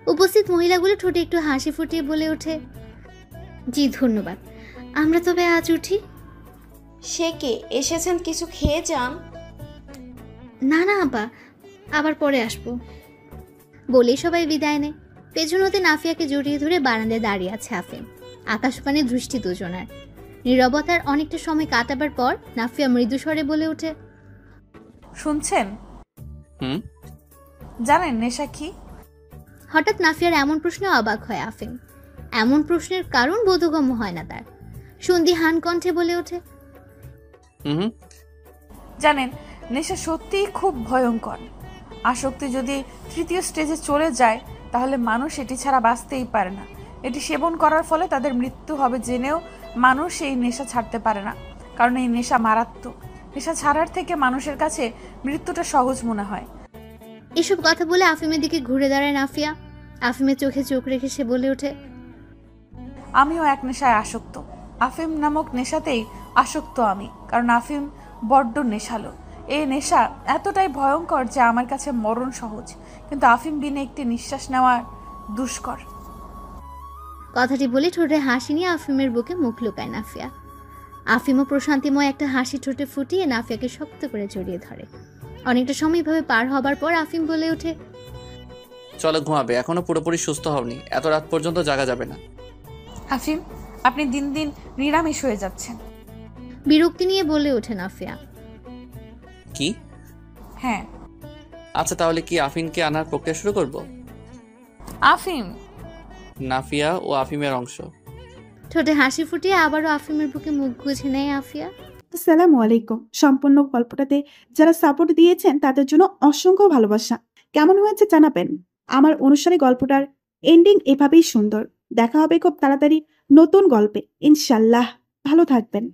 উপস্থিত মহিলাগুলো ঠোঁটে একটু হাসি ফুটিয়ে বলে ওঠে, জি ধন্যবাদ, আমরা তবে আজ উঠি। সে কে, এসেছেন কিছু খেয়ে যান। না না আপা, আবার পরে আসবো বলেই সবাই বিদায় নেয়। পেছন হতে নাফিয়াকে জড়িয়ে ধরে বারান্দায় দাঁড়িয়ে আছে আফিম। আকাশপানে দৃষ্টি দুজনার। নীরবতার অনেকটা সময় কাটাবার পর নাফিয়া মৃদুস্বরে বলে ওঠে, শুনছেন? জানেন নেশা কি? হঠাৎ নাফিয়ার এমন প্রশ্নে অবাক হয় আফিম। এমন প্রশ্নের কারণ বোধগম্য হয় না তার। সন্দিহান কণ্ঠে বলে ওঠে, জানেন, নেশা সত্যিই খুব ভয়ঙ্কর। আসক্তি যদি 3য় স্টেজে চলে যায় তাহলে মানুষ এটি ছাড়া বাঁচতেই পারে না। এটি সেবন করার ফলে তাদের মৃত্যু হবে জেনেও মানুষ এই নেশা ছাড়তে পারে না, কারণ এই নেশা মারাত্মক। নেশা ছাড়ার থেকে মানুষের কাছে মৃত্যুটা সহজ মনে হয়। এসব কথা বলে আফিমের দিকে ঘুরে দাঁড়ায় নাফিয়া। আফিমের চোখে চোখ রেখে সে বলে ওঠে, আমিও এক নেশায় আসক্ত। আফিম নামক নেশাতেই আসক্ত আমি, কারণ আফিম বড্ড নেশালো। এই নেশা এতটাই ভয়ঙ্কর যে আমার কাছে মরণ সহজ, কিন্তু আফিম বিনে একটি নিঃশ্বাস নেওয়া দুষ্কর। কথাটি বলে ঠোঁটে হাসি নিয়ে আফিমের বুকে মুখ লুকায় নাফিয়া। আফিমও প্রশান্তিময় একটা হাসি ঠোঁটে ফুটিয়ে নাফিয়াকে শক্ত করে জড়িয়ে ধরে। অনেকটা সময় এভাবে পার হবার পর আফিম বলে ওঠে, চলো ঘুমাবে, এখনো পুরোপুরি সুস্থ হওনি, এত রাত পর্যন্ত জাগা যাবে না। আফিম, আপনি দিন দিন নিরামিষ হয়ে যাচ্ছেন। বিরক্তি নিয়ে বলে ওঠে নাফিয়া। কি? হ্যাঁ। আচ্ছা তাহলে কি আফিনকে আনার প্রক্রিয়া শুরু করব? আফিম, নাফিয়া ও আফিমের অংশ। ঠোঁটে হাসি ফুটিয়ে আবারও আফিমের বুকে মুখ গুজে নেয় আফিয়া। আসসালামু আলাইকুম। সম্পূর্ণ গল্পটাতে যারা সাপোর্ট দিয়েছেন তাদের জন্য অসংখ্য ভালোবাসা। কেমন হয়েছে জানাবেন। আমার অনুসারে গল্পটার এন্ডিং এভাবেই সুন্দর। দেখা হবে খুব তাড়াতাড়ি নতুন গল্পে, ইনশাল্লাহ। ভালো থাকবেন।